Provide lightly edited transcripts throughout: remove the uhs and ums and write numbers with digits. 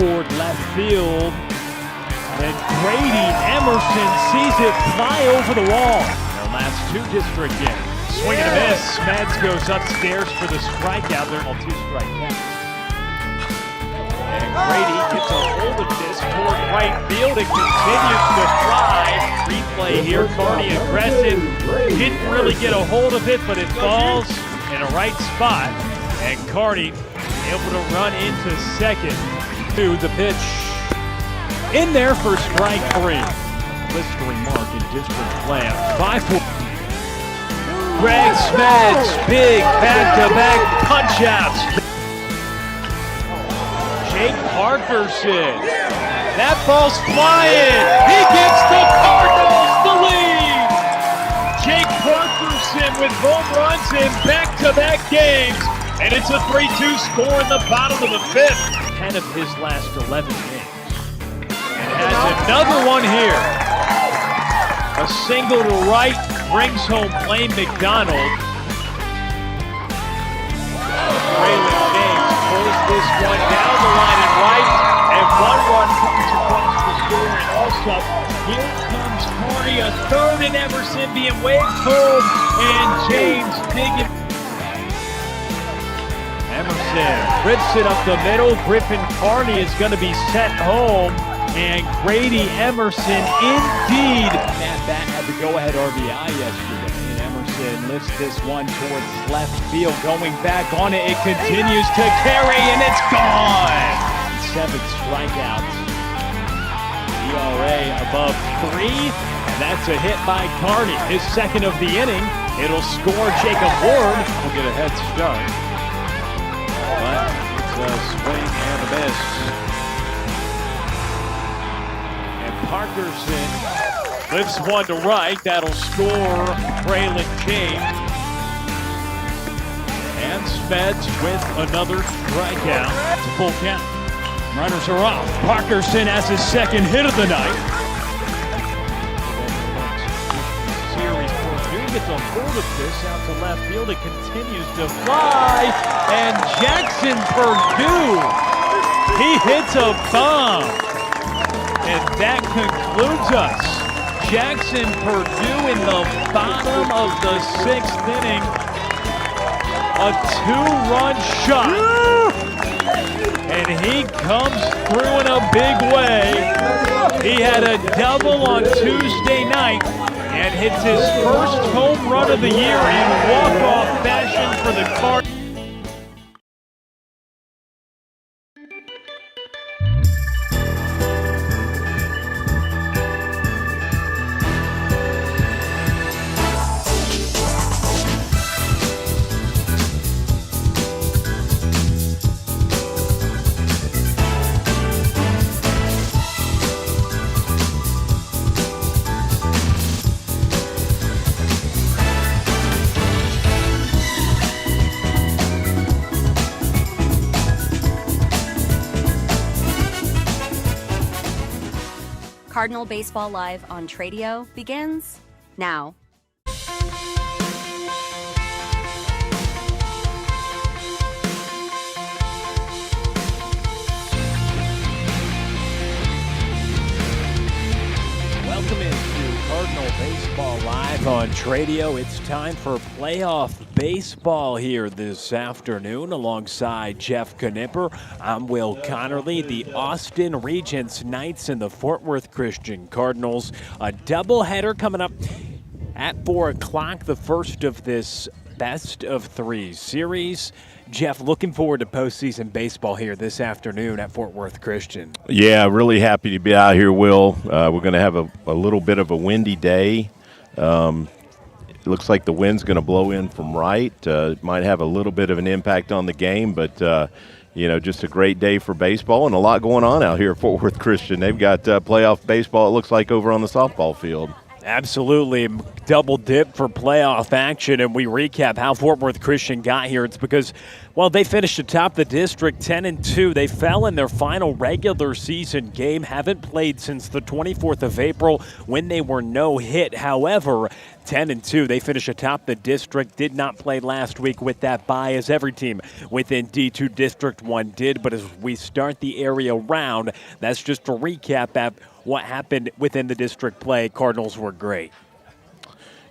Toward left field, and Grady Emerson sees it fly over the wall. Their last two district games. Swing and a miss. Smeds goes upstairs for the strikeout. They're all two strikeouts. And Grady gets a hold of this toward right field. It continues to fly. Replay here. Carney aggressive. Didn't really get a hold of it, but it falls in a right spot. And Carney able to run into second. To the pitch in there for strike three. Blistering mark in district play. 5-4. Greg Smeds, big back-to-back punch-outs. Jake Parkerson. That ball's flying. He gets the Cardinals the lead. Jake Parkerson with home runs in back-to-back games. And it's a 3-2 score in the bottom of the fifth. 10 of his last 11 games. And has another one here. A single to right brings home Blaine McDonald. Braylon James pulls this one down the line and right. And one run comes across the score. And also, here comes Carney. A third and Emerson being waved home. And James digging. Emerson rips it up the middle. Griffin Carney is going to be sent home. And Grady Emerson indeed. That bat had the go-ahead RBI yesterday. And Emerson lifts this one towards left field. Going back on it. It continues to carry and it's gone. 7 strikeouts. ERA above 3. And that's a hit by Carney. His second of the inning. It'll score Jacob Ward. We'll get a head start. But it's a swing and a miss. And Parkerson lifts one to right. That'll score Braylon James. And Smeds with another strikeout. It's a full count. Runners are off. Parkerson has his second hit of the night. Gets a hold of this out to left field. It continues to fly. And Jackson Purdue, he hits a bomb. And that concludes us. Jackson Purdue in the bottom of the 6th inning. A 2-run shot. And he comes through in a big way. He had a double on Tuesday night. And hits his first home run of the year in walk-off fashion for the Cardinals. Cardinal Baseball Live on Tradio begins now. Welcome Welcome into Cardinal Baseball Live on Tradio. It's time for playoff baseball here this afternoon alongside Jeff Knipper. I'm Will Connerly. The Austin Regents Knights and the Fort Worth Christian Cardinals. A doubleheader coming up at 4 o'clock, the first of this best-of-3 series. Jeff, looking forward to postseason baseball here this afternoon at Fort Worth Christian. Yeah, really happy to be out here, Will. We're going to have a little bit of a windy day. It looks like the wind's going to blow in from right. It might have a little bit of an impact on the game, but, just a great day for baseball and a lot going on out here at Fort Worth Christian. They've got playoff baseball, it looks like, over on the softball field. Absolutely. Double dip for playoff action, and we recap how Fort Worth Christian got here. It's because, well, they finished atop the district 10-2. They fell in their final regular season game, haven't played since the 24th of April when they were no hit. However, 10-2, they finished atop the district, did not play last week with that bye as every team within D2 District 1 did. But as we start the area round, that's just a recap of what happened within the district play. Cardinals were great.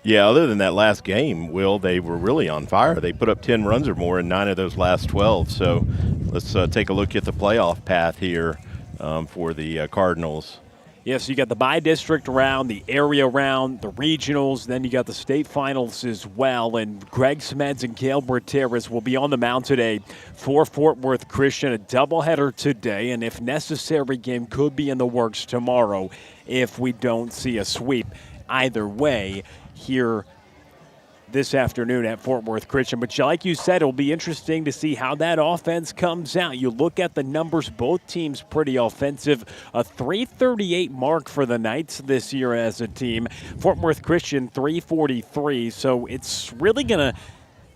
Yeah, other than that last game, Will, they were really on fire. They put up 10 runs or more in 9 of those last 12. So let's take a look at the playoff path here for the Cardinals. Yes, you got the by-district round, the area round, the regionals, then you got the state finals as well. And Greg Smeds and Cale Berteras will be on the mound today for Fort Worth Christian. A doubleheader today, and if necessary, game could be in the works tomorrow if we don't see a sweep. Either way, here this afternoon at Fort Worth Christian. But like you said, it'll be interesting to see how that offense comes out. You look at the numbers, both teams pretty offensive. A 338 mark for the Knights this year as a team. Fort Worth Christian 343. So it's really going to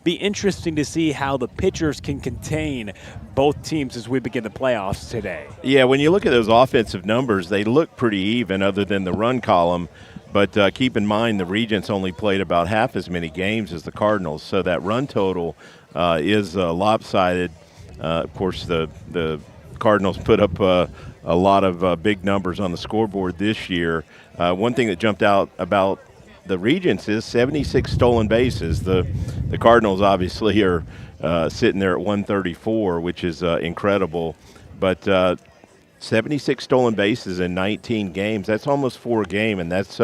be interesting to see how the pitchers can contain both teams as we begin the playoffs today. Yeah, when you look at those offensive numbers, they look pretty even other than the run column. But keep in mind the Regents only played about half as many games as the Cardinals, so that run total is lopsided. Of course, the Cardinals put up a lot of big numbers on the scoreboard this year. One thing that jumped out about the Regents is 76 stolen bases. The Cardinals obviously are sitting there at 134, which is incredible. But 76 stolen bases in 19 games. That's almost 4 a game, and that's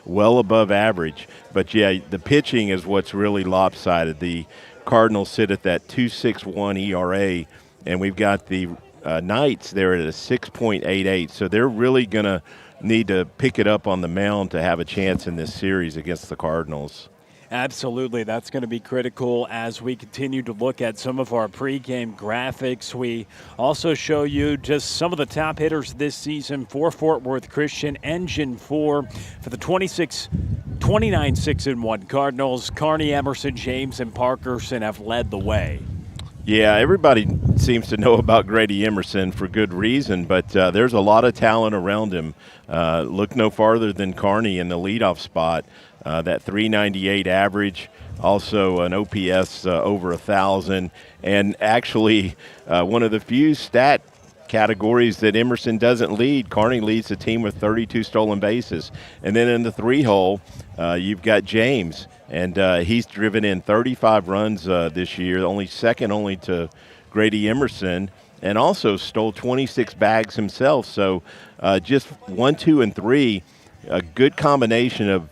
well above average. But, yeah, the pitching is what's really lopsided. The Cardinals sit at that 2.61 ERA, and we've got the Knights there at a 6.88. So they're really going to need to pick it up on the mound to have a chance in this series against the Cardinals. Absolutely. That's going to be critical as we continue to look at some of our pregame graphics. We also show you just some of the top hitters this season for Fort Worth Christian. Engine 4 for the 29-6-1 Cardinals. Carney, Emerson, James, and Parkerson have led the way. Yeah, everybody seems to know about Grady Emerson for good reason, but there's a lot of talent around him. Look no farther than Carney in the leadoff spot. That 398 average, also an OPS over 1,000, and actually one of the few stat categories that Emerson doesn't lead. Carney leads the team with 32 stolen bases. And then in the 3-hole, you've got James, and he's driven in 35 runs this year, second only to Grady Emerson, and also stole 26 bags himself. So just 1, 2, and 3, a good combination of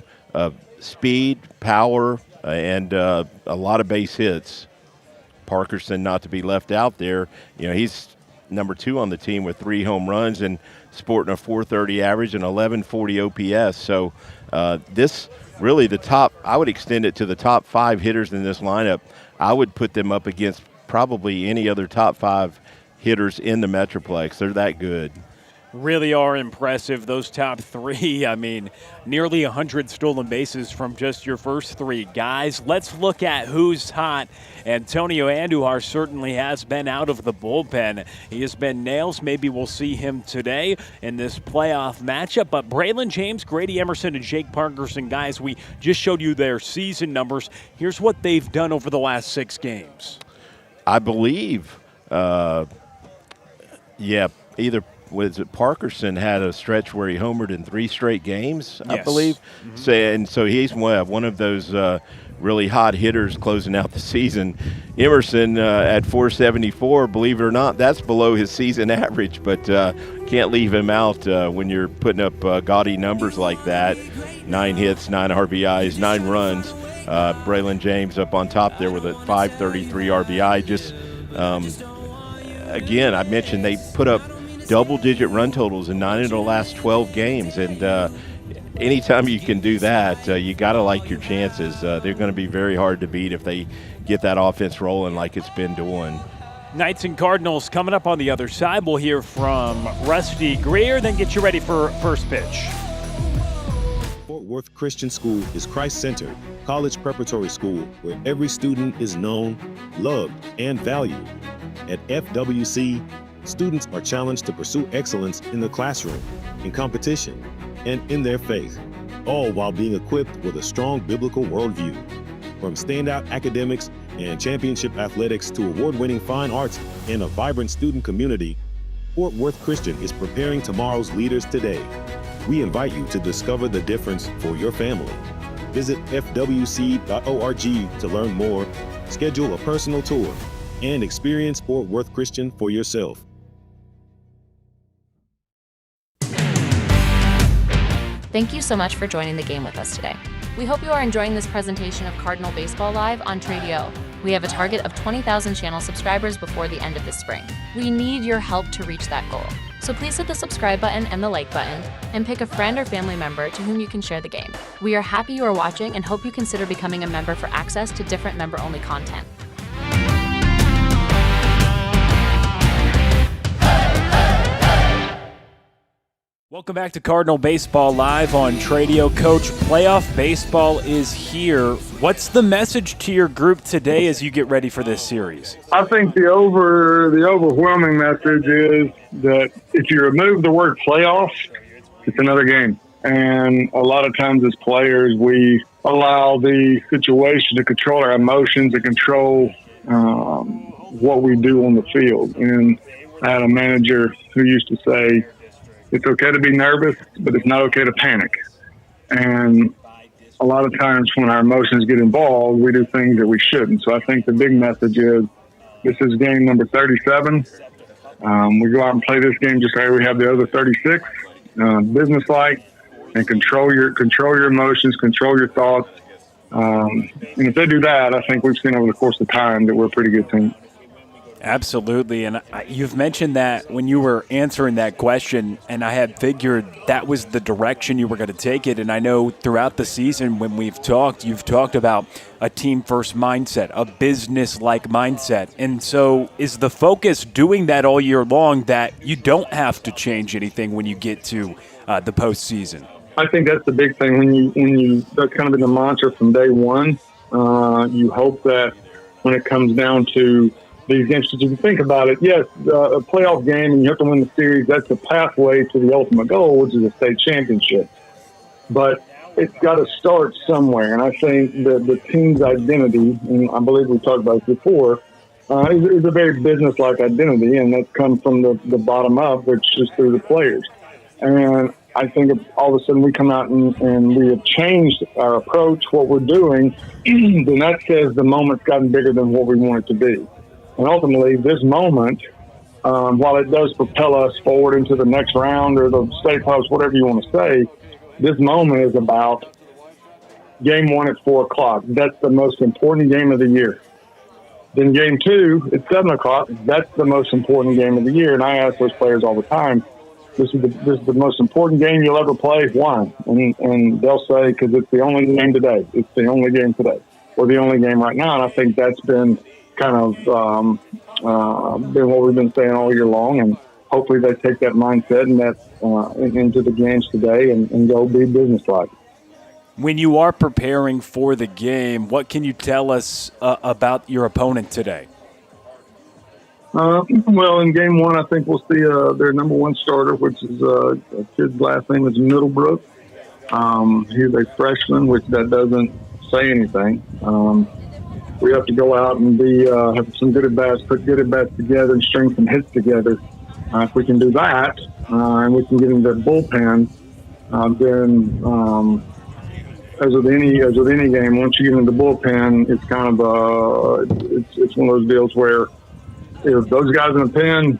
speed, power, and a lot of base hits. Parkerson not to be left out there. He's number 2 on the team with 3 home runs and sporting a 430 average and 1140 OPS. So this really the top, I would extend it to the top 5 hitters in this lineup. I would put them up against probably any other top 5 hitters in the Metroplex. They're that good. Really are impressive, those top 3. I mean, nearly 100 stolen bases from just your first 3 guys. Let's look at who's hot. Antonio Andujar certainly has been out of the bullpen. He has been nails. Maybe we'll see him today in this playoff matchup. But Braylon James, Grady Emerson, and Jake Parkerson, guys, we just showed you their season numbers. Here's what they've done over the last 6 games. I believe, either was it Parkerson had a stretch where he homered in 3 straight games, I Yes. believe. So he's one of those really hot hitters closing out the season. Emerson at 474, believe it or not, that's below his season average, but can't leave him out when you're putting up gaudy numbers like that. 9 hits, 9 RBIs, 9 runs. Braylon James up on top there with a 533 RBI. Just, again, I mentioned they put up double-digit run totals in 9 of the last 12 games, and anytime you can do that, you got to like your chances. They're going to be very hard to beat if they get that offense rolling like it's been doing. Knights and Cardinals coming up on the other side. We'll hear from Rusty Greer, then get you ready for first pitch. Fort Worth Christian School is Christ-centered, college preparatory school where every student is known, loved, and valued. At FWC, students are challenged to pursue excellence in the classroom, in competition, and in their faith, all while being equipped with a strong biblical worldview. From standout academics and championship athletics to award-winning fine arts and a vibrant student community, Fort Worth Christian is preparing tomorrow's leaders today. We invite you to discover the difference for your family. Visit fwc.org to learn more, schedule a personal tour, and experience Fort Worth Christian for yourself. Thank you so much for joining the game with us today. We hope you are enjoying this presentation of Cardinal Baseball Live on Tradio. We have a target of 20,000 channel subscribers before the end of the spring. We need your help to reach that goal. So please hit the subscribe button and the like button, and pick a friend or family member to whom you can share the game. We are happy you are watching and hope you consider becoming a member for access to different member-only content. Welcome back to Cardinal Baseball Live on Tradio. Coach, playoff baseball is here. What's the message to your group today as you get ready for this series? I think the overwhelming message is that if you remove the word playoffs, it's another game. And a lot of times as players, we allow the situation to control our emotions and control what we do on the field. And I had a manager who used to say, it's okay to be nervous, but it's not okay to panic. And a lot of times when our emotions get involved, we do things that we shouldn't. So I think the big message is this is game number 37. We go out and play this game just like we have the other 36, businesslike, and control your emotions, control your thoughts. And if they do that, I think we've seen over the course of time that we're a pretty good team. Absolutely, and you've mentioned that when you were answering that question, and I had figured that was the direction you were going to take it. And I know throughout the season when we've talked, you've talked about a team-first mindset, a business-like mindset. And so is the focus doing that all year long, that you don't have to change anything when you get to the postseason? I think that's the big thing. When you that's kind of been the mantra from day one. You hope that when it comes down to these games, if you think about it, yes, a playoff game and you have to win the series, that's the pathway to the ultimate goal, which is a state championship. But it's got to start somewhere. And I think the team's identity, and I believe we talked about this before, is a very business-like identity, and that's come from the bottom up, which is through the players. And I think if all of a sudden we come out and we have changed our approach, what we're doing, then that says the moment's gotten bigger than what we want it to be. And ultimately, this moment, while it does propel us forward into the next round or the state playoffs, whatever you want to say, this moment is about game 1 at 4 o'clock. That's the most important game of the year. Then game 2 at 7 o'clock, that's the most important game of the year. And I ask those players all the time, this is the most important game you'll ever play. Why? And they'll say, because it's the only game today. It's the only game today. Or the only game right now. And I think that's been kind of been what we've been saying all year long, and hopefully they take that mindset and that into the games today and go be businesslike. When you are preparing for the game, what can you tell us about your opponent today? Well, in game 1, I think we'll see their number 1 starter, which is a kid's last name is Middlebrook. He's a freshman, which that doesn't say anything. We have to go out and have some good at-bats, put good at-bats together and string some hits together. If we can do that, and we can get into the bullpen, then as with any game, once you get into the bullpen, it's kind of it's one of those deals where if those guys in the pen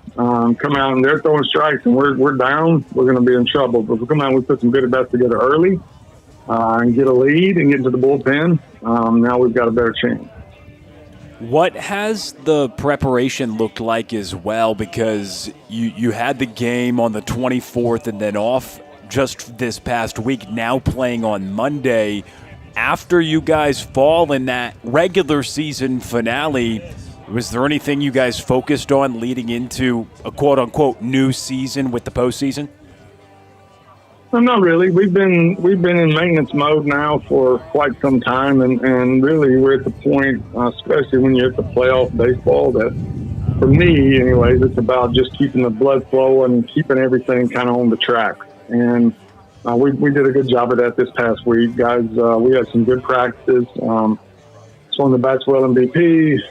come out and they're throwing strikes and we're down, we're going to be in trouble. But if we come out and we put some good at bats together early and get a lead and get into the bullpen, now we've got a better chance. What has the preparation looked like as well? Because you had the game on the 24th and then off just this past week, now playing on Monday. After you guys fall in that regular season finale, was there anything you guys focused on leading into a quote-unquote new season with the postseason? Well, not really. We've been in maintenance mode now for quite some time, and really we're at the point, especially when you're at the playoff baseball, that for me, anyways, it's about just keeping the blood flowing and keeping everything kind of on the track. And we did a good job of that this past week, guys. We had some good practices. On the Baxwell MVP,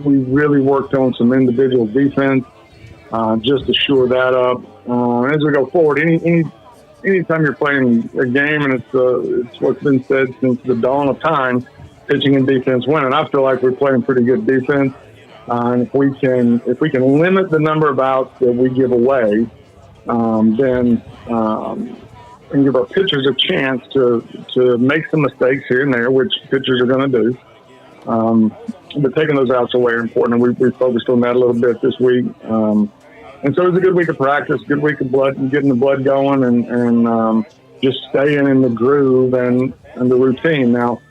we really worked on some individual defense just to shore that up. As we go forward, anytime you're playing a game, and it's what's been said since the dawn of time, pitching and defense win. And I feel like we're playing pretty good defense. And if we can limit the number of outs that we give away, then and give our pitchers a chance to make some mistakes here and there, which pitchers are going to do. But taking those outs away are important, and we focused on that a little bit this week. And so it was a good week of practice, good week of blood, and getting the blood going, and just staying in the groove and the routine. Now,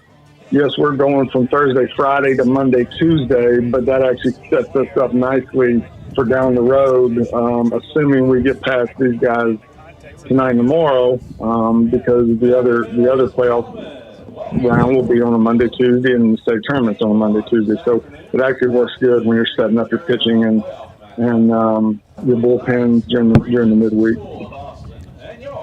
yes, we're going from Thursday, Friday to Monday, Tuesday, but that actually sets us up nicely for down the road, assuming we get past these guys tonight and tomorrow, because the other playoff round will be on a Monday, Tuesday, and the state tournament's on a Monday, Tuesday. So it actually works good when you're setting up your pitching and your bullpens during the midweek.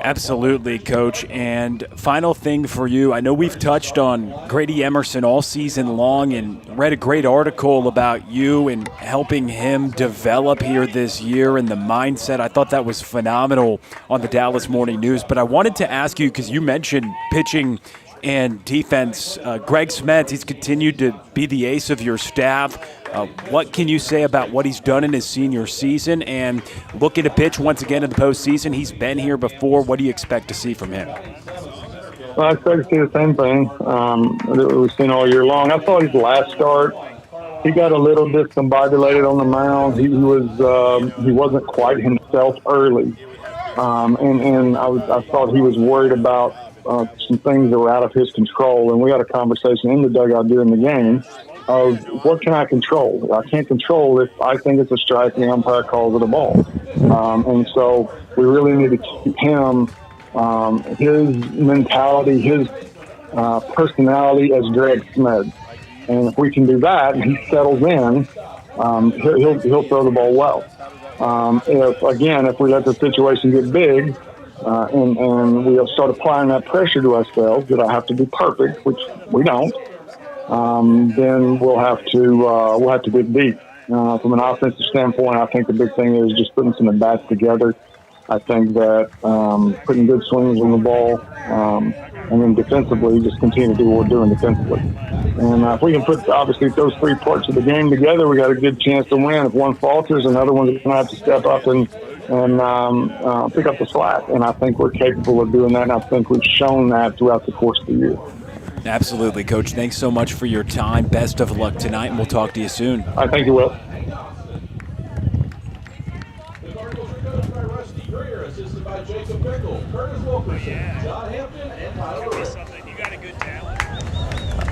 Absolutely, Coach. And final thing for you, I know we've touched on Grady Emerson all season long and read a great article about you and helping him develop here this year and the mindset. I thought that was phenomenal on the Dallas Morning News. But I wanted to ask you, because you mentioned pitching and defense, Greg Smets, he's continued to be the ace of your staff. What can you say about what he's done in his senior season and looking to pitch once again in the postseason? He's been here before. What do you expect to see from him? Well, I expect to see the same thing that we've seen all year long. I thought his last start, he got a little discombobulated on the mound. He wasn't quite himself early, and I thought he was worried about some things that were out of his control. And we had a conversation in the dugout during the game of what can I control? I can't control if I think it's a strike and the umpire calls it a ball. And so we really need to keep him, his mentality, his personality as Greg Smeds. And if we can do that and he settles in, he'll throw the ball well. If we let the situation get big and we'll start applying that pressure to ourselves that I have to be perfect, which we don't, then we'll have to dig deep. From an offensive standpoint, I think the big thing is just putting some at-bats together. I think that putting good swings on the ball, and then defensively, just continue to do what we're doing defensively. And if we can put, obviously, those three parts of the game together, we got a good chance to win. If one falters, another one's going to have to step up and pick up the slack. And I think we're capable of doing that, and I think we've shown that throughout the course of the year. Absolutely, Coach. Thanks so much for your time. Best of luck tonight, and we'll talk to you soon. I thank you, Will.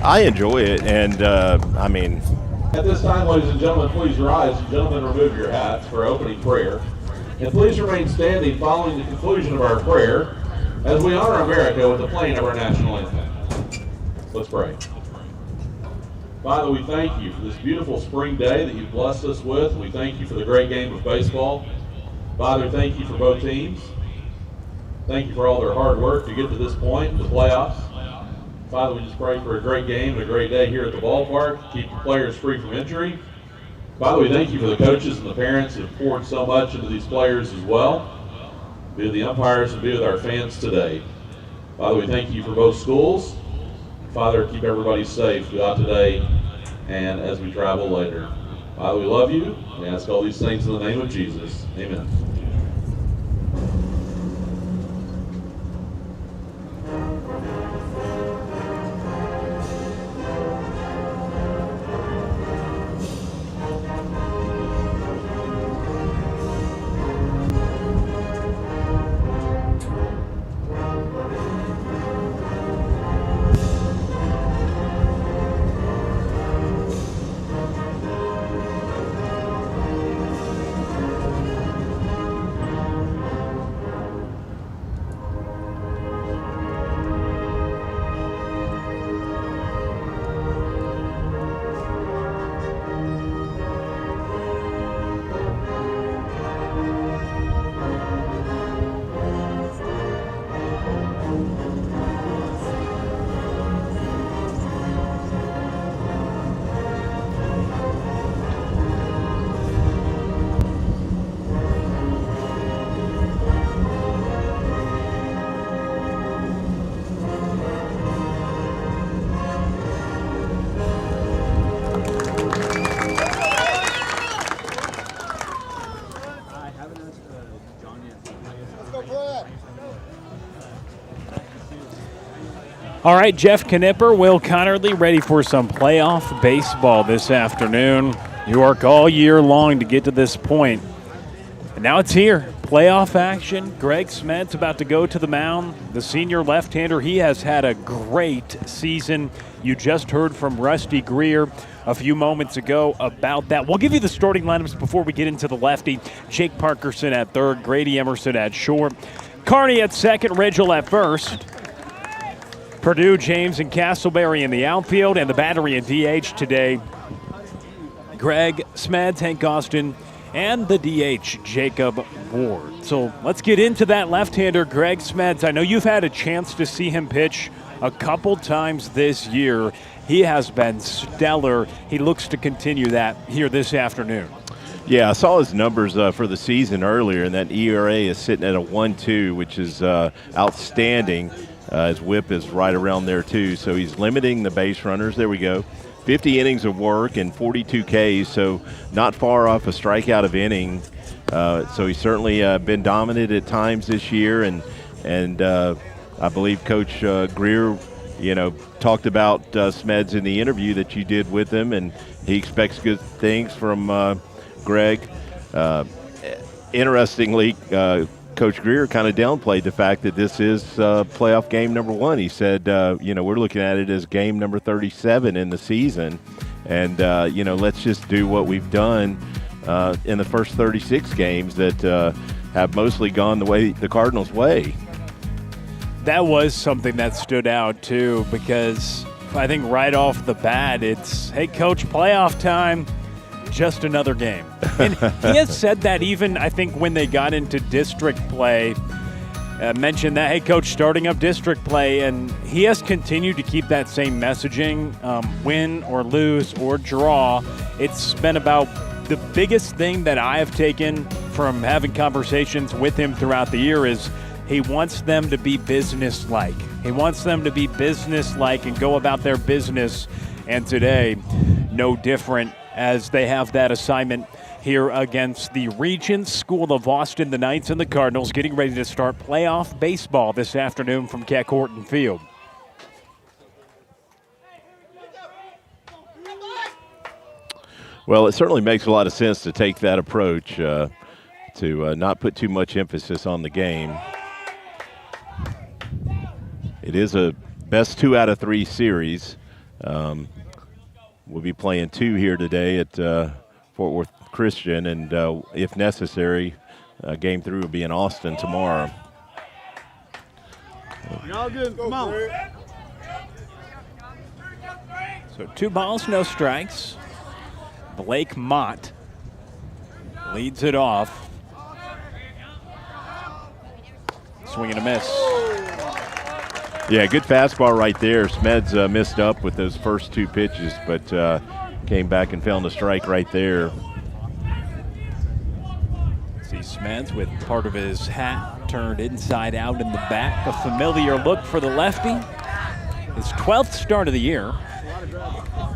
I enjoy it, and I mean. At this time, ladies and gentlemen, please rise. Gentlemen, remove your hats for opening prayer. And please remain standing following the conclusion of our prayer as we honor America with the playing of our national anthem. Let's pray. Father, we thank you for this beautiful spring day that you've blessed us with. We thank you for the great game of baseball. Father, thank you for both teams. Thank you for all their hard work to get to this point in the playoffs. Father, we just pray for a great game and a great day here at the ballpark. Keep the players free from injury. By the way, thank you for the coaches and the parents who have poured so much into these players as well. Be with the umpires and be with our fans today. By the way, thank you for both schools. Father, keep everybody safe throughout today and as we travel later. Father, we love you. We ask all these things in the name of Jesus. Amen. All right, Jeff Knipper, Will Connerly, ready for some playoff baseball this afternoon. You work all year long to get to this point. And now it's here. Playoff action. Greg Smed's about to go to the mound. The senior left-hander, he has had a great season. You just heard from Rusty Greer a few moments ago about that. We'll give you the starting lineups before we get into the lefty. Jake Parkerson at third, Grady Emerson at short, Carney at second, Ridgel at first. Purdue, James, and Castleberry in the outfield, and the battery in DH today. Greg Smeds, Hank Austin, and the DH, Jacob Ward. So let's get into that left-hander, Greg Smeds. I know you've had a chance to see him pitch a couple times this year. He has been stellar. He looks to continue that here this afternoon. Yeah, I saw his numbers for the season earlier, and that ERA is sitting at a 1.2, which is outstanding. His whip is right around there, too. So he's limiting the base runners. There we go. 50 innings of work and 42 Ks, so not far off a strikeout of inning. So he's certainly been dominant at times this year. And I believe Coach Greer, talked about Smeds in the interview that you did with him, and he expects good things from Greg. Interestingly, Coach Greer kind of downplayed the fact that this is playoff game number one. He said, we're looking at it as game number 37 in the season. And, let's just do what we've done in the first 36 games that have mostly gone the Cardinals' way. That was something that stood out, too, because I think right off the bat, it's, hey, Coach, playoff time. Just another game. And he has said that even, I think, when they got into district play, mentioned that, hey, Coach, starting up district play, and he has continued to keep that same messaging, win or lose or draw. It's been about the biggest thing that I have taken from having conversations with him throughout the year is he wants them to be business-like. He wants them to be business-like and go about their business. And today, no different, as they have that assignment here against the Regents School of Austin, the Knights and the Cardinals, getting ready to start playoff baseball this afternoon from Keck Horton Field. Well, it certainly makes a lot of sense to take that approach, to not put too much emphasis on the game. It is a best 2 out of 3 series. We'll be playing 2 here today at Fort Worth Christian, and if necessary, game 3 will be in Austin tomorrow. Y'all good? Come on. So 2 balls, no strikes. Blake Mott leads it off. Swing and a miss. Yeah, good fastball right there. Smeds missed up with those first 2 pitches, but came back and found a strike right there. See Smeds with part of his hat turned inside out in the back. A familiar look for the lefty. His 12th start of the year.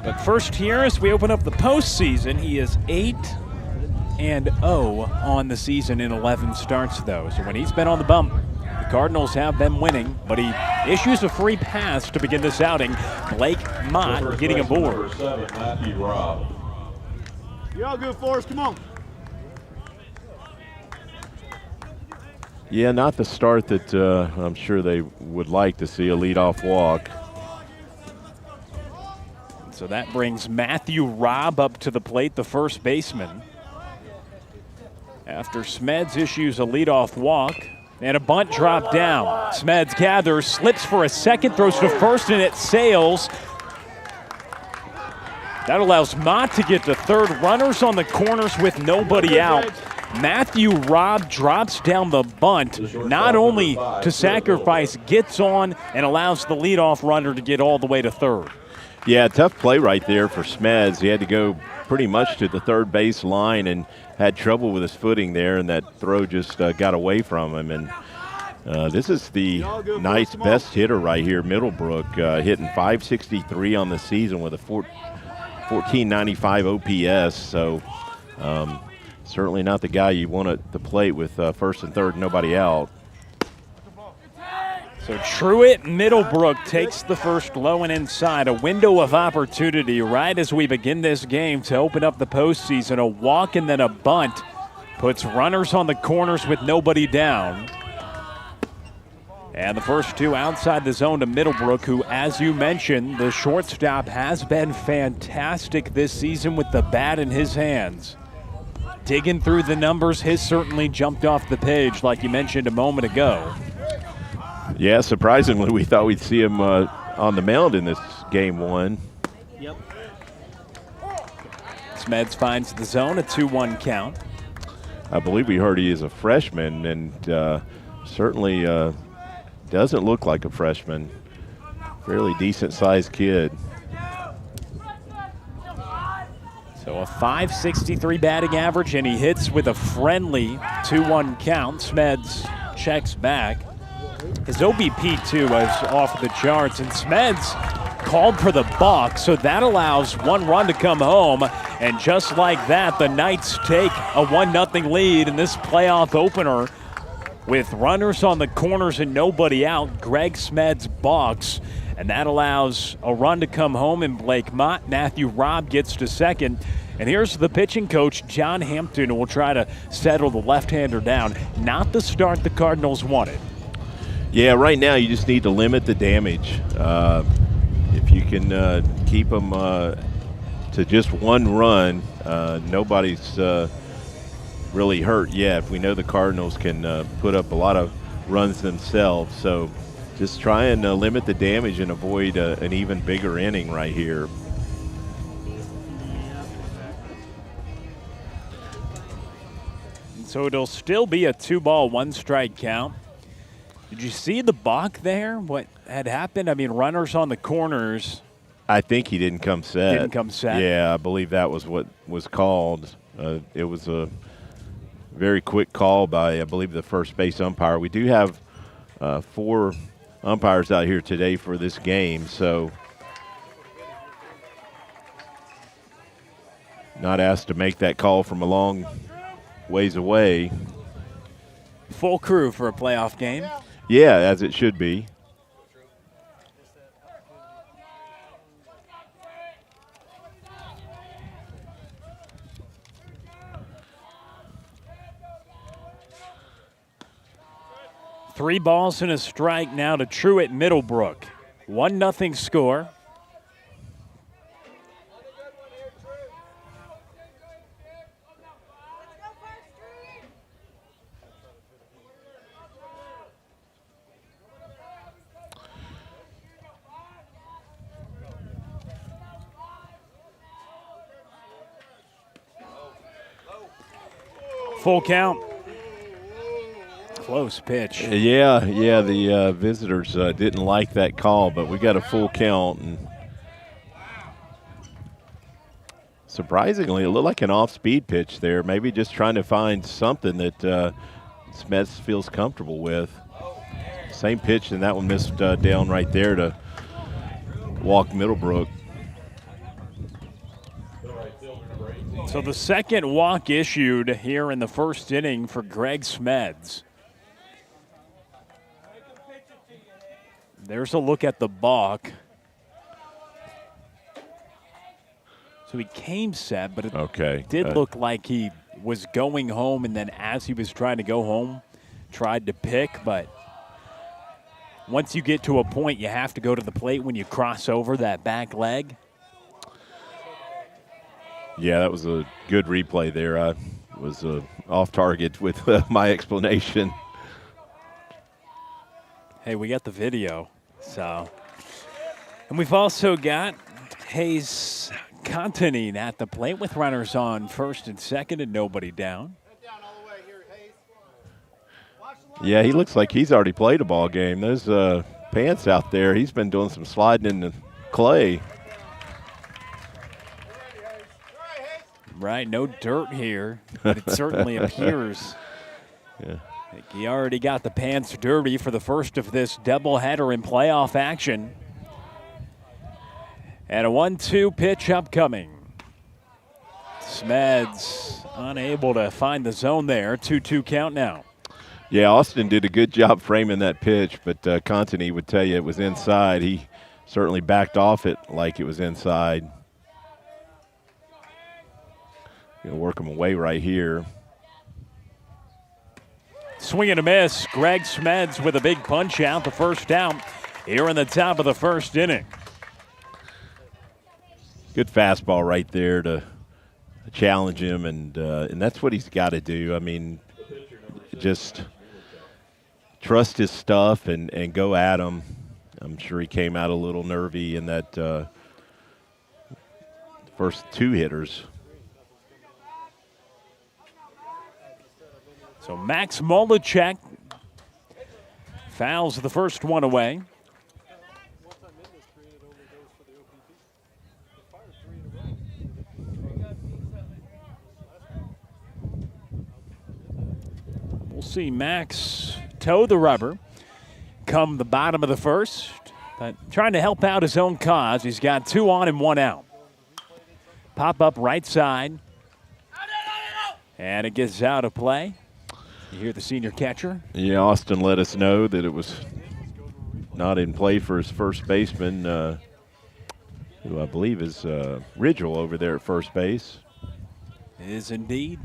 But first here, as we open up the postseason, he is 8-0 on the season in 11 starts, though. So when he's been on the bump, the Cardinals have been winning, but he issues a free pass to begin this outing. Blake Mott getting aboard. Y'all good for us, come on. Yeah, not the start that I'm sure they would like to see, a leadoff walk. So that brings Matthew Robb up to the plate, the first baseman. After Smeds issues a leadoff walk and a bunt drop down. Smeds gathers, slips for a second, throws to first, and it sails. That allows Mott to get to third. Runners on the corners with nobody out. Matthew Robb drops down the bunt, not only to sacrifice, gets on and allows the leadoff runner to get all the way to third. Yeah, tough play right there for Smeds. He had to go pretty much to the third base line and had trouble with his footing there, and that throw just got away from him. And this is the night's best hitter right here, Middlebrook, hitting .563 on the season with a 1495 OPS. So certainly not the guy you want at the plate with first and third, nobody out. So Truett Middlebrook takes the first low and inside. A window of opportunity right as we begin this game to open up the postseason. A walk and then a bunt puts runners on the corners with nobody down. And the first two outside the zone to Middlebrook, who, as you mentioned, the shortstop has been fantastic this season with the bat in his hands. Digging through the numbers, his certainly jumped off the page like you mentioned a moment ago. Yeah, surprisingly, we thought we'd see him on the mound in this game one. Yep. Smeds finds the zone, a 2-1 count. I believe we heard he is a freshman, and certainly doesn't look like a freshman. Fairly decent-sized kid. So a .563 batting average, and he hits with a friendly 2-1 count. Smeds checks back. His OBP, too, was off the charts, and Smeds called for the balk, so that allows one run to come home. And just like that, the Knights take a 1-0 lead in this playoff opener. With runners on the corners and nobody out, Greg Smeds balks, and that allows a run to come home, and Blake Mott. Matthew Robb gets to second. And here's the pitching coach, John Hampton, who will try to settle the left-hander down. Not the start the Cardinals wanted. Yeah, right now you just need to limit the damage. If you can keep them to just one run, nobody's really hurt yet. We know the Cardinals can put up a lot of runs themselves, so just try and limit the damage and avoid an even bigger inning right here. So it'll still be a 2-ball, 1-strike count. Did you see the balk there? What had happened? I mean, runners on the corners. I think he didn't come set. Didn't come set. Yeah, I believe that was what was called. It was a very quick call by, I believe, the first base umpire. We do have 4 umpires out here today for this game, so not asked to make that call from a long ways away. Full crew for a playoff game. Yeah, as it should be. Three balls and a strike now to Truett Middlebrook. 1-0 score. Full count. Close pitch. Yeah, the visitors didn't like that call, but we got a full count. And Surprisingly, it looked like an off-speed pitch there. Maybe just trying to find something that Smeds feels comfortable with. Same pitch, and that one missed down right there to walk Middlebrook. So the second walk issued here in the first inning for Greg Smeds. There's a look at the balk. So he came set, but it did look like he was going home, and then as he was trying to go home, tried to pick. But once you get to a point, you have to go to the plate when you cross over that back leg. Yeah, that was a good replay there. I was off target with my explanation. Hey, we got the video. So, and we've also got Hayes Continine at the plate with runners on first and second and nobody down. Yeah, he looks like he's already played a ball game. Those pants out there, he's been doing some sliding in the clay. Right, no dirt here, but it certainly appears. Yeah. Like he already got the pants dirty for the first of this doubleheader in playoff action. And a 1-2 pitch upcoming. Smeds unable to find the zone there. 2-2 count now. Yeah, Austin did a good job framing that pitch, but Contini would tell you it was inside. He certainly backed off it like it was inside. Gonna work him away right here. Swing and a miss. Greg Smeds with a big punch out, the first out here in the top of the first inning. Good fastball right there to challenge him, and that's what he's got to do. I mean, just trust his stuff and go at him. I'm sure he came out a little nervy in that first two hitters. So Max Molechek fouls the first one away. We'll see Max toe the rubber come the bottom of the first, but trying to help out his own cause. He's got 2 on and 1 out. Pop up right side, and it gets out of play. You hear the senior catcher? Yeah, Austin let us know that it was not in play for his first baseman, who I believe is Ridgel over there at first base. It is indeed.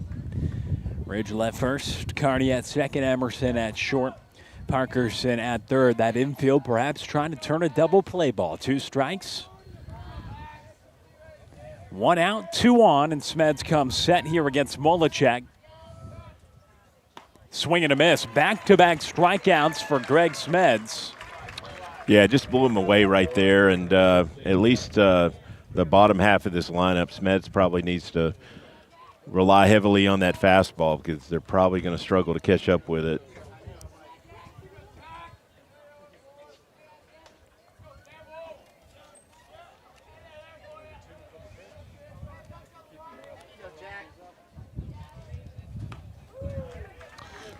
Ridgel at first, Carney at second, Emerson at short, Parkerson at third. That infield perhaps trying to turn a double play ball. 2 strikes. 1 out, 2 on, and Smeds comes set here against Molechek. Swing and a miss. Back-to-back strikeouts for Greg Smeds. Yeah, just blew him away right there, and at least the bottom half of this lineup, Smeds probably needs to rely heavily on that fastball because they're probably going to struggle to catch up with it.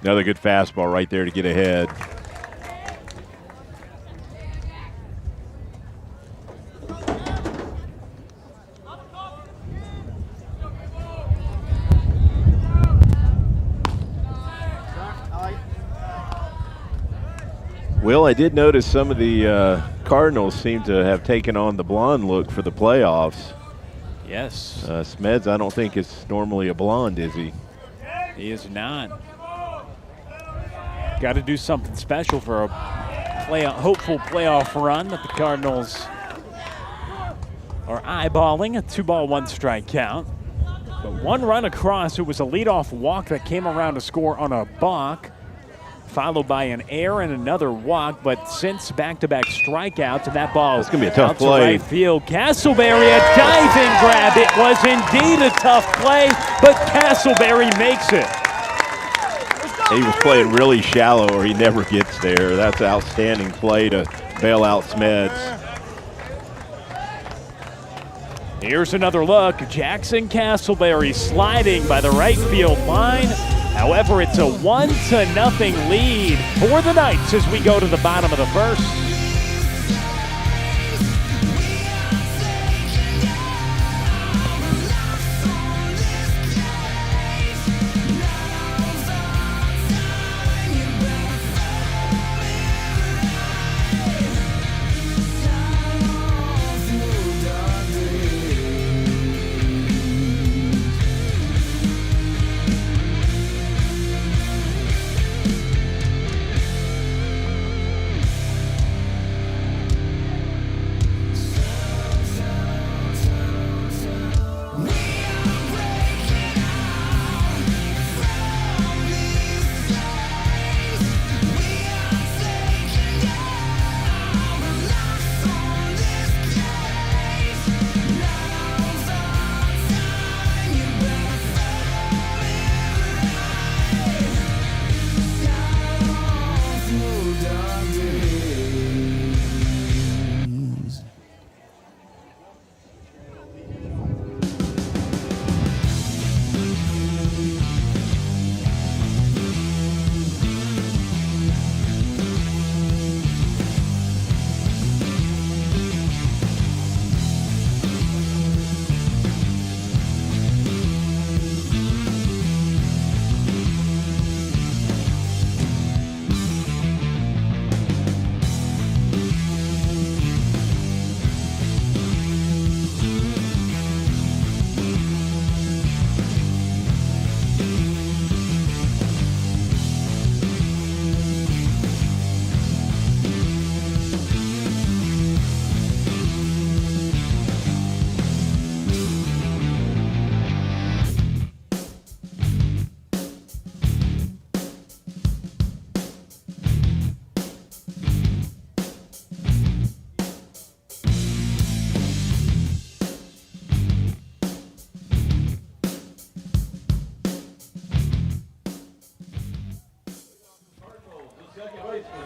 Another good fastball right there to get ahead. Will, I did notice some of the Cardinals seem to have taken on the blonde look for the playoffs. Yes. Smeds, I don't think is normally a blonde, is he? He is not. Got to do something special for a hopeful playoff run that the Cardinals are eyeballing. A 2-ball, 1-strike count. But 1 run across. It was a leadoff walk that came around to score on a balk, followed by an error and another walk. But since back-to-back strikeouts, and that ball is going to be a tough out to play. right field. Castleberry, a diving grab. It was indeed a tough play, but Castleberry makes it. He was playing really shallow or he never gets there. That's an outstanding play to bail out Smeds. Here's another look. Jackson Castleberry sliding by the right field line. However, it's a 1-0 lead for the Knights as we go to the bottom of the first.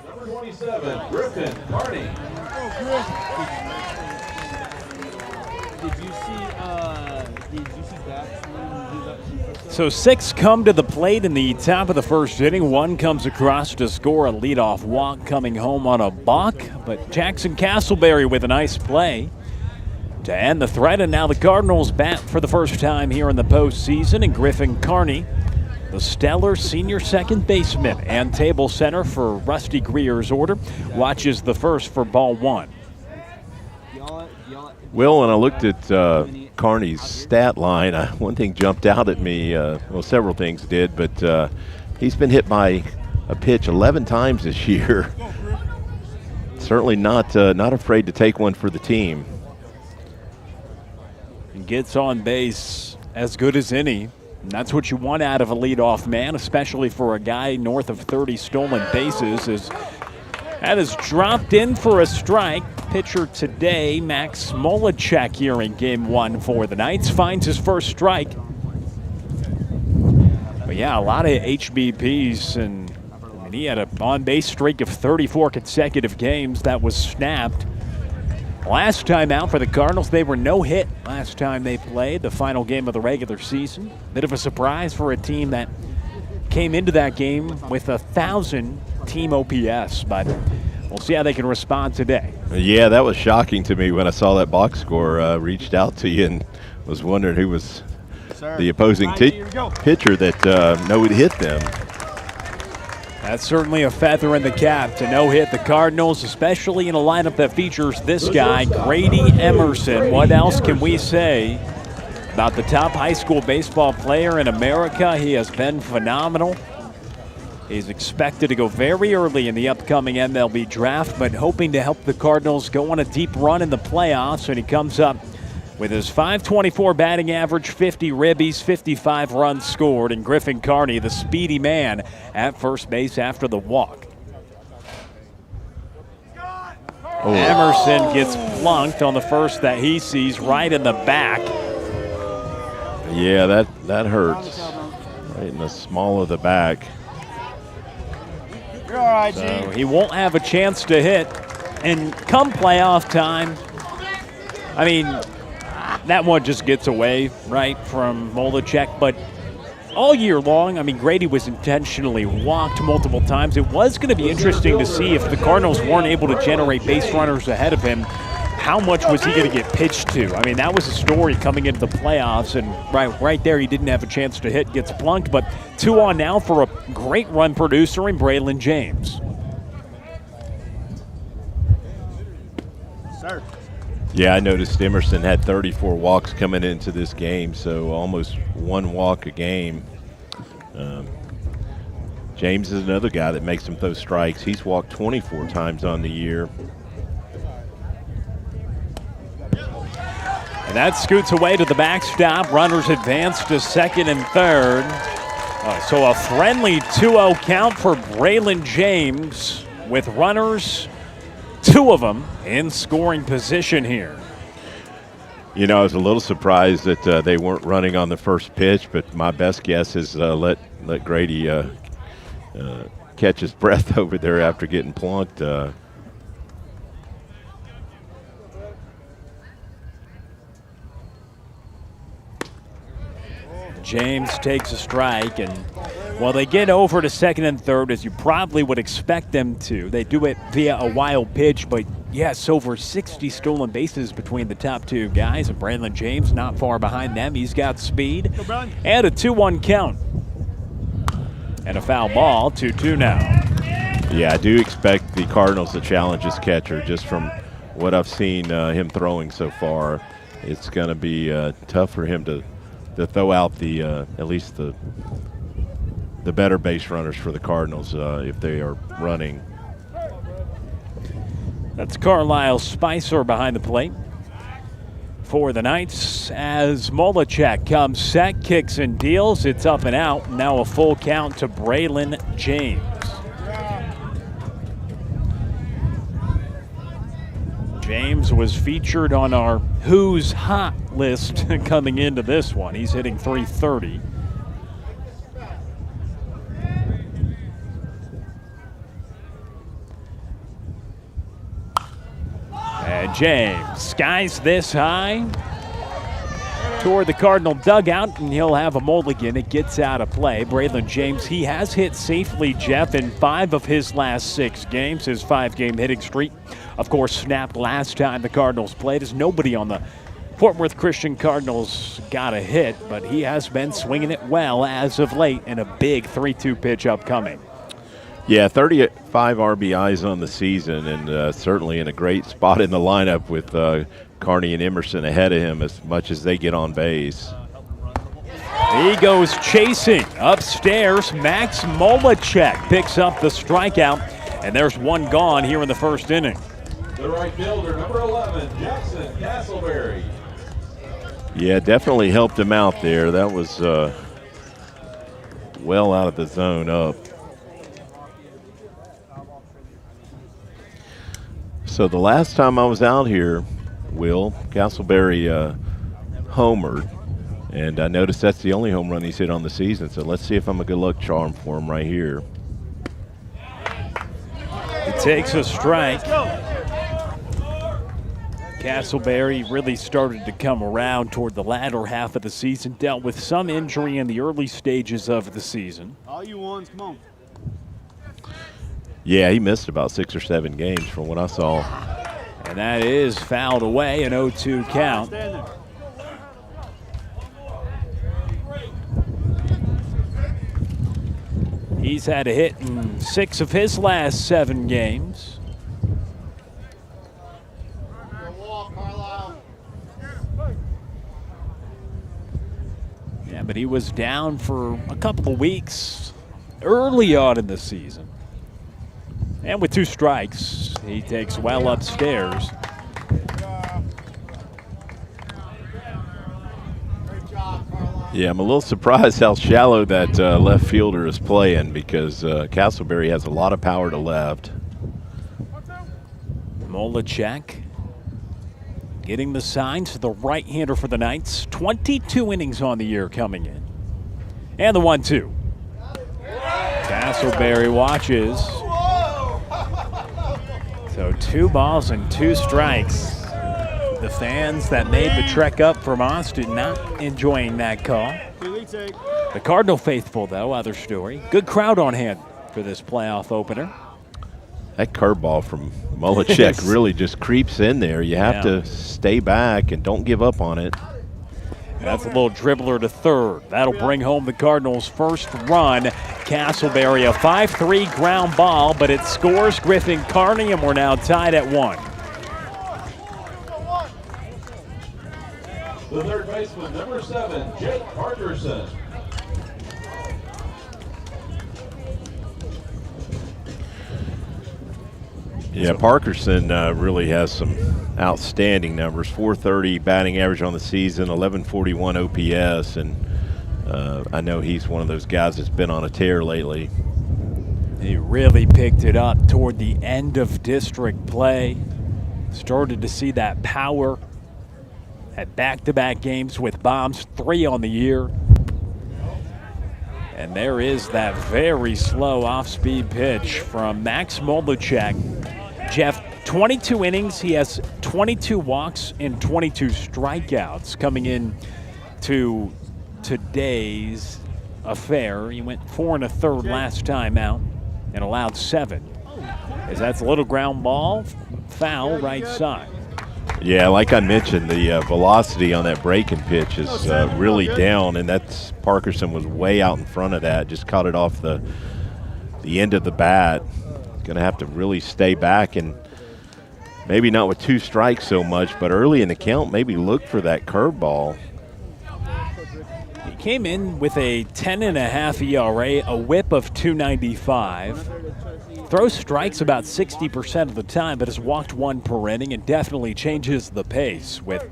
Number 27, Griffin Carney. Did you see that? Do that? So 6 come to the plate in the top of the first inning. 1 comes across to score a leadoff walk coming home on a balk. But Jackson Castleberry with a nice play to end the threat. And now the Cardinals bat for the first time here in the postseason. And Griffin Carney, the stellar senior second baseman and table center for Rusty Greer's order, watches the first for ball 1. Will, when I looked at Carney's stat line, one thing jumped out at me. Well, several things did, but he's been hit by a pitch 11 times this year. Certainly not afraid to take one for the team. And gets on base as good as any. And that's what you want out of a leadoff man, especially for a guy north of 30 stolen bases. That is dropped in for a strike. Pitcher today, Max Molachek, here in game 1 for the Knights, finds his first strike. But yeah, a lot of HBPs, and he had an on-base streak of 34 consecutive games that was snapped. Last time out for the Cardinals, they were no hit last time they played, the final game of the regular season. Bit of a surprise for a team that came into that game with 1,000 team OPS, but we'll see how they can respond today. Yeah, that was shocking to me when I saw that box score. Reached out to you and was wondering who was the opposing pitcher that no-hit them. That's certainly a feather in the cap to no-hit the Cardinals, especially in a lineup that features this guy, Grady Emerson. What else can we say about the top high school baseball player in America? He has been phenomenal. He's expected to go very early in the upcoming MLB draft, but hoping to help the Cardinals go on a deep run in the playoffs. And he comes up with his .524 batting average, 50 ribbies, 55 runs scored, and Griffin Carney, the speedy man, at first base after the walk. Oh. Emerson gets plunked on the first that he sees right in the back. Yeah, that hurts. Right in the small of the back. You're all right, so he won't have a chance to hit. And come playoff time, I mean, that one just gets away, right, from Molechek. But all year long, I mean, Grady was intentionally walked multiple times. It was going to be interesting to see if the Cardinals weren't able to generate base runners ahead of him, how much was he going to get pitched to? I mean, that was a story coming into the playoffs, and right there he didn't have a chance to hit, gets plunked. But 2 on now for a great run producer in Braylon James. Sir. Yeah, I noticed Emerson had 34 walks coming into this game, so almost 1 walk a game. James is another guy that makes him throw strikes. He's walked 24 times on the year. And that scoots away to the backstop. Runners advance to second and third. So a friendly 2-0 count for Braylon James with runners, 2 of them, in scoring position here. You know, I was a little surprised that they weren't running on the first pitch, but my best guess is let Grady catch his breath over there after getting plunked. James takes a strike, and well, they get over to second and third as you probably would expect them to. They do it via a wild pitch, but yes, over 60 stolen bases between the top 2 guys, and Braylon James not far behind them. He's got speed, and a 2-1 count. And a foul ball, 2-2 now. Yeah, I do expect the Cardinals to challenge this catcher just from what I've seen him throwing so far. It's going to be tough for him to throw out the at least the better base runners for the Cardinals if they are running. That's Carlisle Spicer behind the plate for the Knights as Molechek comes set, kicks and deals. It's up and out. Now a full count to Braylon James. James was featured on our Who's Hot list coming into this one. He's hitting .330. And James skies this high toward the Cardinal dugout, and he'll have a mulligan. It gets out of play. Braylon James, he has hit safely, Jeff, in 5 of his last 6 games. His 5-game hitting streak, of course, snapped last time the Cardinals played, as nobody on the Fort Worth Christian Cardinals got a hit, but he has been swinging it well as of late, and a big 3-2 pitch upcoming. Yeah, 35 RBIs on the season, and certainly in a great spot in the lineup with Carney and Emerson ahead of him as much as they get on base. He goes chasing upstairs. Max Molechek picks up the strikeout, and there's 1 gone here in the first inning. The right fielder, number 11, Jackson Castleberry. Yeah, definitely helped him out there. That was well out of the zone up. So the last time I was out here, Will, Castleberry homered, and I noticed that's the only home run he's hit on the season. So let's see if I'm a good luck charm for him right here. He takes a strike. Castleberry really started to come around toward the latter half of the season, dealt with some injury in the early stages of the season. All you ones, come on. Yeah, he missed about 6 or 7 games from what I saw. And that is fouled away, an 0-2 count. He's had a hit in 6 of his last 7 games. Yeah, but he was down for a couple of weeks early on in the season. And with 2 strikes, he takes well upstairs. Yeah, I'm a little surprised how shallow that left fielder is playing because Castleberry has a lot of power to left. Molechek getting the signs to the right-hander for the Knights. 22 innings on the year coming in. And the 1-2. Castleberry watches. So 2 balls and 2 strikes. The fans that made the trek up from Austin not enjoying that call. The Cardinal faithful, though, other story. Good crowd on hand for this playoff opener. That curveball from Mullichek really just creeps in there. You have to stay back and don't give up on it. That's a little dribbler to third. That'll bring home the Cardinals' first run. Castleberry, a 5-3 ground ball, but it scores Griffin Carney, and we're now tied at 1. The third baseman, number 7, Jake Parkerson. Yeah, Parkerson really has some outstanding numbers. 430 batting average on the season, 1141 OPS, and I know he's one of those guys that's been on a tear lately. He really picked it up toward the end of district play. Started to see that power. Had back-to-back games with bombs, 3 on the year. And there is that very slow off-speed pitch from Max Mullichek. Jeff, 22 innings. He has 22 walks and 22 strikeouts coming in to today's affair. He went 4 1/3 last time out and allowed 7. As that's a little ground ball, foul right side. Yeah, like I mentioned, the velocity on that breaking pitch is really down, and that's Parkerson was way out in front of that. Just caught it off the end of the bat. Going to have to really stay back, and maybe not with 2 strikes so much, but early in the count, maybe look for that curveball. He came in with a 10.5 ERA, a whip of 295. Throws strikes about 60% of the time, but has walked 1 per inning and definitely changes the pace with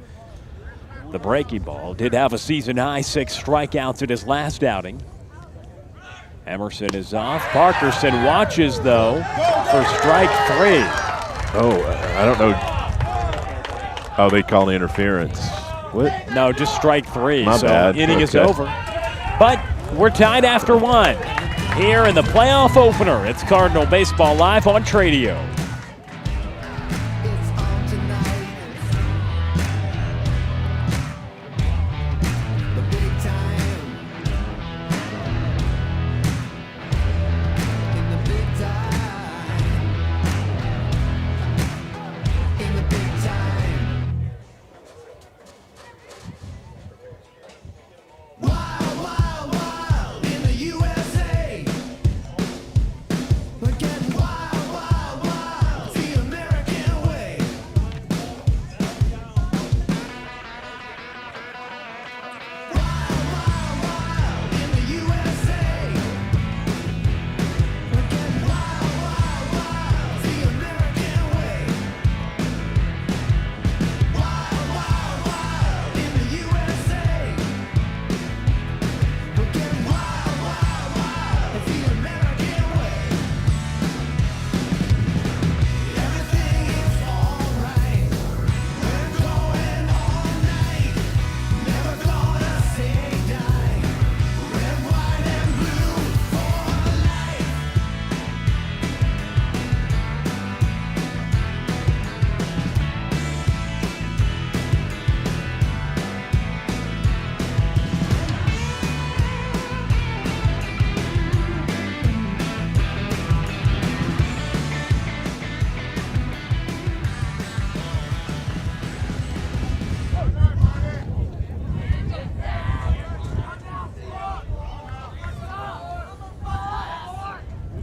the breaking ball. Did have a season-high 6 strikeouts at his last outing. Emerson is off. Parkerson watches, though, for strike 3. Oh, I don't know. Oh, they call the interference. What? No, just strike 3. My so bad. Inning is over. But we're tied after 1. Here in the playoff opener, it's Cardinal Baseball Live on Tradio.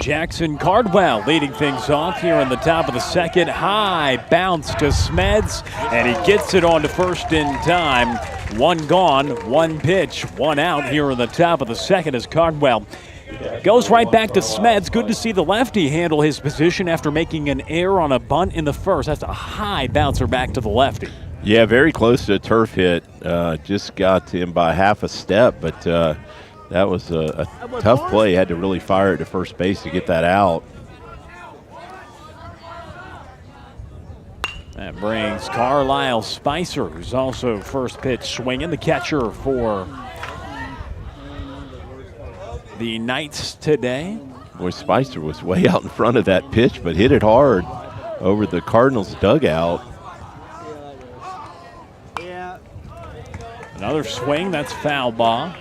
Jackson Cardwell leading things off here in the top of the second. High bounce to Smeds, and he gets it on to first in time. 1 gone, 1 pitch, 1 out here in the top of the second as Cardwell goes right back to Smeds. Good to see the lefty handle his position after making an error on a bunt in the first. That's a high bouncer back to the lefty. Yeah, very close to a turf hit. Just got him by half a step, but that was a tough play. Had to really fire it to first base to get that out. That brings Carlisle Spicer, who's also first pitch swinging, the catcher for the Knights today. Boy, Spicer was way out in front of that pitch, but hit it hard over the Cardinals dugout. Another swing, that's foul ball.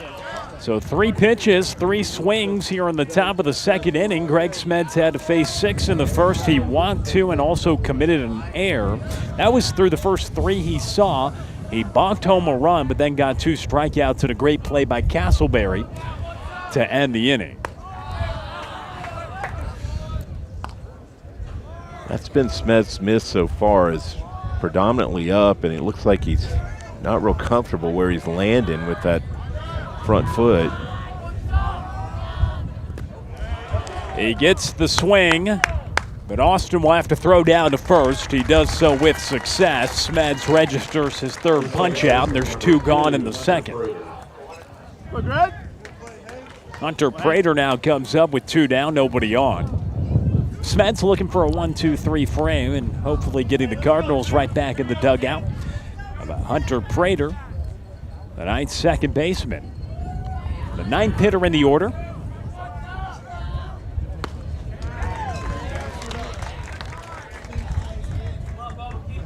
So 3 pitches, 3 swings here on the top of the second inning. Greg Smeds had to face 6 in the first. He walked 2 and also committed an error. That was through the first 3 he saw. He balked home a run, but then got 2 strikeouts and a great play by Castleberry to end the inning. That's been Smeds' miss so far, is predominantly up, and it looks like he's not real comfortable where he's landing with that front foot. He gets the swing, but Austin will have to throw down to first. He does so with success. Smeds registers his 3rd punch out, and there's 2 gone in the second. Hunter Prater now comes up with 2 down, nobody on. Smeds looking for a 1-2-3 frame and hopefully getting the Cardinals right back in the dugout. How about Hunter Prater, the 9th second baseman. The 9th hitter in the order.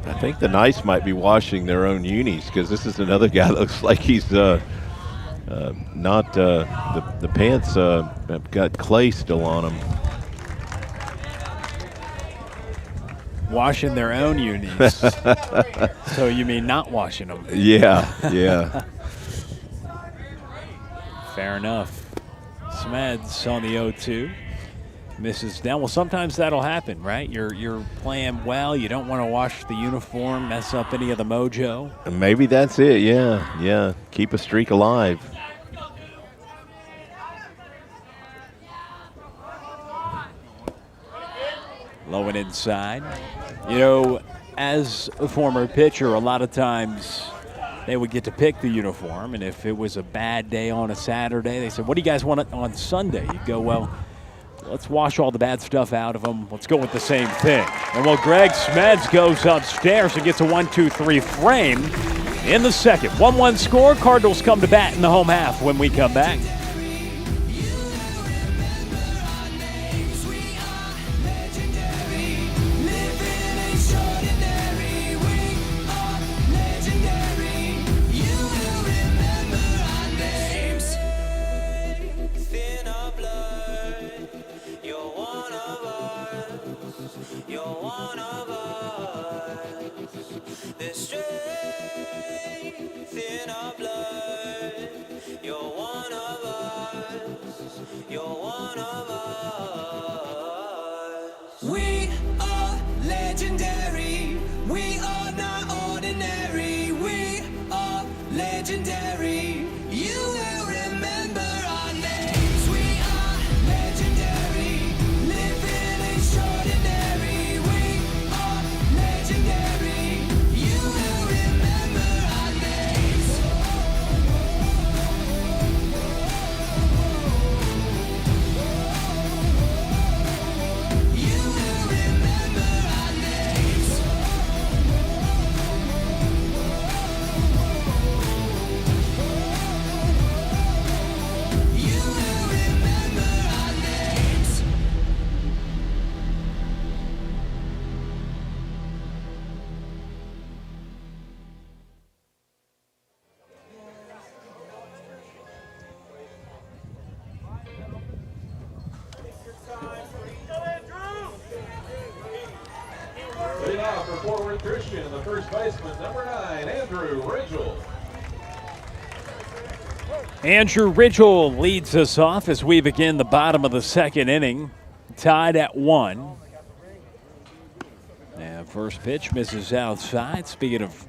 I think the Knights might be washing their own unis, because this is another guy that looks like he's the pants have got clay still on them. Washing their own unis. So you mean not washing them? Yeah, yeah. Fair enough. Smeds on the 0-2. Misses down. Well, sometimes that'll happen, right? You're playing well. You don't want to wash the uniform, mess up any of the mojo. Maybe that's it, yeah. Keep a streak alive. Low and inside. You know, as a former pitcher, a lot of times they would get to pick the uniform, and if it was a bad day on a Saturday, they said, what do you guys want on Sunday? You go, well, let's wash all the bad stuff out of them. Let's go with the same thing. And well, Greg Smeds goes upstairs and gets a 1-2-3 frame in the second. 1-1 score. Cardinals come to bat in the home half when we come back. We are legendary. We are not ordinary. We are legendary. You will remember our names. We are legendary. Living extraordinary. We are legendary. You will remember our names. You will remember our names. You will remember our names. Leading off for Fort Worth Christian, the first baseman, number 9, Andrew Ridgel. Andrew Ridgel leads us off as we begin the bottom of the second inning, tied at 1. And first pitch misses outside. Speaking of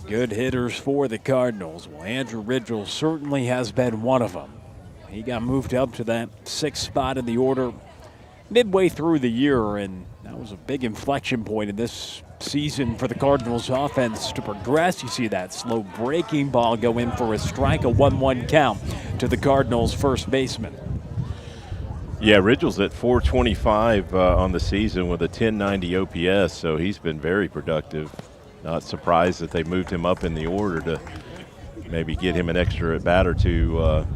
good hitters for the Cardinals, well, Andrew Ridgel certainly has been one of them. He got moved up to that 6th spot in the order midway through the year, and that was a big inflection point in this season for the Cardinals offense to progress. You see that slow breaking ball go in for a strike, a 1-1 count to the Cardinals first baseman. Yeah, Ridgel's at 425 on the season with a 1090 OPS, so he's been very productive. Not surprised that they moved him up in the order to maybe get him an extra at bat or two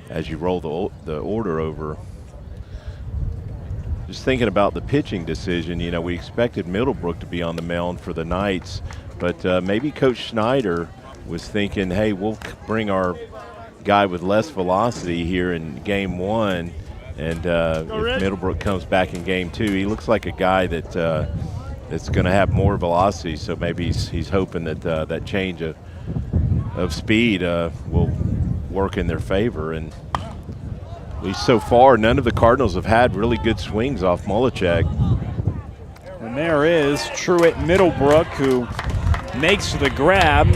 as you roll the order over. Just thinking about the pitching decision, you know, we expected Middlebrook to be on the mound for the Knights, But maybe Coach Schneider was thinking, hey, we'll bring our guy with less velocity here in game 1, and if Middlebrook comes back in game 2, he looks like a guy that that's going to have more velocity. So maybe he's hoping that that change of speed will work in their favor. And at least so far, none of the Cardinals have had really good swings off Molechek. And there is Truett Middlebrook, who makes the grab.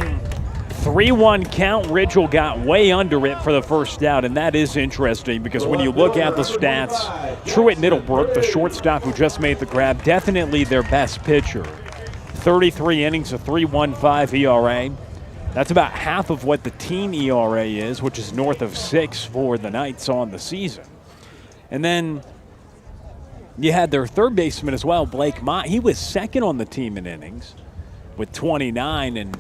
3-1 count. Ridgel got way under it for the first out, and that is interesting because when you look at the stats, Truett Middlebrook, the shortstop who just made the grab, definitely their best pitcher. 33 innings, a 3.15 ERA. That's about half of what the team ERA is, which is north of 6 for the Knights on the season. And then you had their third baseman as well, Blake Mott. He was second on the team in innings with 29 and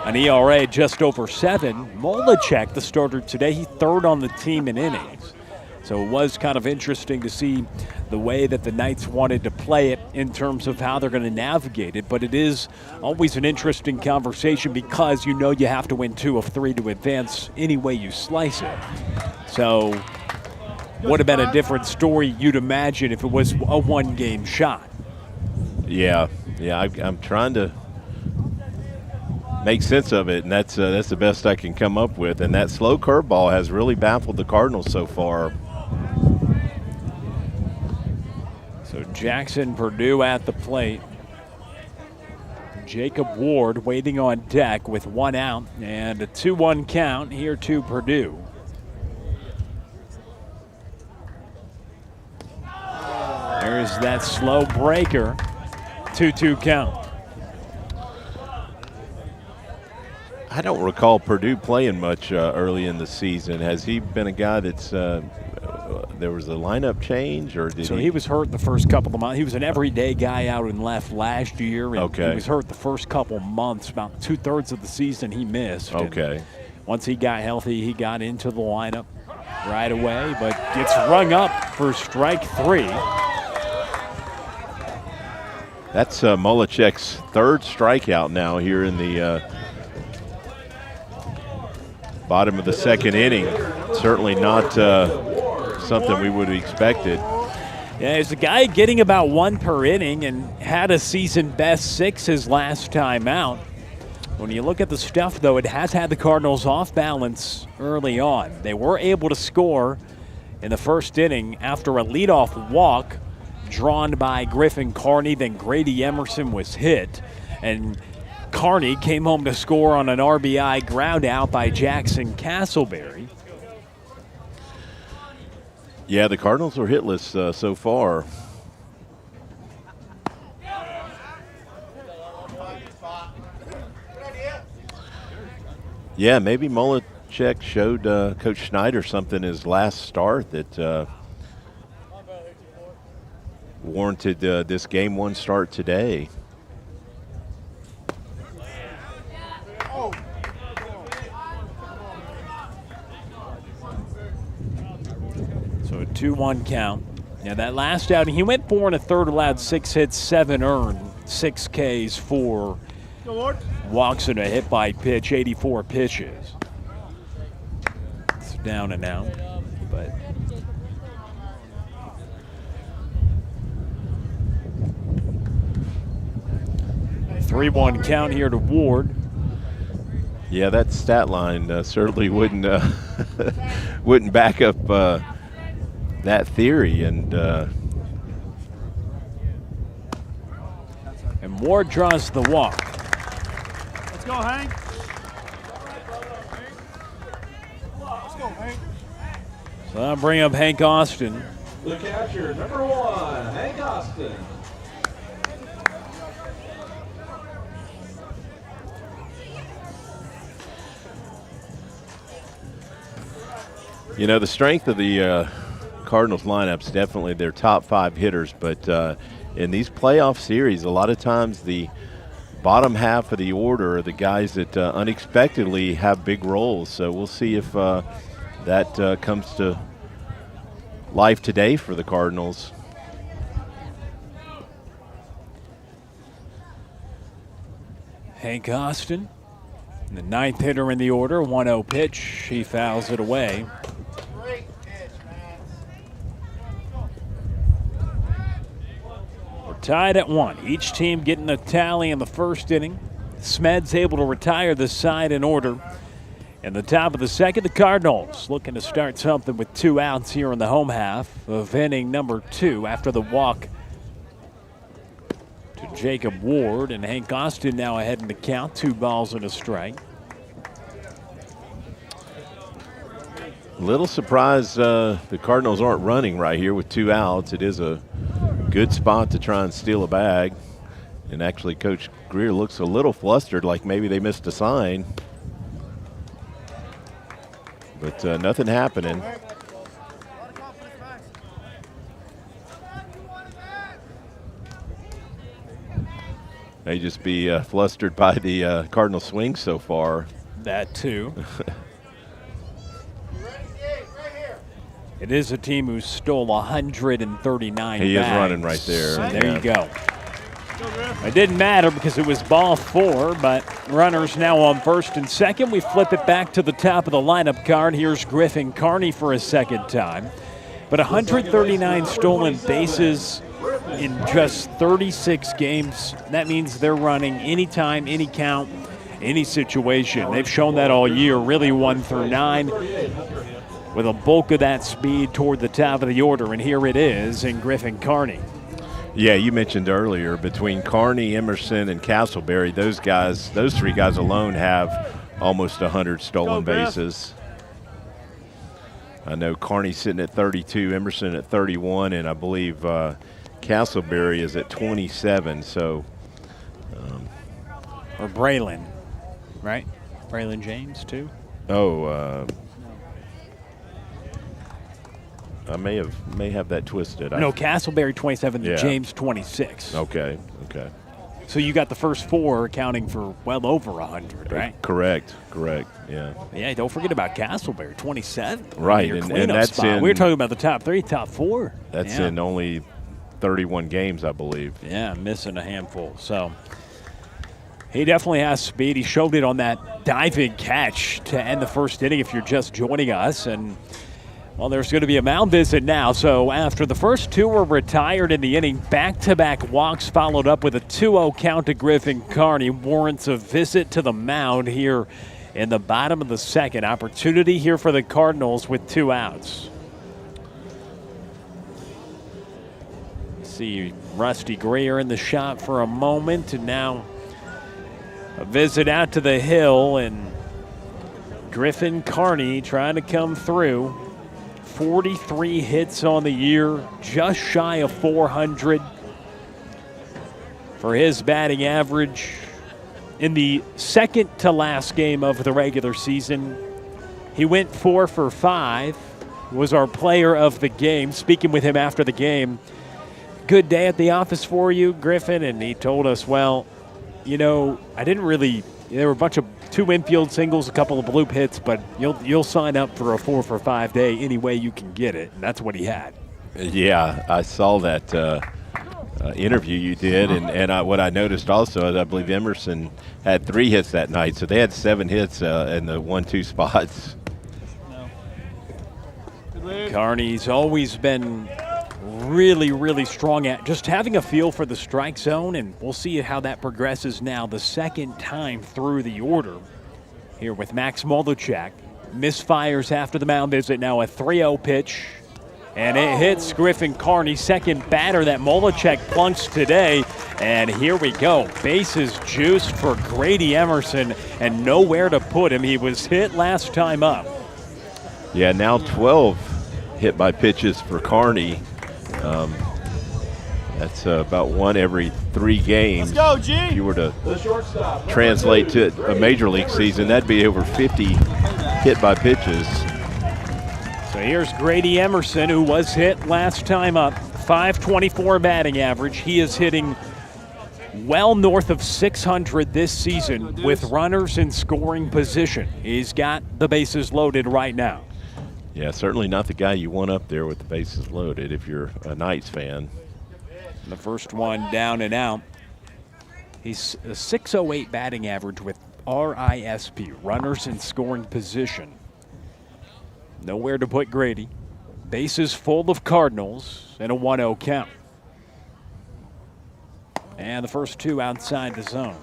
an ERA just over 7. Molechek, the starter today, he third on the team in innings. So it was kind of interesting to see the way that the Knights wanted to play it in terms of how they're going to navigate it. But it is always an interesting conversation because you know you have to win 2 of 3 to advance any way you slice it. So would have been a different story, you'd imagine, if it was a one-game shot. Yeah, I'm trying to make sense of it, and that's the best I can come up with. And that slow curveball has really baffled the Cardinals so far. So Jackson Purdue at the plate. Jacob Ward waiting on deck with 1 out and a 2-1 count here to Purdue. There's that slow breaker. 2-2 count. I don't recall Purdue playing much early in the season. Has he been a guy that's there was a lineup change, or did he was hurt the first couple of months. He was an everyday guy out in left last year, and he was hurt the first couple months. About 2/3 of the season he missed. Okay. And once he got healthy, he got into the lineup right away, but gets rung up for strike 3. That's Molechek's 3rd strikeout now here in the bottom of the 2nd inning. Certainly not something we would have expected. Yeah, he's a guy getting about 1 per inning and had a season best 6 his last time out. When you look at the stuff, though, it has had the Cardinals off balance early on. They were able to score in the 1st inning after a leadoff walk drawn by Griffin Carney. Then Grady Emerson was hit, and Carney came home to score on an RBI ground out by Jackson Castleberry. Yeah, the Cardinals are hitless so far. Yeah, maybe Molechek showed Coach Schneider something his last start that warranted this game 1 start today. So a 2-1 count. Now that last outing, he went 4 1/3, allowed 6 hits, 7 earned, 6 Ks, 4 walks and a hit by pitch, 84 pitches. It's down and out, but 3-1 count here to Ward. Yeah, that stat line certainly wouldn't wouldn't back up that theory, and Ward draws the walk. Let's go, Hank. Let's go, Hank. So I'll bring up Hank Austin. The catcher, number 1, Hank Austin. you know, the strength of the Cardinals lineups, definitely their top 5 hitters, but in these playoff series, a lot of times the bottom half of the order are the guys that unexpectedly have big roles. So we'll see if that comes to life today for the Cardinals. Hank Austin, the 9th hitter in the order, 1-0 pitch. He fouls it away. We're tied at 1. Each team getting a tally in the first inning. Smed's able to retire the side in order. In the top of the second, the Cardinals looking to start something with 2 outs here in the home half of inning number 2 after the walk to Jacob Ward. And Hank Austin now ahead in the count, 2 balls and a strike. Little surprised the Cardinals aren't running right here with 2 outs. It is a good spot to try and steal a bag. And actually, Coach Greer looks a little flustered, like maybe they missed a sign. But nothing happening. May just be flustered by the Cardinal swing so far. That too. It is a team who stole 139 He is bags. running right there. So there you go. It didn't matter because it was ball 4, but runners now on first and second. We flip it back to the top of the lineup card. Here's Griffin Carney for a second time. But 139 stolen bases in just 36 games. That means they're running anytime, any count, any situation. They've shown that all year, really 1 through 9. With a bulk of that speed toward the top of the order, and here it is in Griffin Carney. Yeah, you mentioned earlier between Carney, Emerson, and Castleberry, those 3 guys alone have almost 100 stolen bases. I know Carney's sitting at 32, Emerson at 31, and I believe Castleberry is at 27. So, or Braylon, right? Braylon James too. I may have that twisted. No, Castleberry 27, yeah. James 26. Okay. So you got the first 4 accounting for well over 100, right? Correct, yeah. Yeah, don't forget about Castleberry, 27. Right, and that's spot. We were talking about the top 3, top 4. That's in only 31 games, I believe. Yeah, missing a handful. So he definitely has speed. He showed it on that diving catch to end the first inning if you're just joining us. And well, there's going to be a mound visit now. So after the first 2 were retired in the inning, back-to-back walks followed up with a 2-0 count to Griffin Carney warrants a visit to the mound here in the bottom of the second. Opportunity here for the Cardinals with 2 outs. See Rusty Greer in the shot for a moment, and now a visit out to the hill, and Griffin Carney trying to come through. 43 hits on the year, just shy of 400 for his batting average. In the second to last game of the regular season, he went 4 for 5, was our player of the game. Speaking with him after the game, good day at the office for you, Griffin? And he told us, well, you know, I didn't really, there were a bunch of 2 infield singles, a couple of bloop hits, but you'll sign up for a 4 for 5 day any way you can get it. And that's what he had. Yeah, I saw that interview you did, and what I noticed also is I believe Emerson had 3 hits that night, so they had 7 hits in the 1-2 spots. Carney's always been really strong at just having a feel for the strike zone, and we'll see how that progresses now the second time through the order here with Max Molechek. Misfires after the mound visit, now a 3-0 pitch, and it hits Griffin Carney, second batter that Molechek plunks today. And here we go, bases juiced for Grady Emerson and nowhere to put him. He was hit last time up. Yeah, now 12 hit by pitches for Carney. That's about 1 every 3 games. Let's go, G! If you were to translate to a major league season, that'd be over 50 hit by pitches. So here's Grady Emerson, who was hit last time up. 524 batting average. He is hitting well north of 600 this season with runners in scoring position. He's got the bases loaded right now. Yeah, certainly not the guy you want up there with the bases loaded if you're a Knights fan. The first one down and out. He's a .608 batting average with RISP, runners in scoring position. Nowhere to put Grady. Bases full of Cardinals and a 1-0 count. And the first two outside the zone.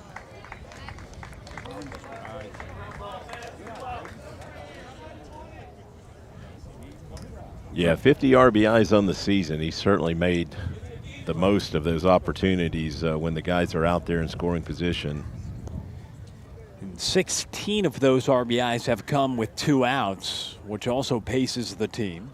Yeah, 50 RBIs on the season. He certainly made the most of those opportunities when the guys are out there in scoring position. And 16 of those RBIs have come with 2 outs, which also paces the team.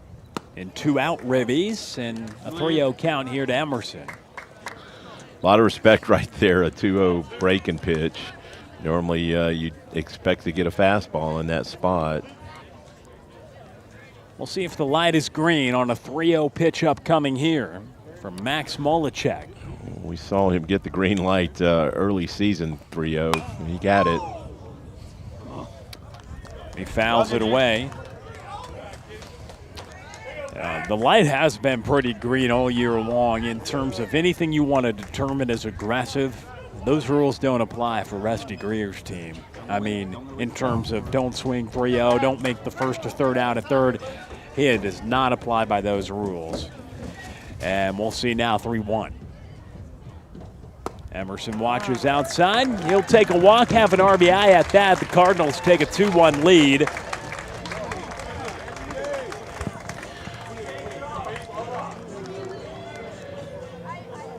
And 2 out ribbies and a 3-0 count here to Emerson. A lot of respect right there, a 2-0 breaking pitch. Normally you'd expect to get a fastball in that spot. We'll see if the light is green on a 3-0 pitch upcoming here from Max Molechek. We saw him get the green light early season 3-0. He got it. He fouls it away. The light has been pretty green all year long in terms of anything you want to determine as aggressive. Those rules don't apply for Rusty Greer's team. I mean, in terms of don't swing 3-0, don't make the first or third out at third. It does not apply by those rules. And we'll see now 3-1. Emerson watches outside. He'll take a walk, have an RBI at that. The Cardinals take a 2-1 lead.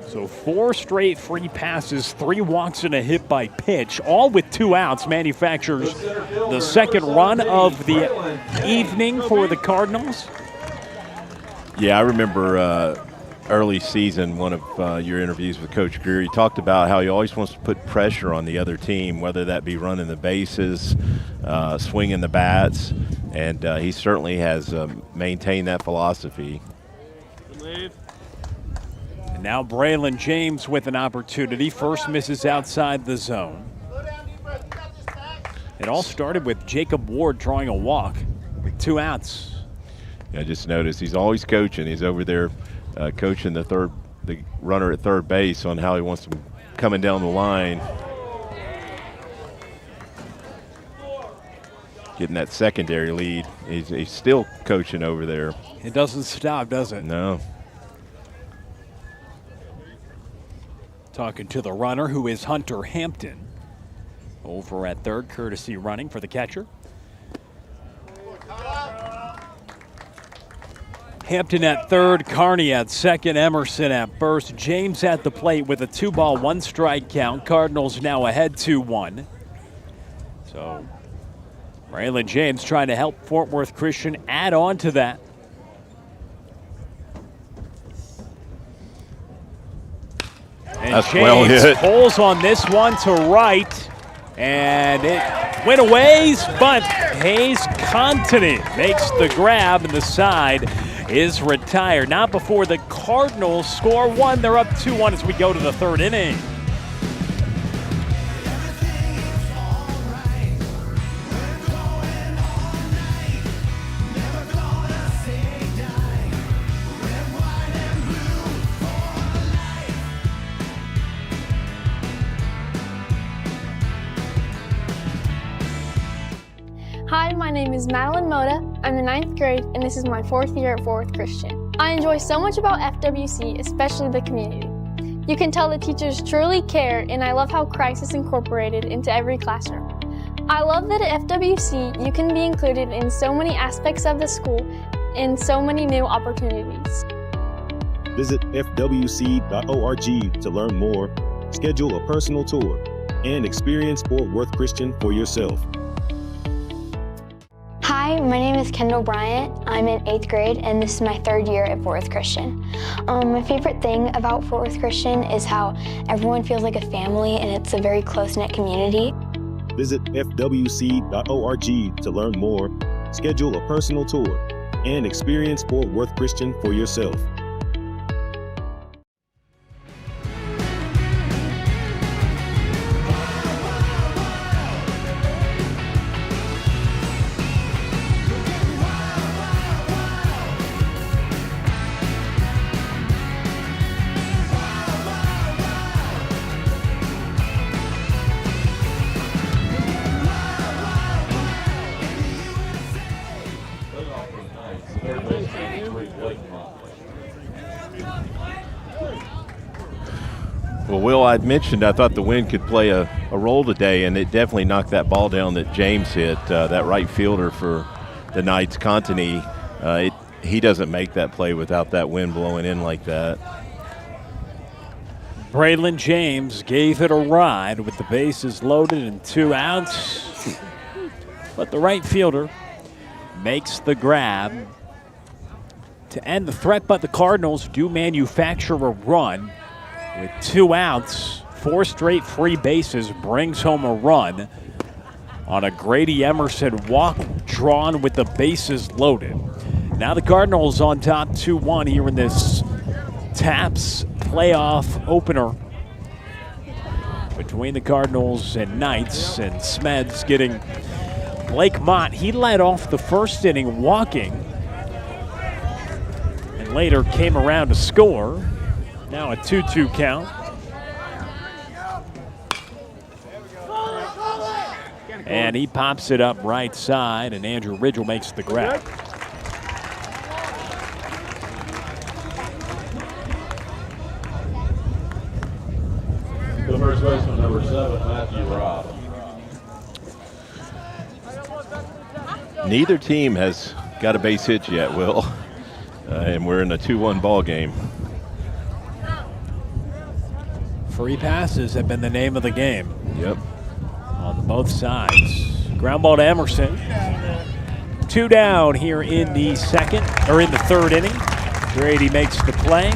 So 4 straight free passes, 3 walks and a hit by pitch, all with 2 outs, manufactures the second run of the evening for the Cardinals. Yeah, I remember early season, one of your interviews with Coach Greer, he talked about how he always wants to put pressure on the other team, whether that be running the bases, swinging the bats, and he certainly has maintained that philosophy. And now Braylon James with an opportunity. First misses outside the zone. It all started with Jacob Ward drawing a walk with 2 outs. I just noticed he's always coaching. He's over there coaching the runner at third base on how he wants him coming down the line. Getting that secondary lead. He's still coaching over there. It doesn't stop, does it? No. Talking to the runner, who is Hunter Hampton. Over at third, courtesy running for the catcher. Hampton at third, Carney at second, Emerson at first. James at the plate with a 2-ball, 1-strike count. Cardinals now ahead 2-1. So Braylon James trying to help Fort Worth Christian add on to that. And that's James well hit. pulls on this one to right, and it went a ways, but Hayes Continent makes the grab, and the side is retired. Not before the Cardinals score 1. They're up 2-1 as we go to the third inning. Hi, my name is Madeline Moda. I'm in 9th grade, and this is my 4th year at Fort Worth Christian. I enjoy so much about FWC, especially the community. You can tell the teachers truly care, and I love how Christ is incorporated into every classroom. I love that at FWC, you can be included in so many aspects of the school and so many new opportunities. Visit fwc.org to learn more, schedule a personal tour, and experience Fort Worth Christian for yourself. Hi, my name is Kendall Bryant. I'm in 8th grade, and this is my 3rd year at Fort Worth Christian. My favorite thing about Fort Worth Christian is how everyone feels like a family, and it's a very close-knit community. Visit fwc.org to learn more, schedule a personal tour, and experience Fort Worth Christian for yourself. I'd mentioned I thought the wind could play a role today, and it definitely knocked that ball down that James hit, that right fielder for the Knights, Contini. He doesn't make that play without that wind blowing in like that. Braylon James gave it a ride with the bases loaded and 2 outs. But the right fielder makes the grab to end the threat, but the Cardinals do manufacture a run with 2 outs. 4 straight free bases brings home a run on a Grady Emerson walk drawn with the bases loaded. Now the Cardinals on top 2-1 here in this Tapps playoff opener between the Cardinals and Knights, and Smeds getting Blake Mott. He led off the first inning walking and later came around to score. Now a 2-2 count. And he pops it up right side, and Andrew Ridgel makes the grab. The first baseman, number 7, Matthew Robb. Neither team has got a base hit yet, Will, and we're in a 2-1 ball game. Free passes have been the name of the game. Yep. On both sides. Ground ball to Emerson. 2 down here in the third inning. Grady makes the play.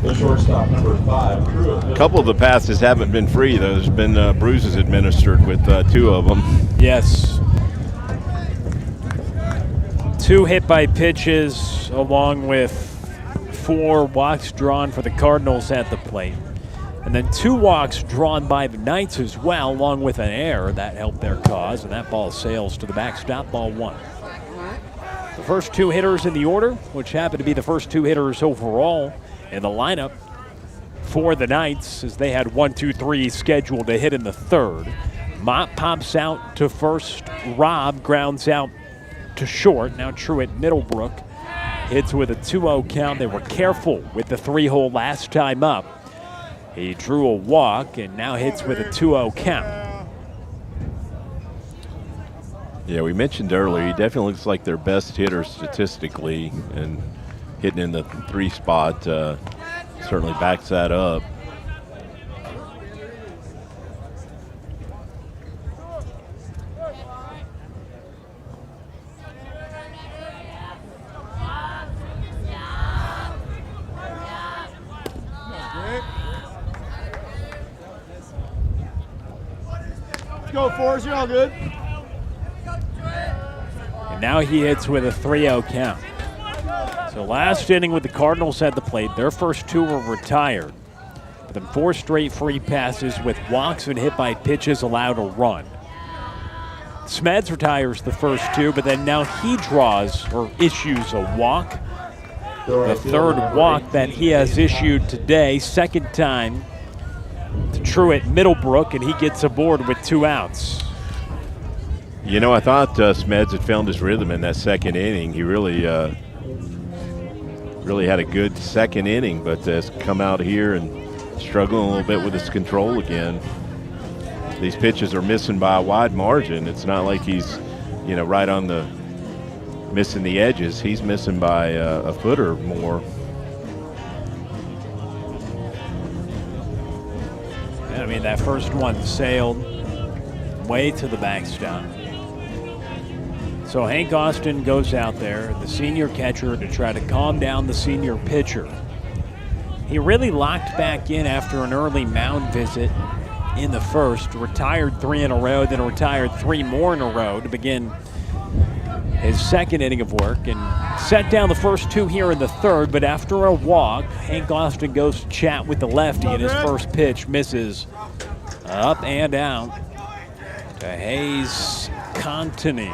The shortstop, number 5, Pruitt. A couple of the passes haven't been free, though. There's been bruises administered with 2 of them. Yes. 2 hit by pitches, along with 4 walks drawn for the Cardinals at the plate. And then 2 walks drawn by the Knights as well, along with an error that helped their cause, and that ball sails to the backstop, ball 1. The first 2 hitters in the order, which happen to be the first 2 hitters overall in the lineup for the Knights, as they had 1, 2, 3 scheduled to hit in the third. Mott pops out to first. Robb grounds out to short. Now Truitt Middlebrook hits with a 2-0 count. They were careful with the 3-hole last time up. He drew a walk and now hits with a 2-0 count. Yeah, we mentioned earlier, he definitely looks like their best hitter statistically, and hitting in the 3 spot certainly backs that up. Let's go, Forrest. You're all good. And now he hits with a 3-0 count. So last inning with the Cardinals at the plate, their first 2 were retired. But then 4 straight free passes with walks and hit by pitches allowed a run. Smeds retires the first 2, but then now he draws or issues a walk. The third walk that he has issued today, second time to Truitt Middlebrook, and he gets aboard with 2 outs. You know, I thought Smeds had found his rhythm in that second inning. He really had a good second inning, but has come out here and struggling a little bit with his control again. These pitches are missing by a wide margin. It's not like he's, right on the missing the edges. He's missing by a foot or more. I mean, that first one sailed way to the backstop. So Hank Austin goes out there, the senior catcher, to try to calm down the senior pitcher. He really locked back in after an early mound visit in the first, retired 3 in a row, then retired 3 more in a row to begin his second inning of work, and set down the first 2 here in the third. But after a walk, Hank Austin goes to chat with the lefty, and his first pitch misses up and out to Hayes Contini,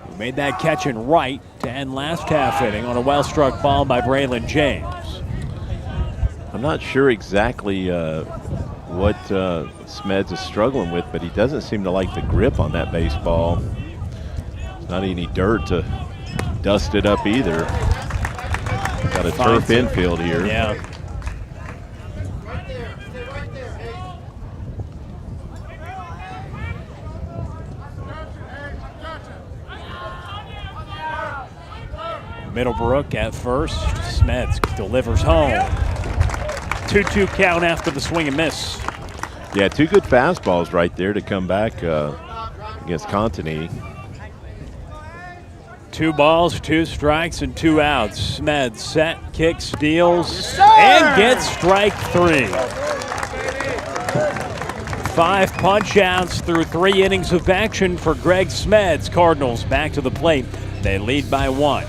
who made that catch in right to end last half inning on a well-struck ball by Braylon James. I'm not sure exactly what Smeds is struggling with, but he doesn't seem to like the grip on that baseball. There's not any dirt to dust it up either. Got a turf infield here. Yeah. Middlebrook at first. Smeds delivers home. 2-2 count after the swing and miss. Yeah, 2 good fastballs right there to come back against Contini. 2 balls, 2 strikes, and 2 outs. Smeds set, kicks, deals, and gets strike 3. 5 punch outs through 3 innings of action for Greg Smeds. Cardinals back to the plate. They lead by 1.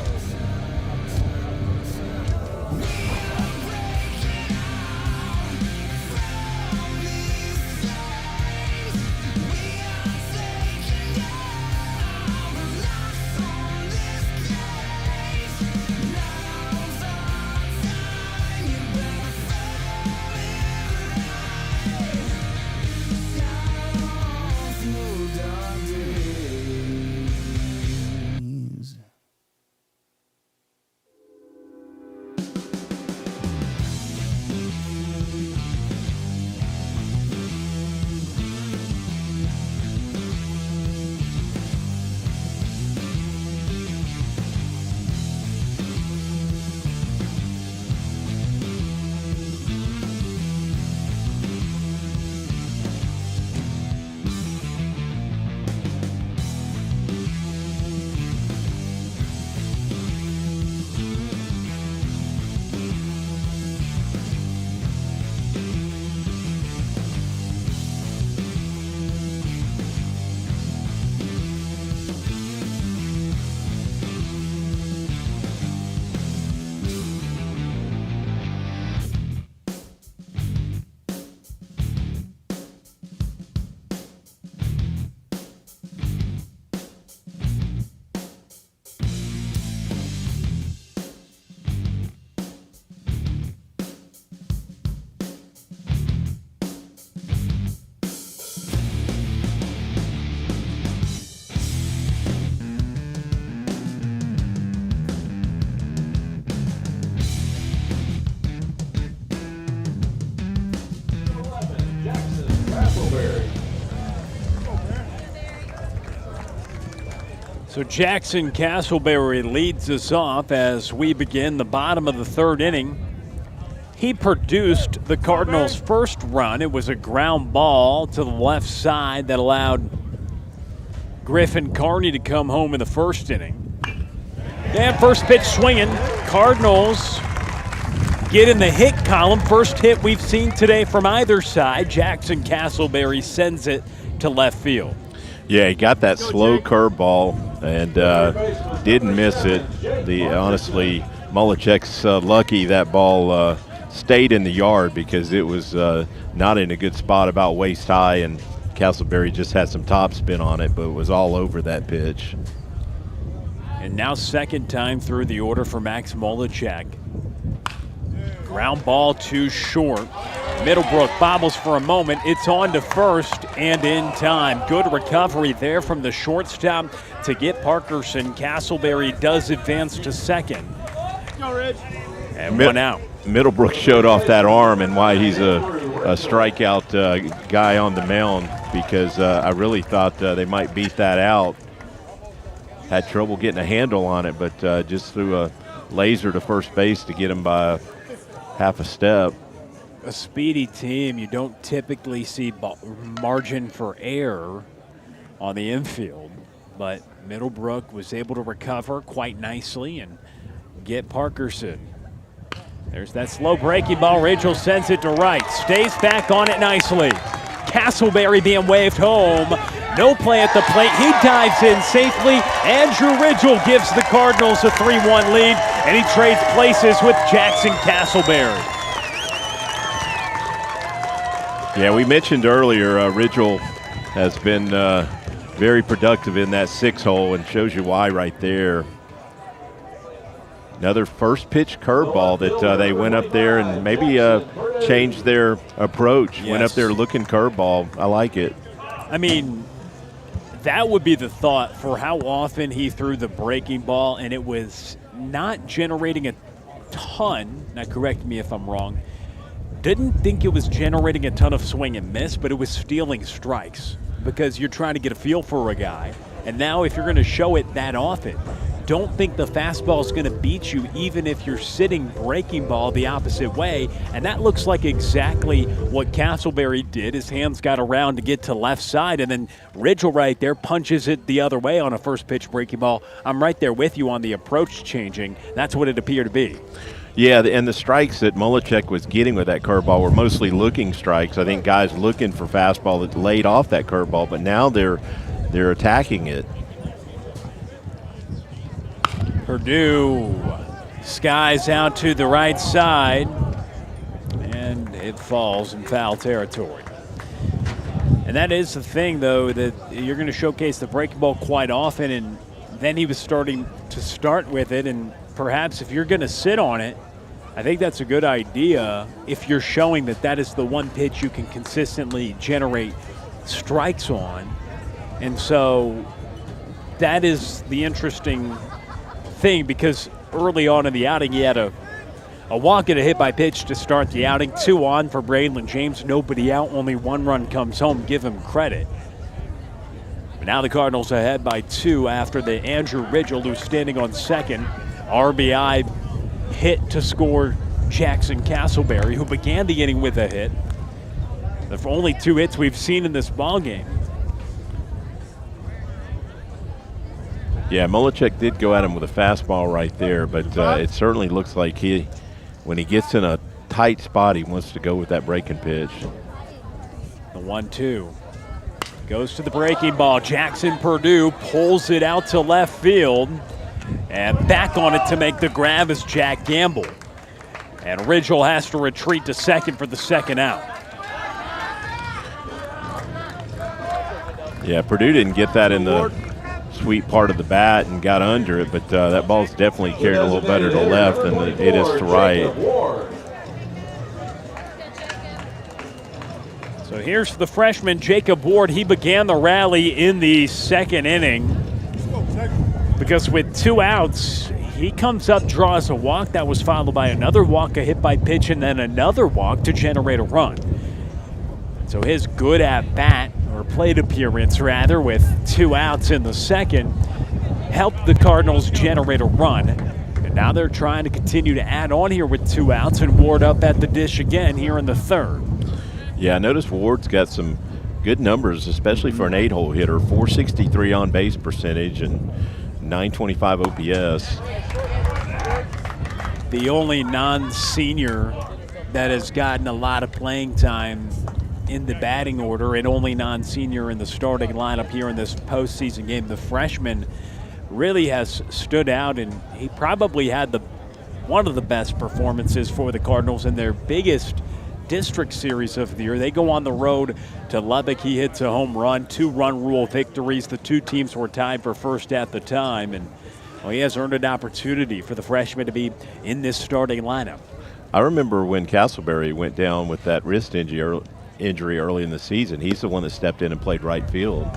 So Jackson Castleberry leads us off as we begin the bottom of the 3rd inning. He produced the Cardinals' first run. It was a ground ball to the left side that allowed Griffin Carney to come home in the 1st inning. And first pitch swinging. Cardinals get in the hit column. First hit we've seen today from either side. Jackson Castleberry sends it to left field. Yeah, he got that slow curveball and didn't miss it. Honestly, Mullichek's lucky that ball stayed in the yard because it was not in a good spot, about waist high, and Castleberry just had some top spin on it, but it was all over that pitch. And now 2nd time through the order for Max Mullichek. Ground ball too short. Middlebrook bobbles for a moment. It's on to first and in time. Good recovery there from the shortstop to get Parkerson. Castleberry does advance to 2nd. And 1 out. Middlebrook showed off that arm and why he's a strikeout guy on the mound, because I really thought they might beat that out. Had trouble getting a handle on it, but just threw a laser to first base to get him by half a step. A speedy team, you don't typically see margin for error on the infield, but Middlebrook was able to recover quite nicely and get Parkerson. There's that slow breaking ball. Rachel sends it to right, stays back on it nicely. Castleberry being waved home. No play at the plate. He dives in safely. Andrew Ridgel gives the Cardinals a 3-1 lead, and he trades places with Jackson Castleberry. Yeah, we mentioned earlier Ridgel has been very productive in that 6-hole, and shows you why right there. Another first pitch curveball that they went up there and maybe changed their approach. Yes. Went up there looking curveball. I like it. I mean, that would be the thought for how often he threw the breaking ball, and it was not generating a ton. Now, correct me if I'm wrong. Didn't think it was generating a ton of swing and miss, but it was stealing strikes because you're trying to get a feel for a guy. And now if you're going to show it that often, don't think the fastball is going to beat you even if you're sitting breaking ball the opposite way. And that looks like exactly what Castleberry did. His hands got around to get to left side, and then Ridgel right there punches it the other way on a first pitch breaking ball. I'm right there with you on the approach changing. That's what it appeared to be. Yeah, and the strikes that Mullichek was getting with that curveball were mostly looking strikes. I think guys looking for fastball that laid off that curveball, but now they're attacking it. Purdue skies out to the right side, and it falls in foul territory. And that is the thing, though, that you're going to showcase the breaking ball quite often, and then he was starting to start with it, and perhaps if you're going to sit on it, I think that's a good idea if you're showing that that is the one pitch you can consistently generate strikes on. And so that is the interesting thing, because early on in the outing he had a walk and a hit by pitch to start the outing. 2 on for Braylon James, nobody out, only 1 run comes home. Give him credit. But now the Cardinals ahead by 2 after the Andrew Ridgel, who's standing on second, RBI hit to score Jackson Castleberry, who began the inning with a hit. The only 2 hits we've seen in this ball game. Yeah, Mullichek did go at him with a fastball right there, but it certainly looks like when he gets in a tight spot, he wants to go with that breaking pitch. The 1-2 goes to the breaking ball. Jackson Purdue pulls it out to left field, and back on it to make the grab is Jack Gamble. And Ridgel has to retreat to second for the second out. Yeah, Purdue didn't get that in the sweet part of the bat and got under it, but that ball's definitely carried a little better to left than it is to right. So here's the freshman, Jacob Ward. He began the rally in the second inning because with 2 outs, he comes up, draws a walk. That was followed by another walk, a hit by pitch, and then another walk to generate a run. So his good at-bat, or plate appearance rather, with 2 outs in the second, helped the Cardinals generate a run. And now they're trying to continue to add on here with 2 outs, and Ward up at the dish again here in the third. Yeah, I noticed Ward's got some good numbers, especially for an 8-hole hitter. 463 on base percentage and 925 OPS. The only non-senior that has gotten a lot of playing time in the batting order, and only non-senior in the starting lineup here in this postseason game. The freshman really has stood out, and he probably had one of the best performances for the Cardinals in their biggest district series of the year. They go on the road to Lubbock. He hits a home run, 2-run rule victories. The 2 teams were tied for first at the time, and he has earned an opportunity for the freshman to be in this starting lineup. I remember when Castleberry went down with that wrist injury early in the season. He's the one that stepped in and played right field.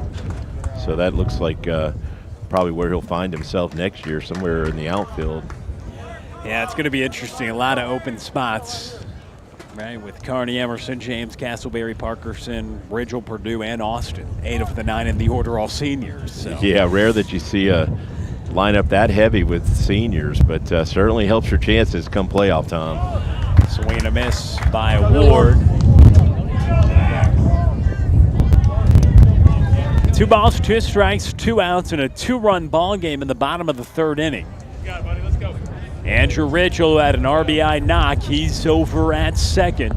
So that looks like probably where he'll find himself next year, somewhere in the outfield. Yeah, it's going to be interesting. A lot of open spots, right, with Carney, Emerson, James, Castleberry, Parkerson, Ridgel, Purdue, and Austin. 8 of the 9 in the order, all seniors. So. Yeah, rare that you see a lineup that heavy with seniors, but certainly helps your chances come playoff time. Swing and a miss by Ward. 2 balls, 2 strikes, 2 outs, and a 2-run ball game in the bottom of the third inning. Got it, buddy. Let's go. Andrew Ridgel had an RBI knock. He's over at second.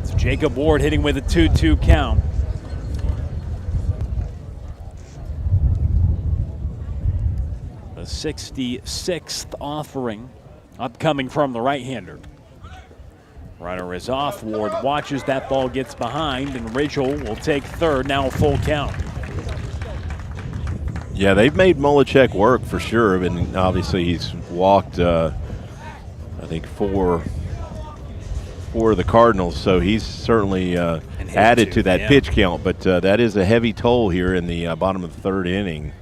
It's Jacob Ward hitting with a 2-2 count. The 66th offering upcoming from the right-hander. Runner is off. Ward watches. That ball gets behind, and Ridgel will take third. Now a full count. Yeah, they've made Mullichek work for sure, and obviously he's walked, I think, four of the Cardinals, so he's certainly added to that pitch count. But that is a heavy toll here in the bottom of the third inning.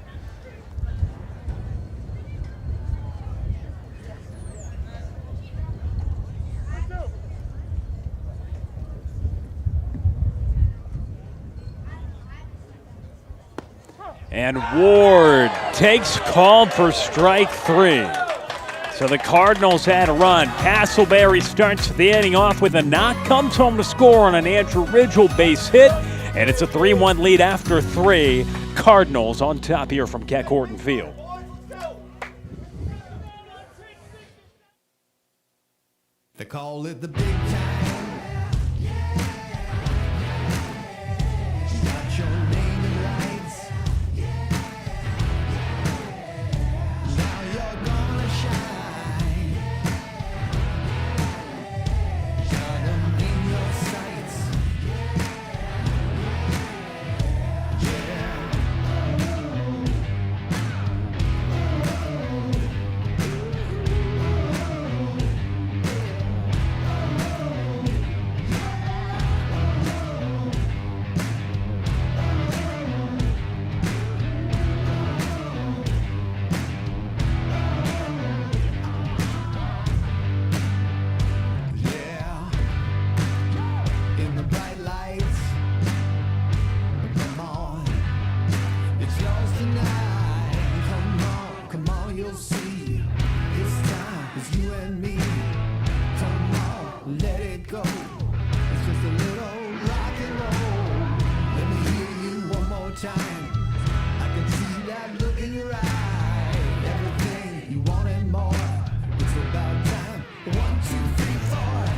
And Ward takes call for strike 3. So the Cardinals had a run. Castleberry starts the inning off with a knock, comes home to score on an Andrew Ridgel base hit, and it's a 3-1 lead after 3. Cardinals on top here from Keck Horton Field. They call it the big time. Got your name in lights. Now you're gonna shine. Got 'em in your sights. In the bright lights, come on, it's yours tonight. Come on, you'll see. This time it's you and me. Come on, let it go. It's just a little rock and roll. Let me hear you one more time. I can see that look in your eye. Everything you want and more. It's about time. 1, 2, 3, 4.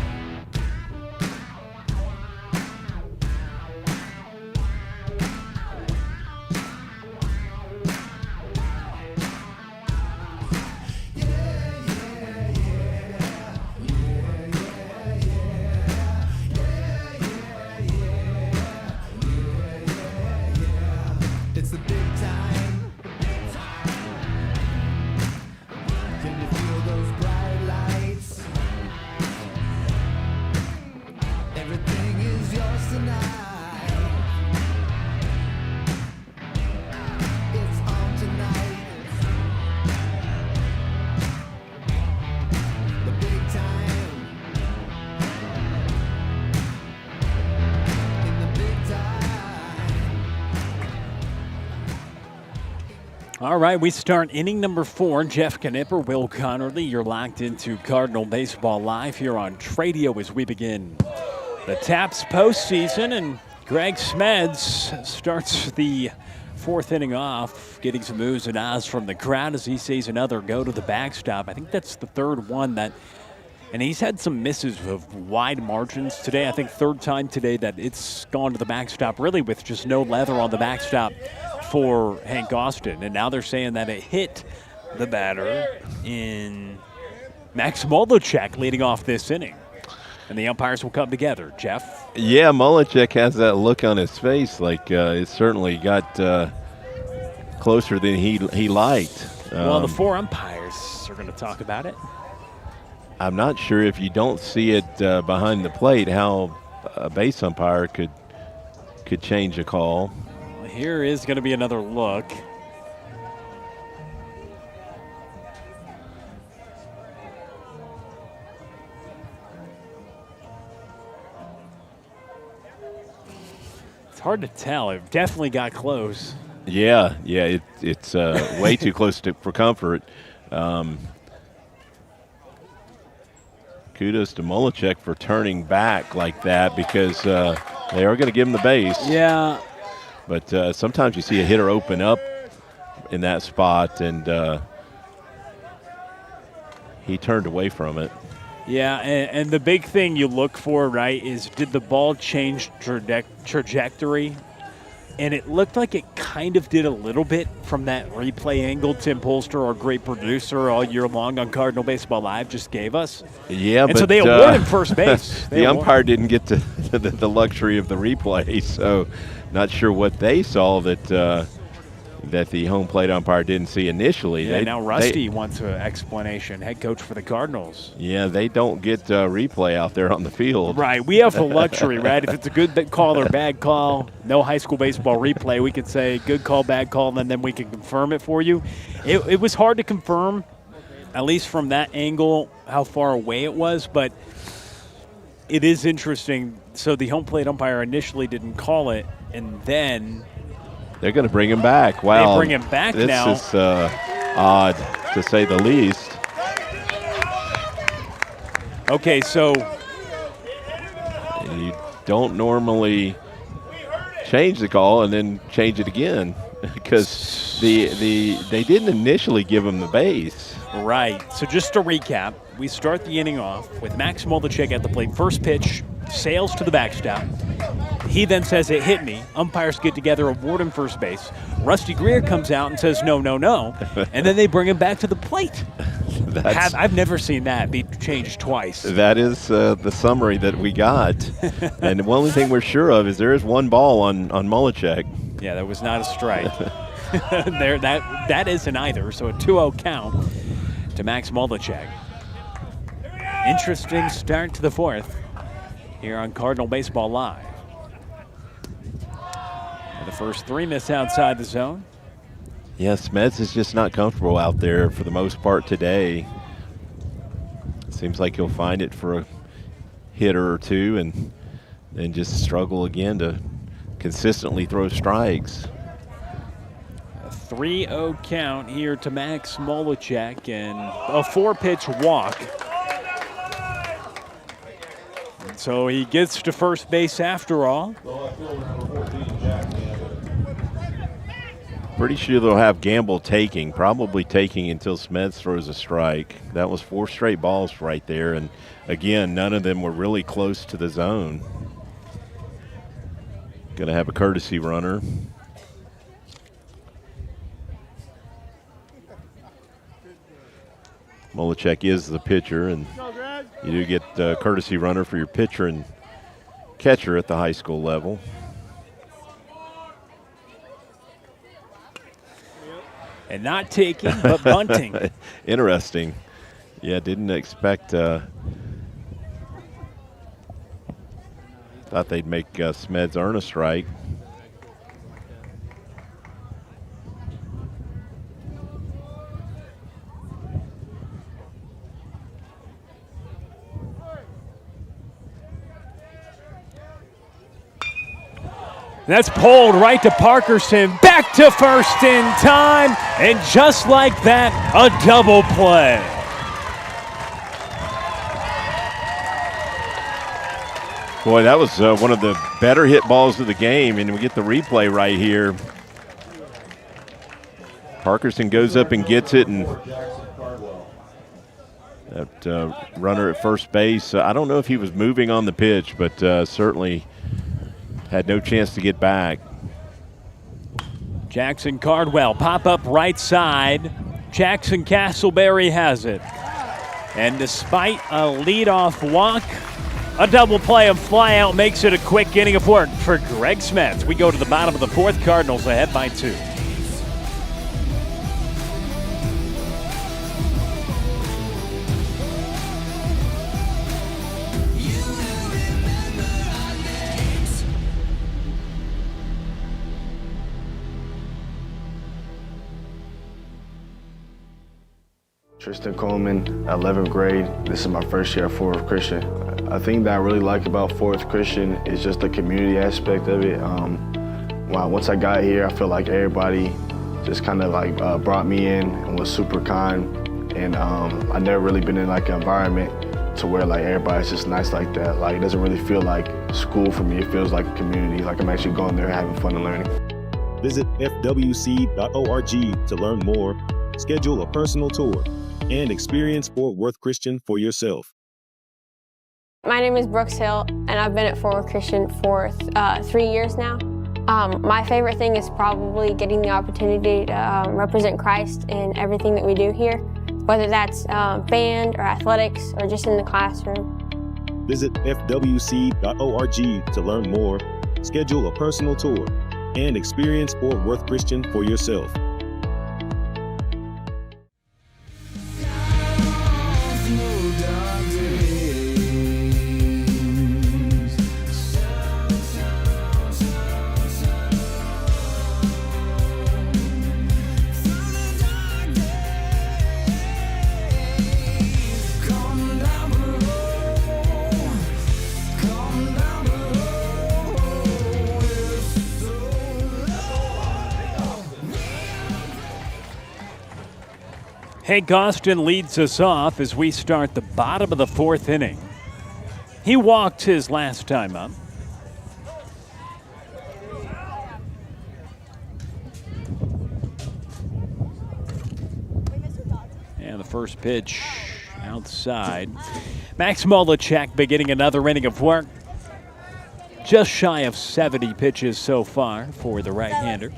It's the big time. Can you feel those bright lights? Everything is yours tonight. It's on tonight. The big time. In the big time. All right, we start inning number 4. Jeff Knipper, Will Connerly, you're locked into Cardinal Baseball Live here on Tradio as we begin the Tapps postseason. And Greg Smeds starts the 4th inning off, getting some oohs and ahs from the crowd as he sees another go to the backstop. I think that's the 3rd one that, and he's had some misses of wide margins today. I think 3rd time today that it's gone to the backstop, really with just no leather on the backstop for Hank Austin. And now they're saying that it hit the batter in Max Molechek leading off this inning. And the umpires will come together. Jeff? Yeah, Molechek has that look on his face like it certainly got closer than he liked. Well, the 4 umpires are going to talk about it. I'm not sure if you don't see it behind the plate how a base umpire could change a call. Here is going to be another look. It's hard to tell. It definitely got close. Yeah, it's way too close for comfort. Kudos to Molechek for turning back like that because they are going to give him the base. Yeah. But sometimes you see a hitter open up in that spot, and he turned away from it. Yeah, and the big thing you look for, right, is did the ball change trajectory? And it looked like it kind of did a little bit from that replay angle Tim Polster, our great producer all year long on Cardinal Baseball Live, just gave us. Yeah, and but so they award him first base. The umpire didn't get to the luxury of the replay, so not sure what they saw that the home plate umpire didn't see initially. Yeah, now Rusty wants an explanation, head coach for the Cardinals. Yeah, they don't get replay out there on the field. Right, we have the luxury, right? If it's a good call or bad call, no high school baseball replay, we could say good call, bad call, and then we can confirm it for you. It was hard to confirm, at least from that angle, how far away it was, but it is interesting. So the home plate umpire initially didn't call it, and then They're going to bring him back. Wow. They bring him back now. This is odd, to say the least. Okay, so you don't normally change the call and then change it again because they didn't initially give him the base. Right. So just to recap, we start the inning off with Max Molechek at the plate. First pitch sails to the backstop. He then says it hit me. Umpires get together, award him first base. Rusty Greer comes out and says no, no, no, and then they bring him back to the plate. I've never seen that be changed twice. That is the summary that we got. And the only thing we're sure of is there is one ball on Molechek. Yeah, that was not a strike. That isn't either, so a 2-0 count to Max Molechek. Interesting start to the fourth here on Cardinal Baseball Live. And the first three miss outside the zone. Yeah, Smeds is just not comfortable out there for the most part today. Seems like he'll find it for a hitter or two and then just struggle again to consistently throw strikes. A 3-0 count here to Max Molechek and a 4-pitch walk. And so he gets to first base after all. Pretty sure they'll have Gamble probably taking until Smeds throws a strike. That was 4 straight balls right there, and again, none of them were really close to the zone. Going to have a courtesy runner. Molechek is the pitcher, and you do get a courtesy runner for your pitcher and catcher at the high school level. And not taking, but bunting. Interesting. Yeah, didn't expect. Thought they'd make Smeds earn a strike. That's pulled right to Parkerson, back to first in time, and just like that, a double play. Boy, that was one of the better hit balls of the game, and we get the replay right here. Parkerson goes up and gets it, and that runner at first base, I don't know if he was moving on the pitch, but certainly had no chance to get back. Jackson Cardwell, pop up right side. Jackson Castleberry has it. And despite a leadoff walk, a double play and fly out makes it a quick inning of work for Greg Smeds. We go to the bottom of the fourth, Cardinals ahead by 2. Tristan Coleman, 11th grade. This is my first year at Fort Worth Christian. I think that I really like about Fort Worth Christian is just the community aspect of it. Once I got here, I feel like everybody just kind of like brought me in and was super kind. And I've never really been in like an environment to where like everybody's just nice like that. Like it doesn't really feel like school for me. It feels like a community. Like I'm actually going there having fun and learning. Visit fwc.org to learn more, schedule a personal tour, and experience Fort Worth Christian for yourself. My name is Brooks Hill, and I've been at Fort Worth Christian for 3 years now. My favorite thing is probably getting the opportunity to represent Christ in everything that we do here, whether that's band or athletics or just in the classroom. Visit fwc.org to learn more, schedule a personal tour, and experience Fort Worth Christian for yourself. Hank Austin leads us off as we start the bottom of the 4th inning. He walked his last time up. And the first pitch outside. Max Molechek beginning another inning of work. Just shy of 70 pitches so far for the right-hander.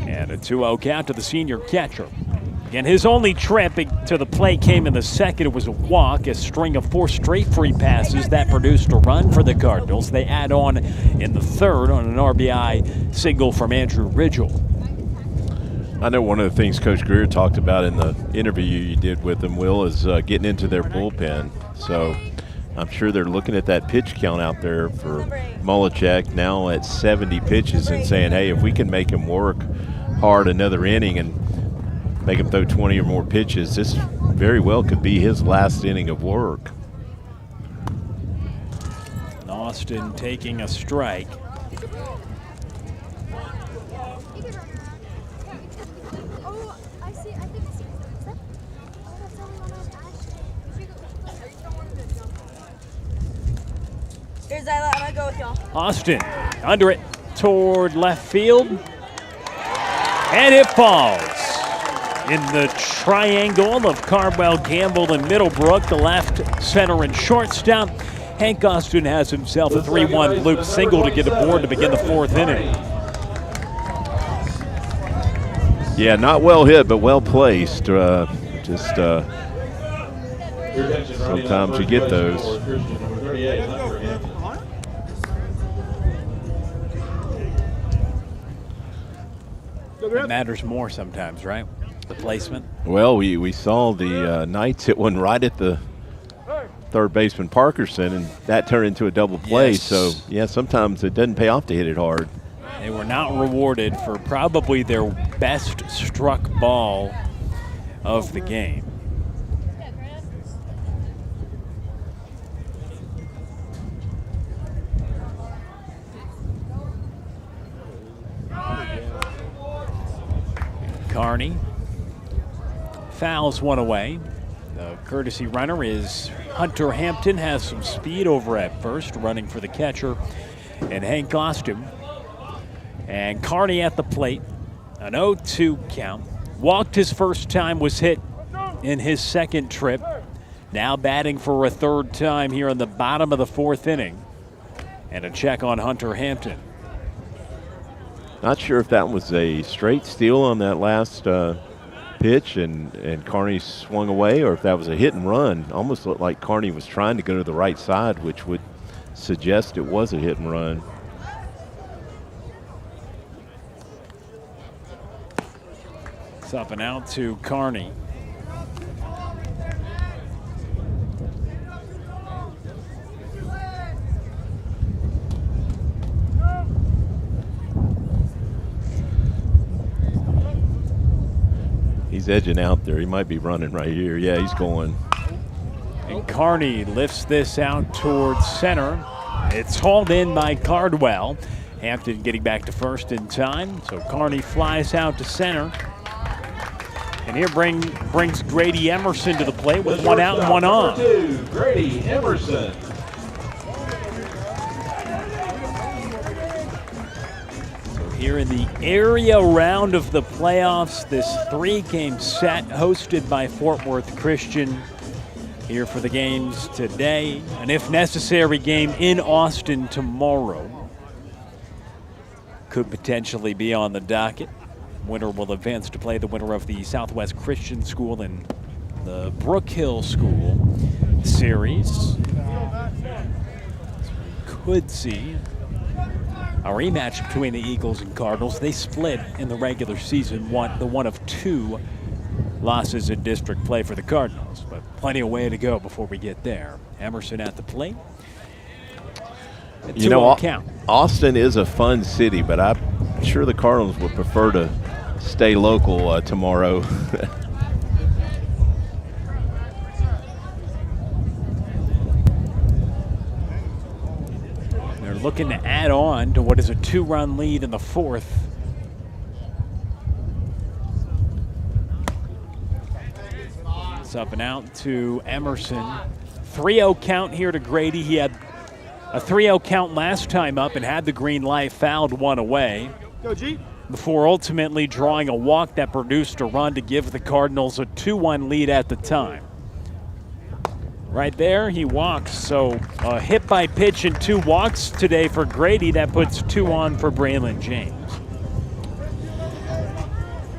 And a 2-0 count to the senior catcher. Again, his only trip to the plate came in the second. It was a walk, a string of 4 straight free passes that produced a run for the Cardinals. They add on in the third on an RBI single from Andrew Ridgel. I know one of the things Coach Greer talked about in the interview you did with him, Will, is getting into their bullpen. So I'm sure they're looking at that pitch count out there for Molechek now at 70 pitches and saying, hey, if we can make him work hard another inning and make him throw 20 or more pitches, this very well could be his last inning of work. Austin taking a strike. Austin under it toward left field. And it falls in the triangle of Cardwell, Gamble, and Middlebrook, the left, center, and shortstop. Hank Austin has himself a 3-1 loop single to get aboard to begin the 4th inning. Yeah, not well hit, but well placed. Sometimes you get those. It matters more sometimes, right? The placement. Well, we saw the Knights hit one right at the third baseman Parkerson, and that turned into a double play. Yes. So, yeah, sometimes it doesn't pay off to hit it hard. They were not rewarded for probably their best struck ball of the game. Carney fouls one away. The courtesy runner is Hunter Hampton, has some speed over at first, running for the catcher, and Hank Austin. And Carney at the plate, an 0-2 count. Walked his first time, was hit in his second trip. Now batting for a third time here in the bottom of the 4th inning. And a check on Hunter Hampton. Not sure if that was a straight steal on that last pitch and Carney swung away, or if that was a hit and run. Almost looked like Carney was trying to go to the right side, which would suggest it was a hit and run. It's up and out to Carney. He's edging out there. He might be running right here. Yeah, he's going. And Carney lifts this out towards center. It's hauled in by Cardwell. Hampton getting back to first in time. So Carney flies out to center. And here brings Grady Emerson to the plate with one out and one on. Grady Emerson. Here in the area round of the playoffs, this 3-game set hosted by Fort Worth Christian. Here for the games today, and if necessary, game in Austin tomorrow. Could potentially be on the docket. Winner will advance to play the winner of the Southwest Christian School and the Brook Hill School series. Could see a rematch between the Eagles and Cardinals. They split in the regular season, one of 2 losses in district play for the Cardinals, but plenty of way to go before we get there. Emerson at the plate. You know, count. Austin is a fun city, but I'm sure the Cardinals would prefer to stay local tomorrow. They're looking to add on to what is a 2-run lead in the 4th up and out to Emerson. 3-0 count here to Grady. He had a 3-0 count last time up and had the green light, fouled one away. Go, G. Before ultimately drawing a walk that produced a run to give the Cardinals a 2-1 lead at the time. Right there, he walks. So a hit by pitch and 2 walks today for Grady. That puts 2 on for Braylon James.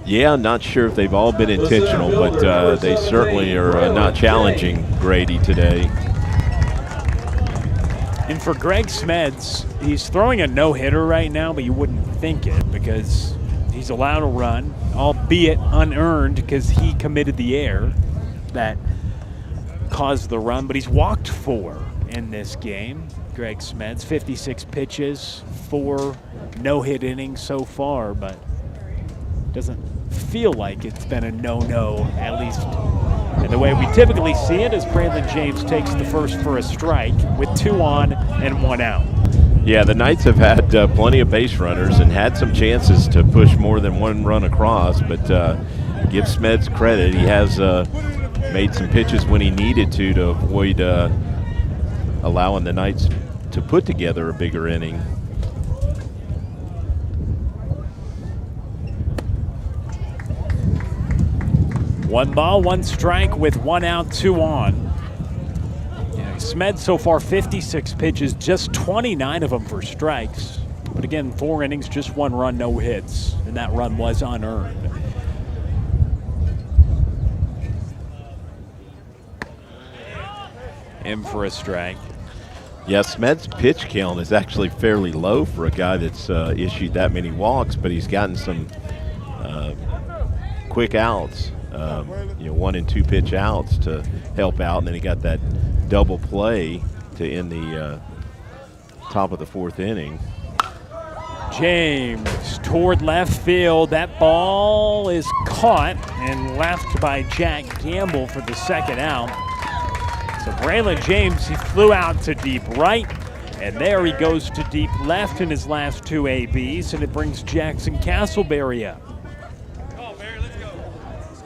Yeah, I'm not sure if they've all been intentional, but they certainly are not challenging Grady today. And for Greg Smeds, he's throwing a no-hitter right now, but you wouldn't think it because he's allowed a run, albeit unearned because he committed the error that caused the run. But he's walked 4 in this game. Greg Smeds, 56 pitches, 4 no-hit innings so far, but doesn't feel like it's been a no-no, at least. And the way we typically see it is Braylon James takes the first for a strike with 2 on and 1 out. Yeah, the Knights have had plenty of base runners and had some chances to push more than 1 run across, but give Smeds credit. He has made some pitches when he needed to avoid allowing the Knights to put together a bigger inning. One ball, 1 strike with 1 out, 2 on. Yeah, Smeds so far 56 pitches, just 29 of them for strikes. But again, 4 innings, just 1 run, no hits, and that run was unearned. In for a strike. Yeah, Smeds' pitch count is actually fairly low for a guy that's issued that many walks, but he's gotten some quick outs. 1 and 2 pitch outs to help out, and then he got that double play to end the top of the 4th inning. James toward left field. That ball is caught and left by Jack Gamble for the 2nd out. So Braylon James, he flew out to deep right, and there he goes to deep left in his last 2 ABs, and it brings Jackson Castleberry up.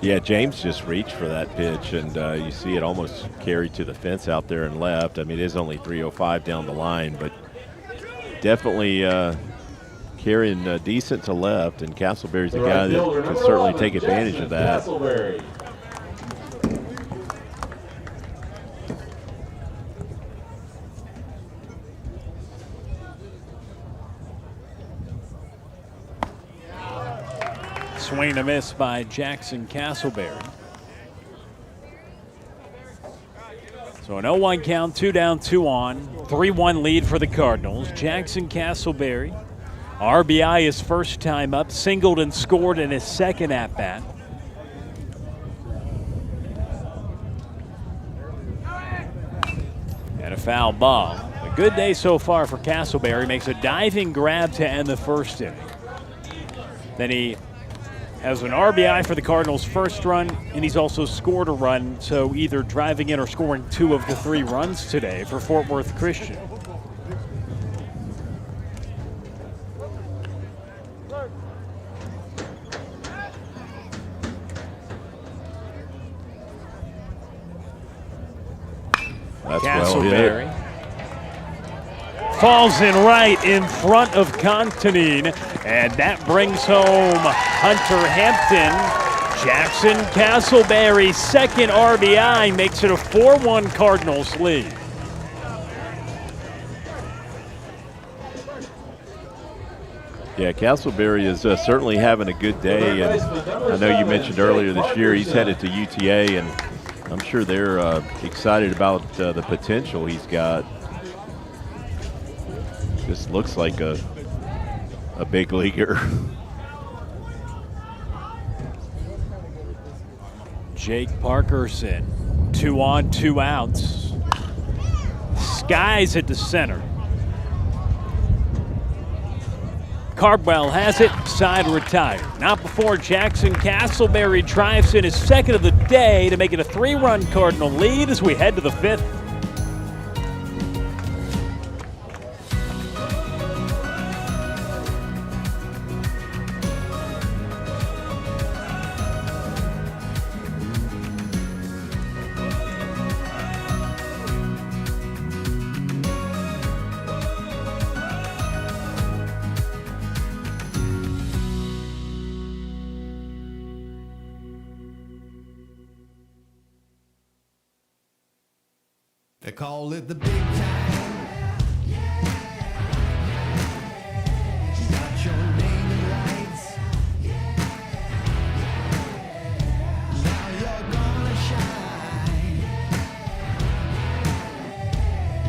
Yeah, James just reached for that pitch, and you see it almost carried to the fence out there and left. I mean, it is only 305 down the line, but definitely carrying decent to left, and Castleberry's a guy that can certainly take advantage of that. Swing and a miss by Jackson Castleberry. So an 0-1 count, 2 down, 2 on, 3-1 lead for the Cardinals. Jackson Castleberry, RBI his first time up, singled and scored in his 2nd at-bat. And a foul ball. A good day so far for Castleberry. Makes a diving grab to end the 1st inning. Then he has an RBI for the Cardinals' first run, and he's also scored a run, so either driving in or scoring 2 of the 3 runs today for Fort Worth Christian. That's Castleberry. Well hit. Falls in right in front of Contanine, and that brings home Hunter Hampton. Jackson Castleberry's 2nd RBI makes it a 4-1 Cardinals lead. Yeah, Castleberry is certainly having a good day, and I know you mentioned earlier this year he's headed to UTA, and I'm sure they're excited about the potential he's got. This looks like a big leaguer. Jake Parkerson, 2 on, 2 outs. Skies at the center. Cardwell has it, side retired. Not before Jackson Castleberry drives in his 2nd of the day to make it a 3-run Cardinal lead as we head to the 5th. They call it the big time. Got your name in lights. Now you're gonna shine.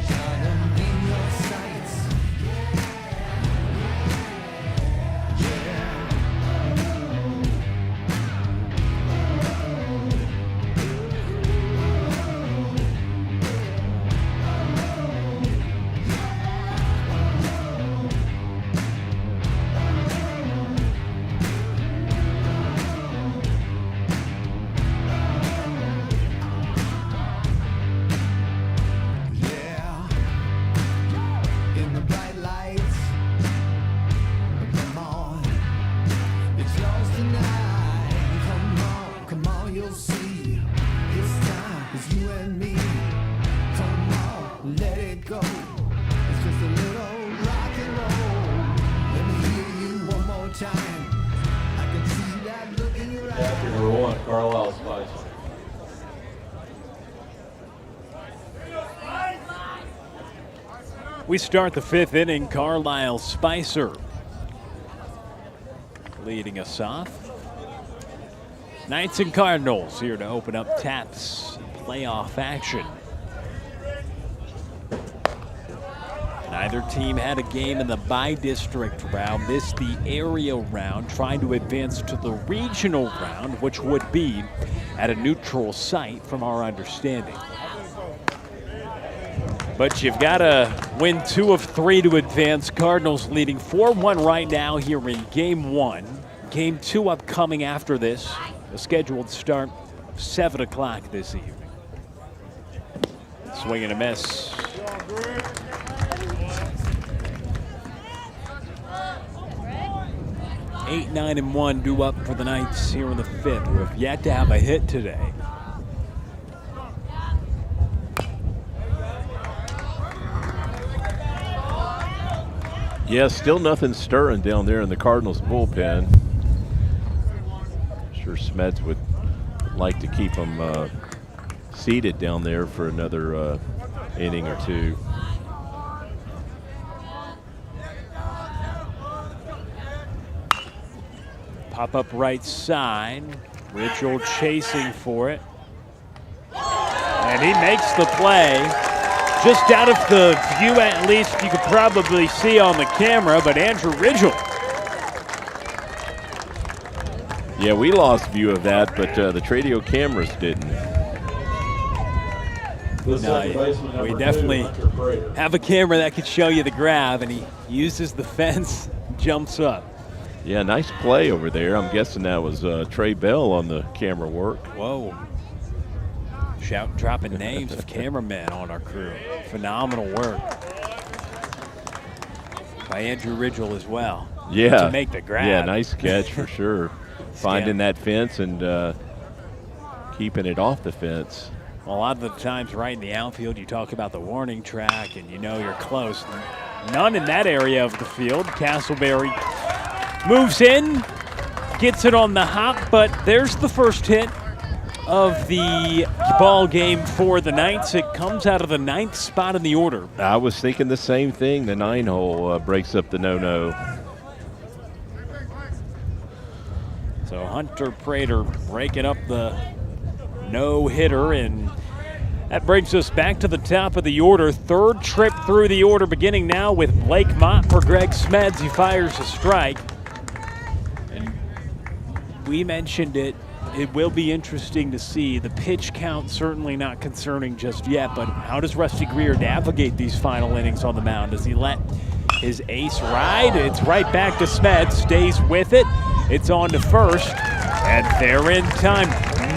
Got 'em in your sights. In the bright lights, come on, it's yours tonight. Come on, you'll see. It's time, it's you and me. Come on, let it go. It's just a little rock and roll. Let me hear you one more time. I can see that look in your After eyes. number 1, Carlisle Spicer. We start the 5th inning. Carlisle Spicer leading us off. Knights and Cardinals here to open up Tapps playoff action. Neither team had a game in the by-district round. This the area round, trying to advance to the regional round, which would be at a neutral site from our understanding. But you've got to win 2 of 3 to advance. Cardinals leading 4-1 right now here in Game 1. Game 2 upcoming after this. A scheduled start 7 o'clock this evening. Swing and a miss. Eight, 9, and 1 due up for the Knights here in the 5th, who have yet to have a hit today. Yeah, still nothing stirring down there in the Cardinals bullpen. Sure Smeds would like to keep them seated down there for another inning or two. Pop up right side. Ridgel chasing for it. And he makes the play. Just out of the view, at least, you could probably see on the camera, but Andrew Ridgel. Yeah, we lost view of that, but the Tradio cameras didn't. No, we definitely have a camera that could show you the grab, and he uses the fence, jumps up. Yeah, nice play over there. I'm guessing that was Trey Bell on the camera work. Whoa. Dropping names of cameramen on our crew. Phenomenal work by Andrew Ridgel as well. Yeah. To make the grab. Yeah, nice catch for sure. Finding that fence and keeping it off the fence. Well, a lot of the times right in the outfield, you talk about the warning track and you know you're close. None in that area of the field. Castleberry moves in, gets it on the hop, but there's the first hit of the ball game for the Knights. It comes out of the 9th spot in the order. I was thinking the same thing. The 9-hole breaks up the no-no. So Hunter Prater breaking up the no-hitter, and that brings us back to the top of the order. 3rd trip through the order, beginning now with Blake Mott for Greg Smeds. He fires a strike. And we mentioned it. It will be interesting to see. The pitch count certainly not concerning just yet, but how does Rusty Greer navigate these final innings on the mound? Does he let his ace ride? It's right back to Smeds, stays with it. It's on to first, and they're in time.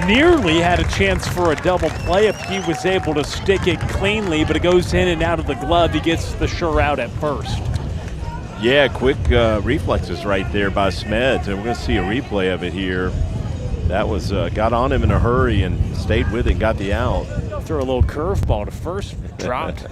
Nearly had a chance for a double play if he was able to stick it cleanly, but it goes in and out of the glove. He gets the sure out at first. Yeah, quick reflexes right there by Smeds, and we're going to see a replay of it here. That was got on him in a hurry and stayed with it, got the out. Threw a little curveball to first, dropped.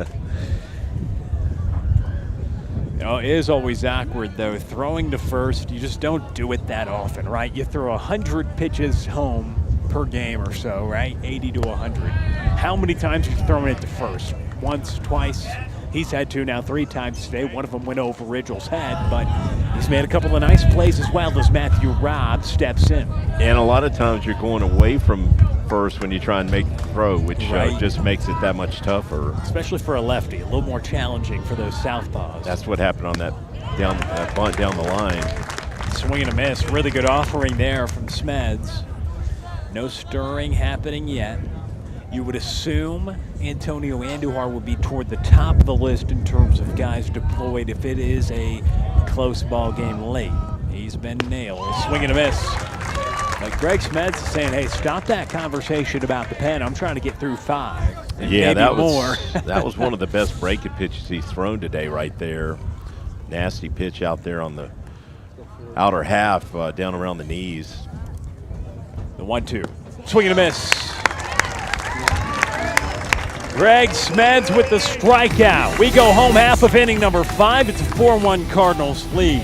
You know, it is always awkward, though. Throwing to first, you just don't do it that often, right? You throw 100 pitches home per game or so, right? 80 to 100. How many times have you thrown it to first? Once, twice? He's had 2 now, 3 times today. One of them went over Ridgel's head, but he's made a couple of nice plays as well as Matthew Robb steps in. And a lot of times you're going away from first when you try and make the throw, which just makes it that much tougher. Especially for a lefty, a little more challenging for those southpaws. That's what happened on that bunt down the line. Swing and a miss. Really good offering there from Smeds. No stirring happening yet. You would assume Antonio Andujar would be toward the top of the list in terms of guys deployed if it is a close ball game late. He's been nailed. Swing and a miss. But Greg Smeds is saying, hey, stop that conversation about the pen. I'm trying to get through 5. And yeah, that more. That was one of the best breaking pitches he's thrown today right there. Nasty pitch out there on the outer half, down around the knees. The 1-2. Swing and a miss. Greg Smeds with the strikeout. We go home half of inning number 5. It's a 4-1 Cardinals lead.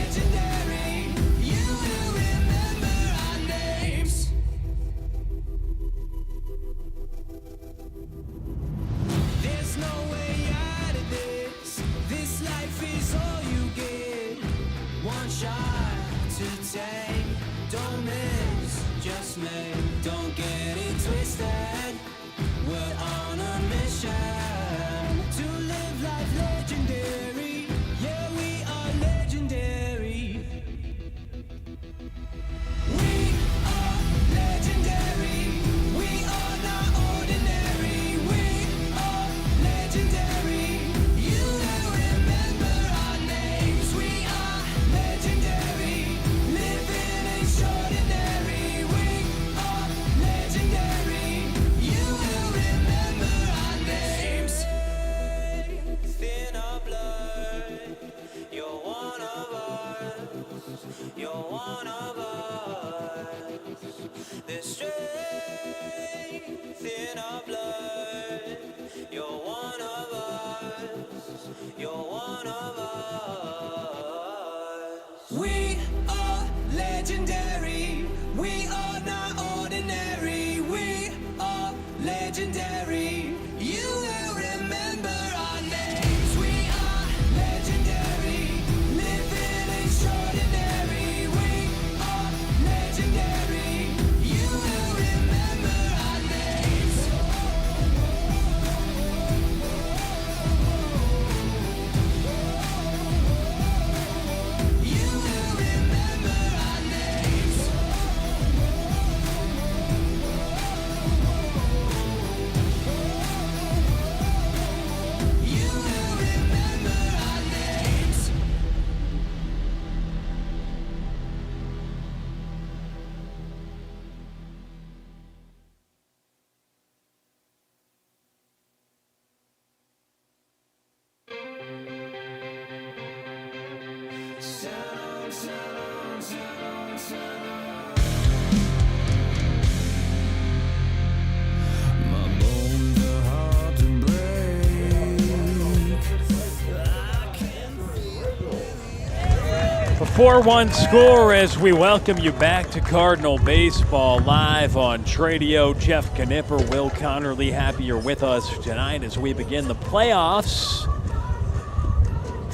A 4-1 score as we welcome you back to Cardinal Baseball live on Tradio. Jeff Knipper, Will Connerly, happy you're with us tonight as we begin the playoffs.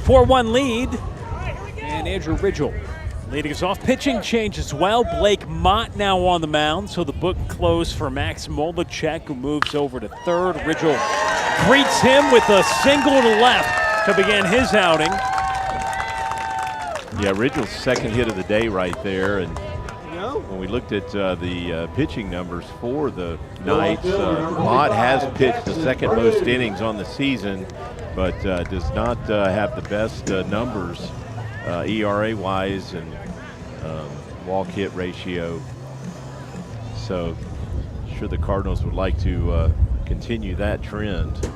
4-1 lead, and Andrew Ridgel leading us off. Pitching change as well. Blake Mott now on the mound, so the book closed for Max Molachek, who moves over to third. Ridgel greets him with a single to left to begin his outing. Yeah, Ridgel's second hit of the day right there, and when we looked at the pitching numbers for the Knights, Mott has pitched the second most innings on the season, but does not have the best numbers ERA-wise and walk-hit ratio. So I'm sure the Cardinals would like to continue that trend.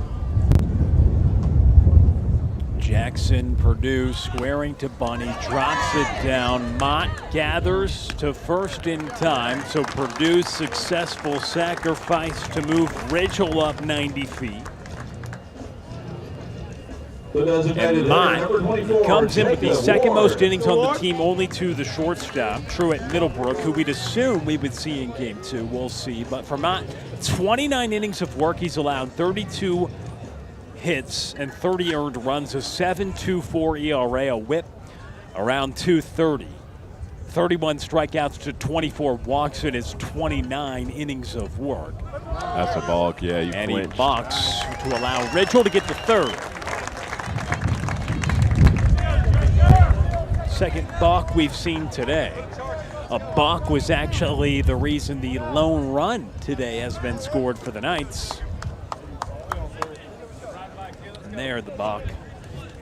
Jackson, Purdue, squaring to Bunny, drops it down. Mott gathers to first in time, so Purdue's successful sacrifice to move Ridgel up 90 feet. And Mott comes in with the second most innings on the team, only to the shortstop, Truett Middlebrook, who we'd assume we would see in Game 2. We'll see. But for Mott, 29 innings of work. He's allowed 32 hits and 30 earned runs, a 7.24 ERA, a whip around 230. 31 strikeouts to 24 walks in his 29 innings of work. That's a balk, yeah. You and clinched. he balks to allow Ridgel to get to third. Second balk we've seen today. A balk was actually the reason the lone run today has been scored for the Knights. And there the balk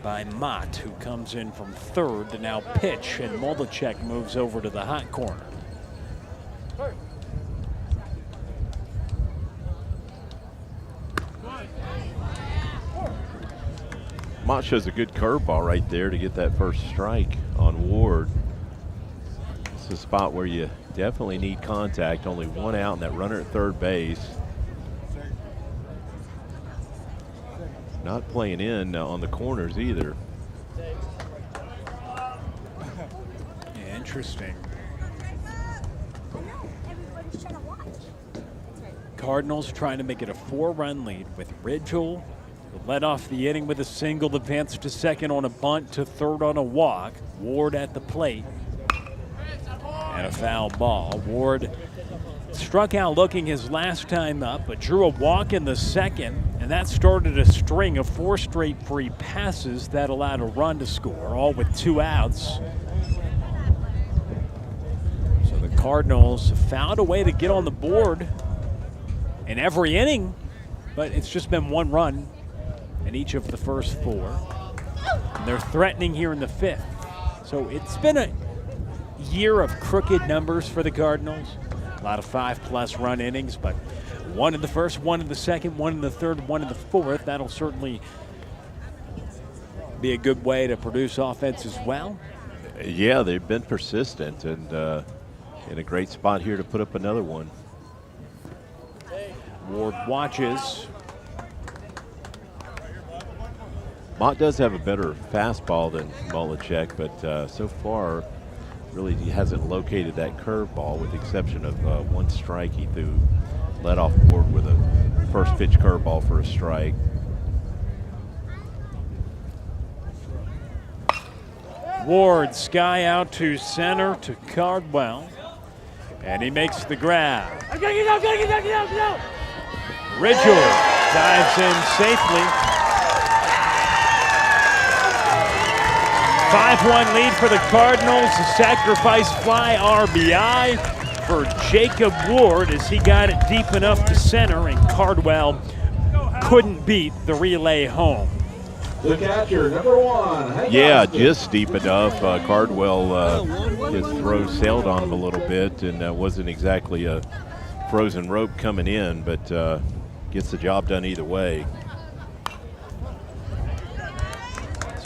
by Mott, who comes in from third to now pitch, and Molechek moves over to the hot corner. Mott shows a good curveball right there to get that first strike on Ward. It's a spot where you definitely need contact. Only one out and that runner at third base. Not playing in on the corners either. Yeah, interesting. Cardinals trying to make it a 4-run lead with Ridgel. Led off the inning with a single, advanced to second on a bunt, to third on a walk. Ward at the plate. And a foul ball. Ward struck out looking his last time up, but drew a walk in the second, and that started a string of 4 straight free passes that allowed a run to score, all with 2 outs. So the Cardinals found a way to get on the board in every inning, but it's just been 1 run in each of the first 4. And they're threatening here in the 5th. So it's been a year of crooked numbers for the Cardinals. A lot of 5+ run innings, but 1 in the first, 1 in the second, 1 in the third, 1 in the fourth. That'll certainly be a good way to produce offense as well. Yeah, they've been persistent and in a great spot here to put up another one. Ward watches. Mott does have a better fastball than Molechek, but so far really he hasn't located that curveball, with the exception of 1 strike he threw led off board with a first pitch curveball for a strike. Ward sky out to center to Cardwell, and he makes the grab. Ridgel dives in safely. 5-1 lead for the Cardinals. A sacrifice fly RBI for Jacob Ward as he got it deep enough to center, and Cardwell couldn't beat the relay home. The catcher, number 1. Yeah, just deep enough. Cardwell, his throw sailed on him a little bit, and wasn't exactly a frozen rope coming in, but gets the job done either way.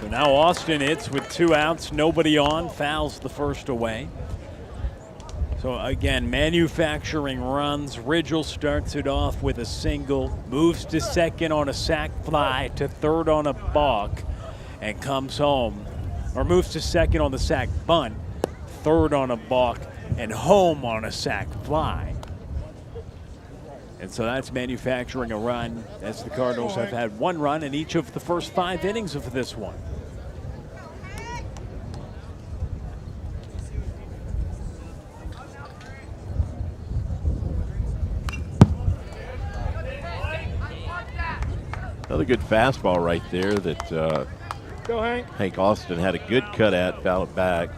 So now Austin hits with 2 outs, nobody on, fouls the first away. So again, manufacturing runs. Ridgel starts it off with a single, moves to second on a sac fly, to third on a balk, and comes home, or moves to second on the sac bunt, third on a balk, and home on a sac fly. And so that's manufacturing a run, as the Cardinals have had 1 run in each of the first 5 innings of this one. Another good fastball right there that Go, Hank. Hank Austin had a good cut at, fouled it back.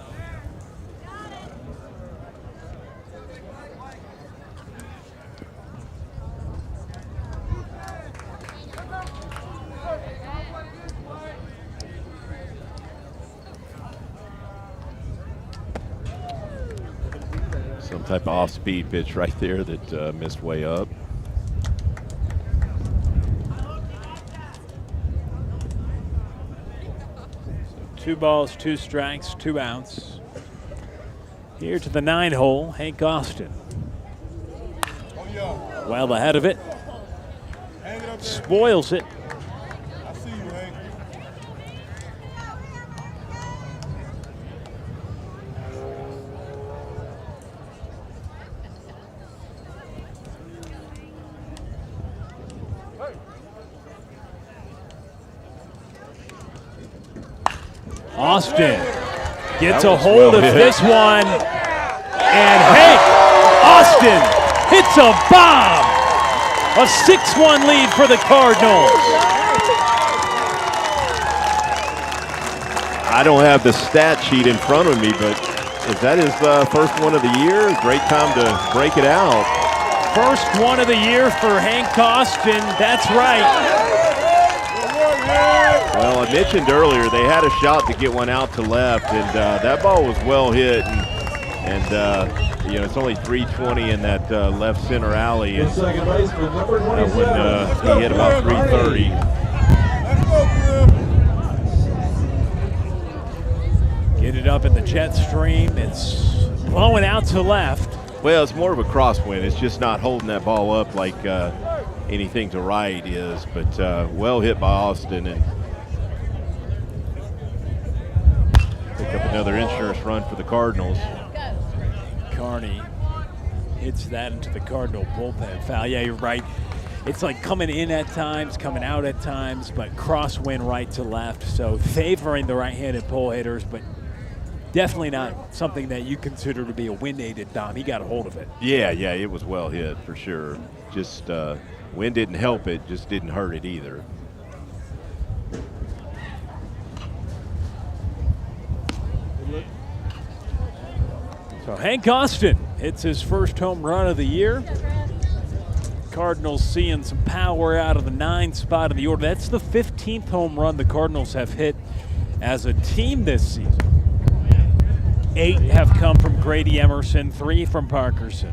Some type of off-speed pitch right there that missed way up. So 2 balls, 2 strikes, 2 outs. Here to the 9 hole, Hank Austin. Well ahead of it. Spoils it. Austin gets a hold of this one, and Hank Austin hits a bomb. A 6-1 lead for the Cardinals. I don't have the stat sheet in front of me, but is that his first one of the year? Great time to break it out. First one of the year for Hank Austin. That's right. Well, I mentioned earlier they had a shot to get one out to left, and that ball was well hit. And you know, it's only 320 in that left center alley. And when he hit about 330. Get it up in the jet stream. It's blowing out to left. Well, it's more of a crosswind. It's just not holding that ball up like anything to right is. But well hit by Austin, and pick up another insurance run for the Cardinals. Carney hits that into the Cardinal bullpen foul. Yeah, you're right. It's like coming in at times, coming out at times, but crosswind right to left. So favoring the right-handed pull hitters, but definitely not something that you consider to be a wind-aided Dom. He got a hold of it. Yeah, it was well hit for sure. Just wind didn't help it, just didn't hurt it either. So Hank Austin hits his first home run of the year. Cardinals seeing some power out of the 9 spot in the order. That's the 15th home run the Cardinals have hit as a team this season. 8 have come from Grady Emerson, 3 from Parkerson.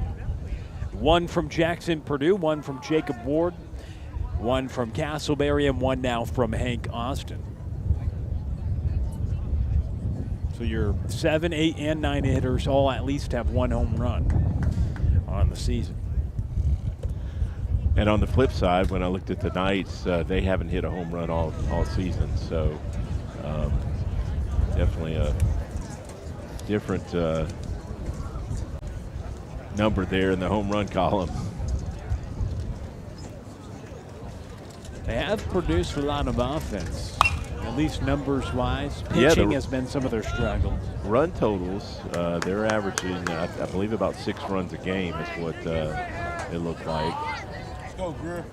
1 from Jackson Purdue, 1 from Jacob Ward, 1 from Castleberry, and 1 now from Hank Austin. So your 7, 8, and 9 hitters all at least have 1 home run on the season. And on the flip side, when I looked at the Knights, they haven't hit a home run all season. So definitely a different number there in the home run column. They have produced a lot of offense, at least numbers-wise. Pitching has been some of their struggles. Run totals, they're averaging, I believe, about 6 runs a game is what it looked like. Let's go, Griff.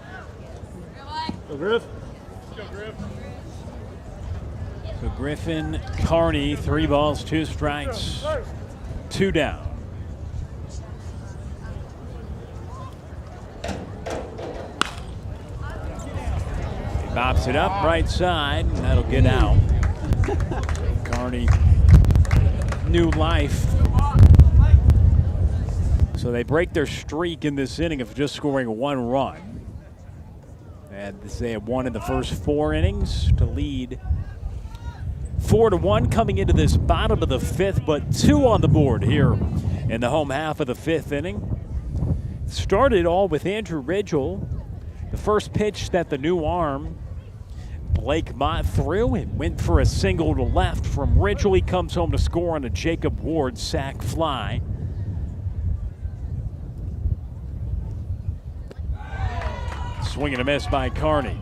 Go, Griff. Let's go, Griff. So Griffin, Carney, 3 balls, 2 strikes, 2 down. He bops it up right side, and that'll get out. Carney, new life. So they break their streak in this inning of just scoring 1 run. And they had 1 in the first 4 innings to lead 4-1 coming into this bottom of the 5th, but 2 on the board here in the home half of the 5th inning. Started all with Andrew Ridgel. The first pitch that the new arm, Blake Mott, threw and went for a single to left from Ridgel. He comes home to score on a Jacob Ward sac fly. Swing and a miss by Carney.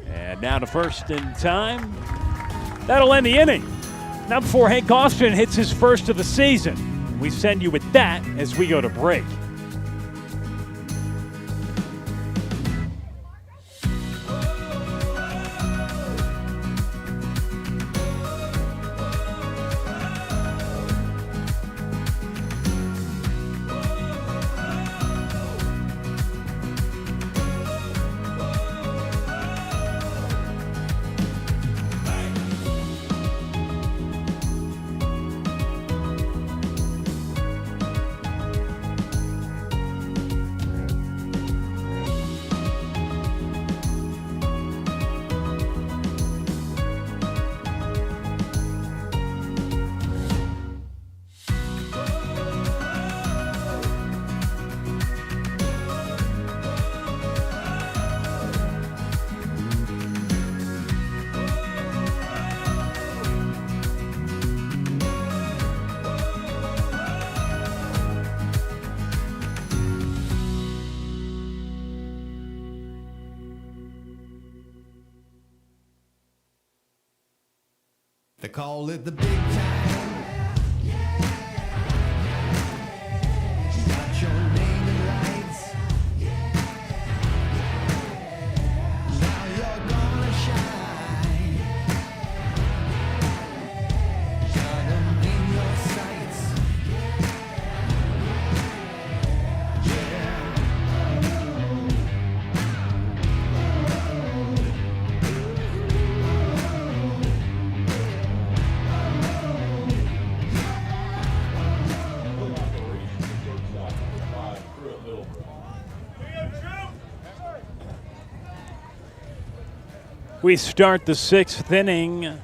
And now to first in time. That'll end the inning. Now before Hank Austin hits his first of the season. We send you with that as we go to break. They call it the big time. Got your name in lights. Now you're gonna shine. Got 'em in your sights. We start the 6th inning.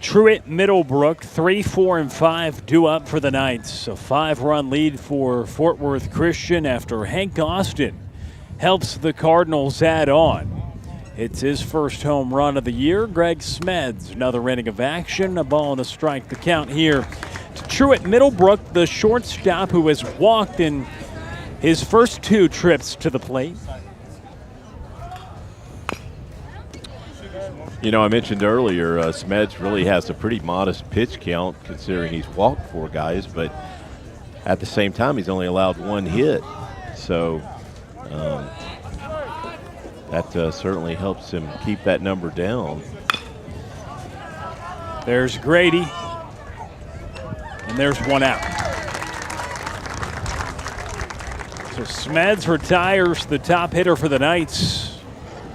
Truett Middlebrook, 3, 4, and 5 due up for the Knights. A 5-run lead for Fort Worth Christian after Hank Austin helps the Cardinals add on. It's his first home run of the year. Greg Smeds, another inning of action. A ball and a strike to count here to Truett Middlebrook, the shortstop who has walked in his first 2 trips to the plate. You know, I mentioned earlier, Smeds really has a pretty modest pitch count considering he's walked 4 guys, but at the same time, he's only allowed 1 hit. So that certainly helps him keep that number down. There's Grady, and there's 1 out. So Smeds retires, the top hitter for the Knights.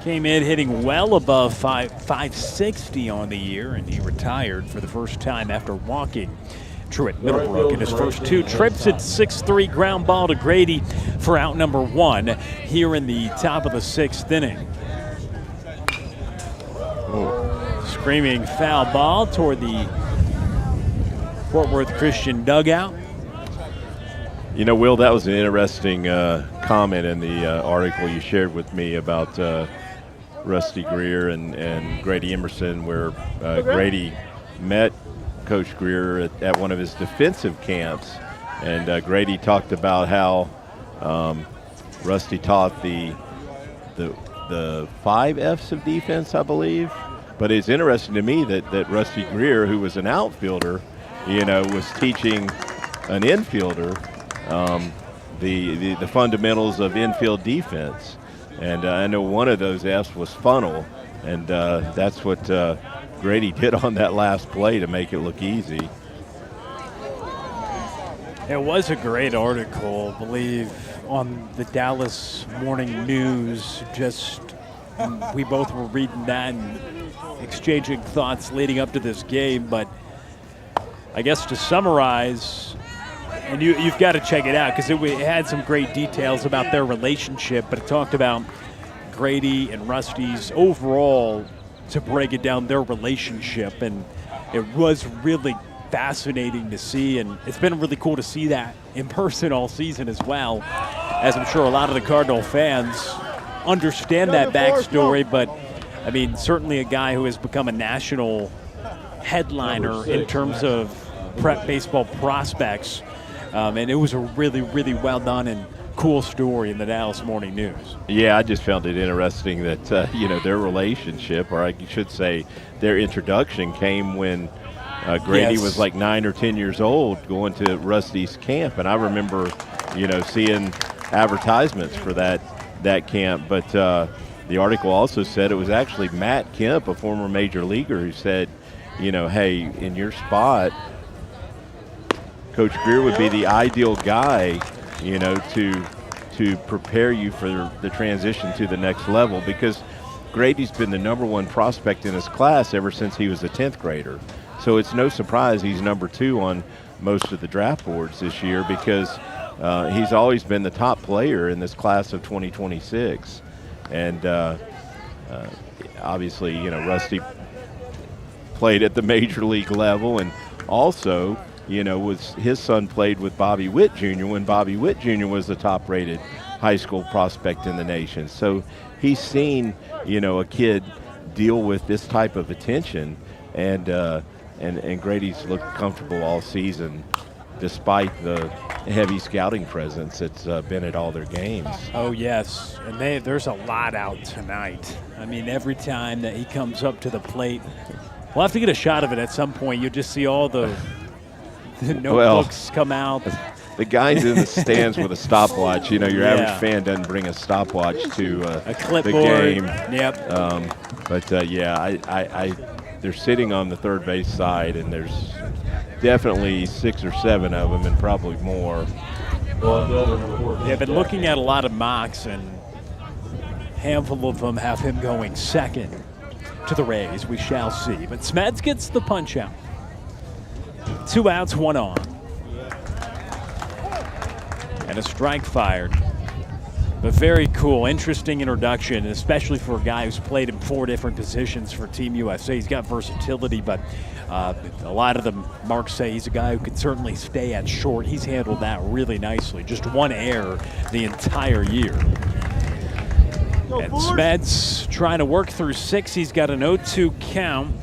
Came in hitting well above 560 on the year, and he retired for the first time after walking Truett Middlebrook in his first 2 trips. It's 6-3 ground ball to Grady for out number 1 here in the top of the 6th inning. Screaming foul ball toward the Fort Worth Christian dugout. You know, Will, that was an interesting comment in the article you shared with me about Rusty Greer and Grady Emerson, where Grady met Coach Greer at one of his defensive camps, and Grady talked about how Rusty taught the 5 F's of defense, I believe. But it's interesting to me that Rusty Greer, who was an outfielder, you know, was teaching an infielder the fundamentals of infield defense. And I know one of those F's was funnel, and that's what Grady did on that last play to make it look easy. It was a great article, I believe, on the Dallas Morning News. We both were reading that and exchanging thoughts leading up to this game. But I guess to summarize, and you've got to check it out because it had some great details about their relationship, but it talked about Grady and Rusty's overall, to break it down, their relationship. And it was really fascinating to see, and it's been really cool to see that in person all season as well, as I'm sure a lot of the Cardinal fans understand that backstory. But, I mean, certainly a guy who has become a national headliner in terms of prep baseball prospects. And it was a really, really well done and cool story in the Dallas Morning News. Yeah, I just found it interesting that, you know, their relationship, or I should say their introduction, came when Grady was like 9 or 10 years old going to Rusty's camp. And I remember, you know, seeing advertisements for that camp. But the article also said it was actually Matt Kemp, a former major leaguer, who said, you know, hey, in your spot, Coach Greer would be the ideal guy, you know, to prepare you for the transition to the next level, because Grady's been the #1 prospect in his class ever since he was a 10th grader. So it's no surprise he's #2 on most of the draft boards this year, because he's always been the top player in this class of 2026. And obviously, you know, Rusty played at the major league level, and also, you know, his son played with Bobby Witt Jr. when Bobby Witt Jr. was the top-rated high school prospect in the nation. So he's seen, you know, a kid deal with this type of attention, and Grady's looked comfortable all season, despite the heavy scouting presence that's been at all their games. Oh, yes, and there's a lot out tonight. I mean, every time that he comes up to the plate, We'll have to get a shot of it at some point. You'll just see all the notebooks come out. The guys in the stands with a stopwatch. You know, your average fan doesn't bring a stopwatch to a clipboard. The game. Yep. They're sitting on the third base side, and there's definitely 6 or 7 of them, and probably more. Yeah, I've been looking at a lot of mocks, and a handful of them have him going second to the Rays. We shall see. But Smeds gets the punch out. 2 outs, 1 on. And a strike fired. But very cool, interesting introduction, especially for a guy who's played in 4 different positions for Team USA. He's got versatility, but a lot of them, Mark, say he's a guy who can certainly stay at short. He's handled that really nicely. Just 1 error the entire year. And Smeds trying to work through 6. He's got an 0-2 count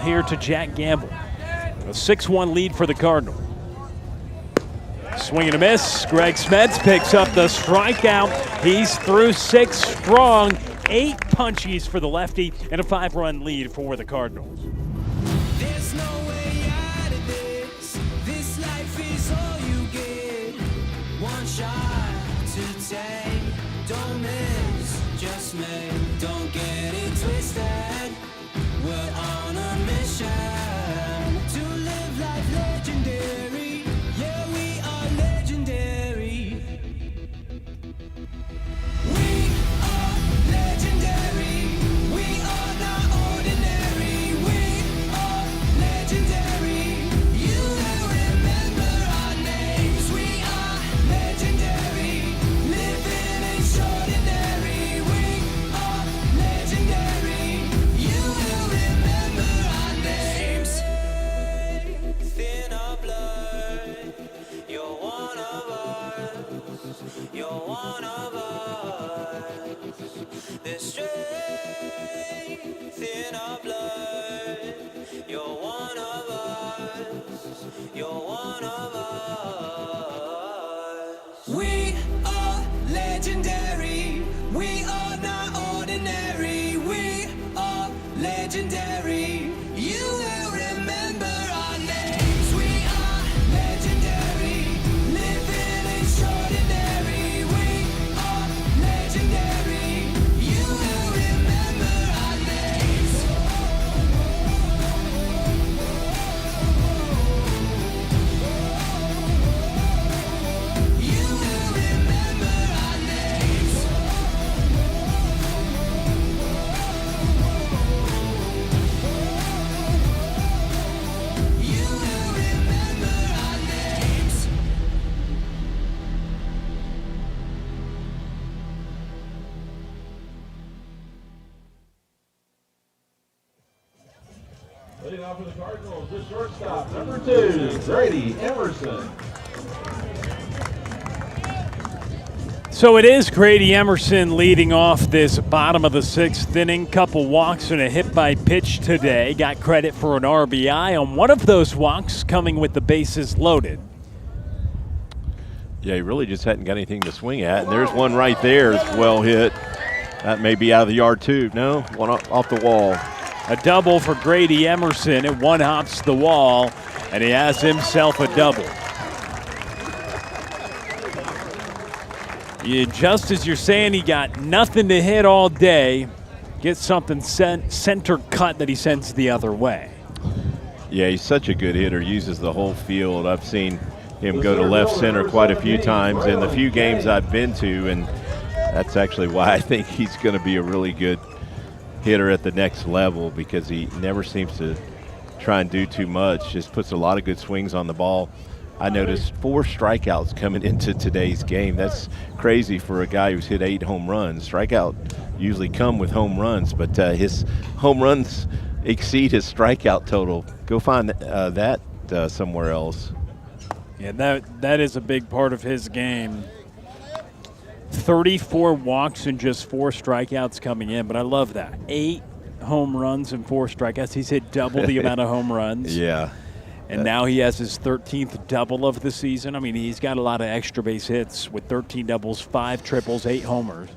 here to Jack Gamble. A 6-1 lead for the Cardinals. Swing and a miss. Greg Smeds picks up the strikeout. He's through 6 strong. 8 punchies for the lefty and a 5-run lead for the Cardinals. There's no way out of this. This life is all you get. One shot to take. Don't miss, just make. Don't get it twisted. We're on a mission to live life legendary. Yeah, we are legendary. We are legendary. We are not ordinary. We are legendary. You will remember our names. We are legendary. Living extraordinary. We are legendary. You will remember our names. Thin our blood. You're one of us. You're one of us. There's strength in our blood. You're one of us. You're one of us. We are legendary. We are not ordinary. We are legendary. You will remember our names. We are legendary. Living extraordinary. We are legendary. You will remember our names. You will remember our names. You will remember our names. Leading off for the Cardinals, the shortstop, number 2, Grady Emerson. So it is Grady Emerson leading off this bottom of the 6th inning. Couple walks and a hit by pitch today. Got credit for an RBI on one of those walks, coming with the bases loaded. Yeah, he really just hadn't got anything to swing at. And there's one right there. It's well hit. That may be out of the yard too. No, one off the wall. A double for Grady Emerson. It one hops the wall, and he has himself a double. Just as you're saying he got nothing to hit all day, gets something center cut that he sends the other way. Yeah, he's such a good hitter. Uses the whole field. I've seen him go to left center quite a few times in the few games I've been to, and that's actually why I think he's going to be a really good hitter at the next level, because he never seems to try and do too much. Just puts a lot of good swings on the ball. I noticed 4 strikeouts coming into today's game. That's crazy for a guy who's hit 8 home runs. Strikeout usually come with home runs, but his home runs exceed his strikeout total. Go find that somewhere else. Yeah, that is a big part of his game. 34 walks and just 4 strikeouts coming in, but I love that. 8 home runs and 4 strikeouts. He's hit double the amount of home runs. Yeah. And now he has his 13th double of the season. I mean, he's got a lot of extra base hits with 13 doubles, 5 triples, 8 homers.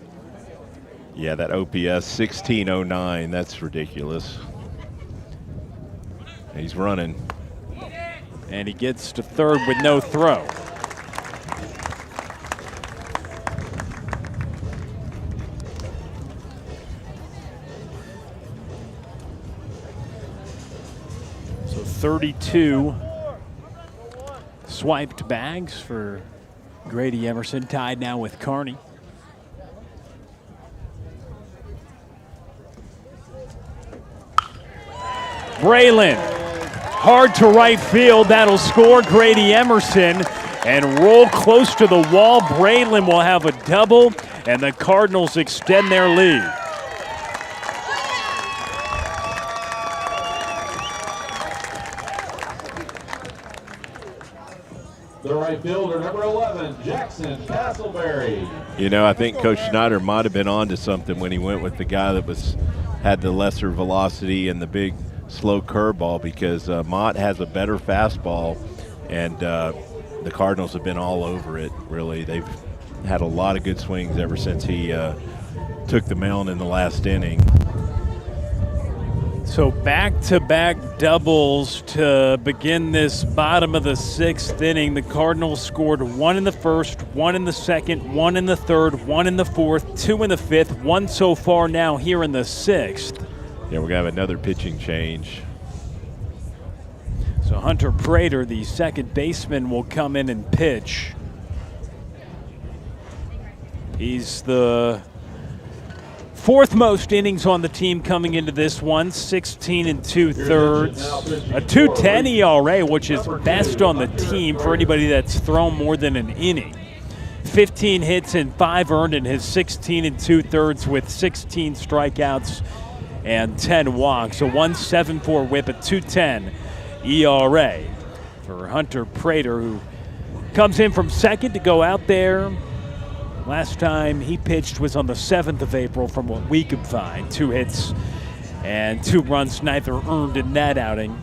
Yeah, that OPS 1609, that's ridiculous. He's running. And he gets to third with no throw. So 32 swiped bags for Grady Emerson, tied now with Kearney. Braylon, hard to right field. That'll score Grady Emerson and roll close to the wall. Braylon will have a double, and the Cardinals extend their lead. The right fielder, number 11, Jackson Castleberry. You know, I think Coach Schneider might have been on to something when he went with the guy that had the lesser velocity and the big slow curveball, because Mott has a better fastball, and the Cardinals have been all over it, really. They've had a lot of good swings ever since he took the mound in the last inning. So back-to-back doubles to begin this bottom of the sixth inning. The Cardinals scored one in the first, one in the second, one in the third, one in the fourth, two in the fifth, one so far now here in the sixth. Yeah, we're going to have another pitching change. So Hunter Prater, the second baseman, will come in and pitch. He's the fourth most innings on the team coming into this one, 16 2/3. A 2.10 ERA, which is best on the team for anybody that's thrown more than an inning. 15 hits and 5 earned in his 16 2/3 with 16 strikeouts and 10 walks. A 1.74 whip, a 2.10 ERA for Hunter Prater, who comes in from second to go out there. Last time he pitched was on the 7th of April from what we could find. 2 hits and 2 runs, neither earned in that outing.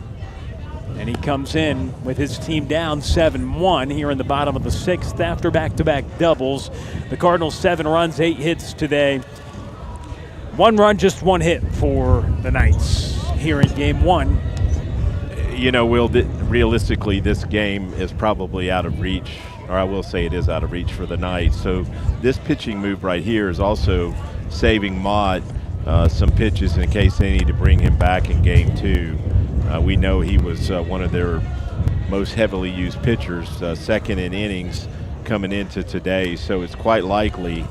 And he comes in with his team down 7-1 here in the bottom of the sixth after back-to-back doubles. The Cardinals 7 runs, 8 hits today. 1 run, just 1 hit for the Knights here in game 1. You know, Will, realistically, this game is probably out of reach, or I will say it is out of reach for the Knights. So this pitching move right here is also saving Mott some pitches in case they need to bring him back in game 2. We know he was one of their most heavily used pitchers, second in innings coming into today. So it's quite likely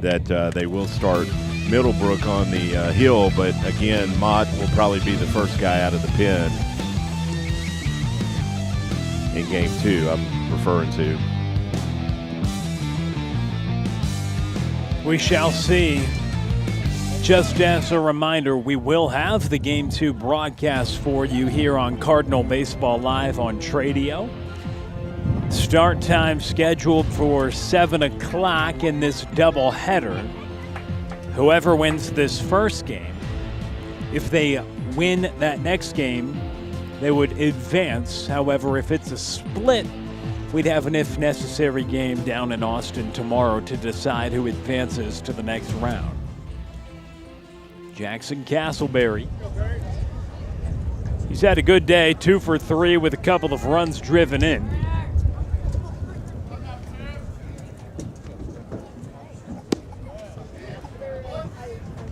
that they will start Middlebrook on the hill, but again, Mott will probably be the first guy out of the pen in game 2, I'm referring to. We shall see. Just as a reminder, we will have the Game 2 broadcast for you here on Cardinal Baseball Live on Tradio. Start time scheduled for 7 o'clock in this doubleheader. Whoever wins this first game, if they win that next game, they would advance. However, if it's a split, we'd have an if necessary game down in Austin tomorrow to decide who advances to the next round. Jackson Castleberry. He's had a good day, 2 for 3 with a couple of runs driven in.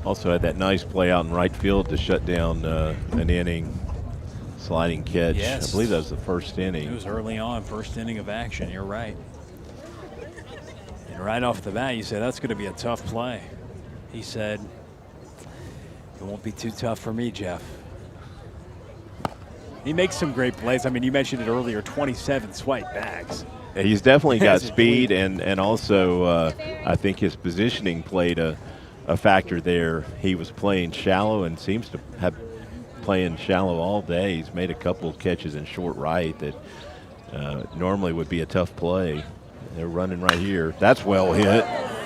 Also had that nice play out in right field to shut down an inning. Sliding catch. Yes. I believe that was the first inning. It was early on, first inning of action. You're right. And right off the bat, you said, that's going to be a tough play. He said, it won't be too tough for me, Jeff. He makes some great plays. I mean, you mentioned it earlier, 27 swipe bags. Yeah, he's definitely got speed, and also I think his positioning played a factor there. He was playing shallow and seems to have playing shallow all day. He's made a couple of catches in short right that normally would be a tough play. They're running right here. That's well hit.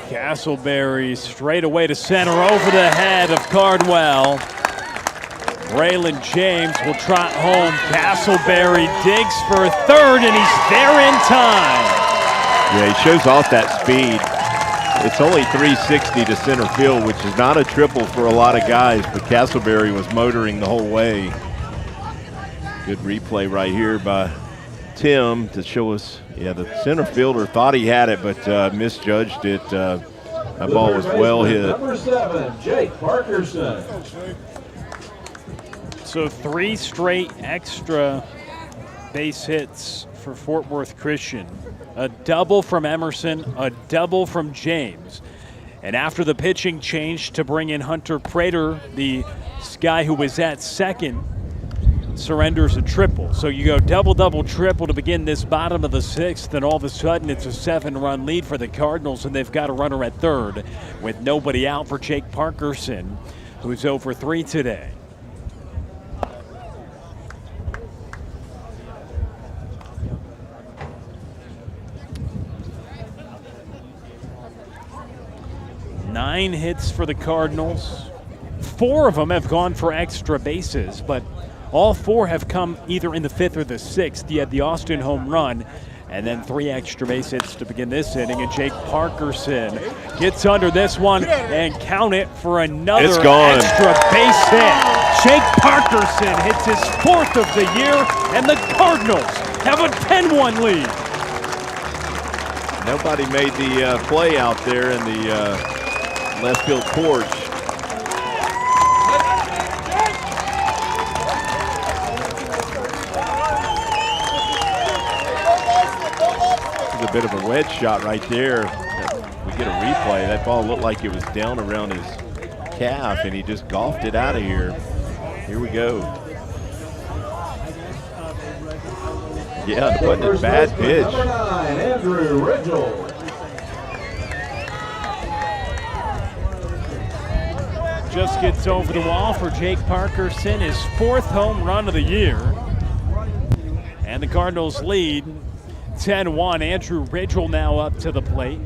Castleberry straight away to center over the head of Cardwell. Braylon James will trot home. Castleberry digs for third, and he's there in time. Yeah, he shows off that speed. It's only 360 to center field, which is not a triple for a lot of guys, but Castleberry was motoring the whole way. Good replay right here by Tim to show us. Yeah, the center fielder thought he had it, but misjudged it. That ball was well hit. Number 7, Jake Parkerson. So 3 straight extra base hits for Fort Worth Christian. A double from Emerson, a double from James. And after the pitching change to bring in Hunter Prater, the guy who was at second, surrenders a triple. So you go double, double, triple to begin this bottom of the 6th, and all of a sudden it's a 7-run lead for the Cardinals, and they've got a runner at third with nobody out for Jake Parkerson, who's over 3 today. Nine hits for the Cardinals. 4 of them have gone for extra bases, but all 4 have come either in the 5th or the 6th. You had the Austin home run, and then 3 extra base hits to begin this inning. And Jake Parkerson gets under this one and count it for another extra base hit. Jake Parkerson hits his 4th of the year, and the Cardinals have a 10-1 lead. Nobody made the play out there in the left field porch. A bit of a wedge shot right there. We get a replay. That ball looked like it was down around his calf, and he just golfed it out of here. Here we go. Yeah, it wasn't a bad pitch. Number 9, Andrew Ridgel. Just gets over the wall for Jake Parkerson, his 4th home run of the year. And the Cardinals lead 10-1. Andrew Ridgel now up to the plate.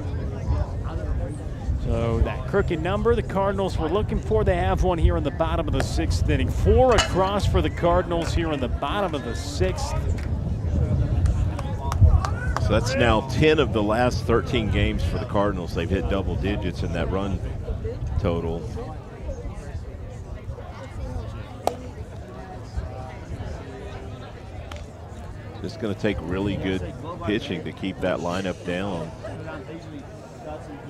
So that crooked number the Cardinals were looking for, they have one here in the bottom of the 6th inning. 4 across for the Cardinals here in the bottom of the 6th. So that's now 10 of the last 13 games for the Cardinals. They've hit double digits in that run total. It's going to take really good pitching to keep that lineup down.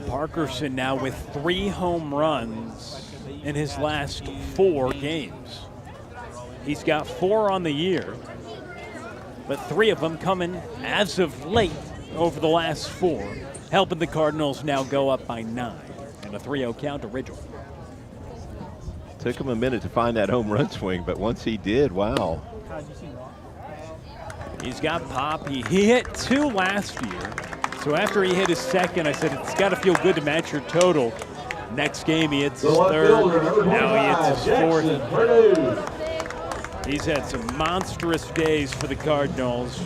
Parkerson now with 3 home runs in his last 4 games. He's got 4 on the year, but 3 of them coming as of late over the last 4, helping the Cardinals now go up by 9. And a 3-0 count to Ridgel. Took him a minute to find that home run swing, but once he did, wow. He's got pop. He hit 2 last year. So after he hit his 2nd, I said it's got to feel good to match your total. Next game he hits his 3rd. Now he hits his 4th. He's had some monstrous days for the Cardinals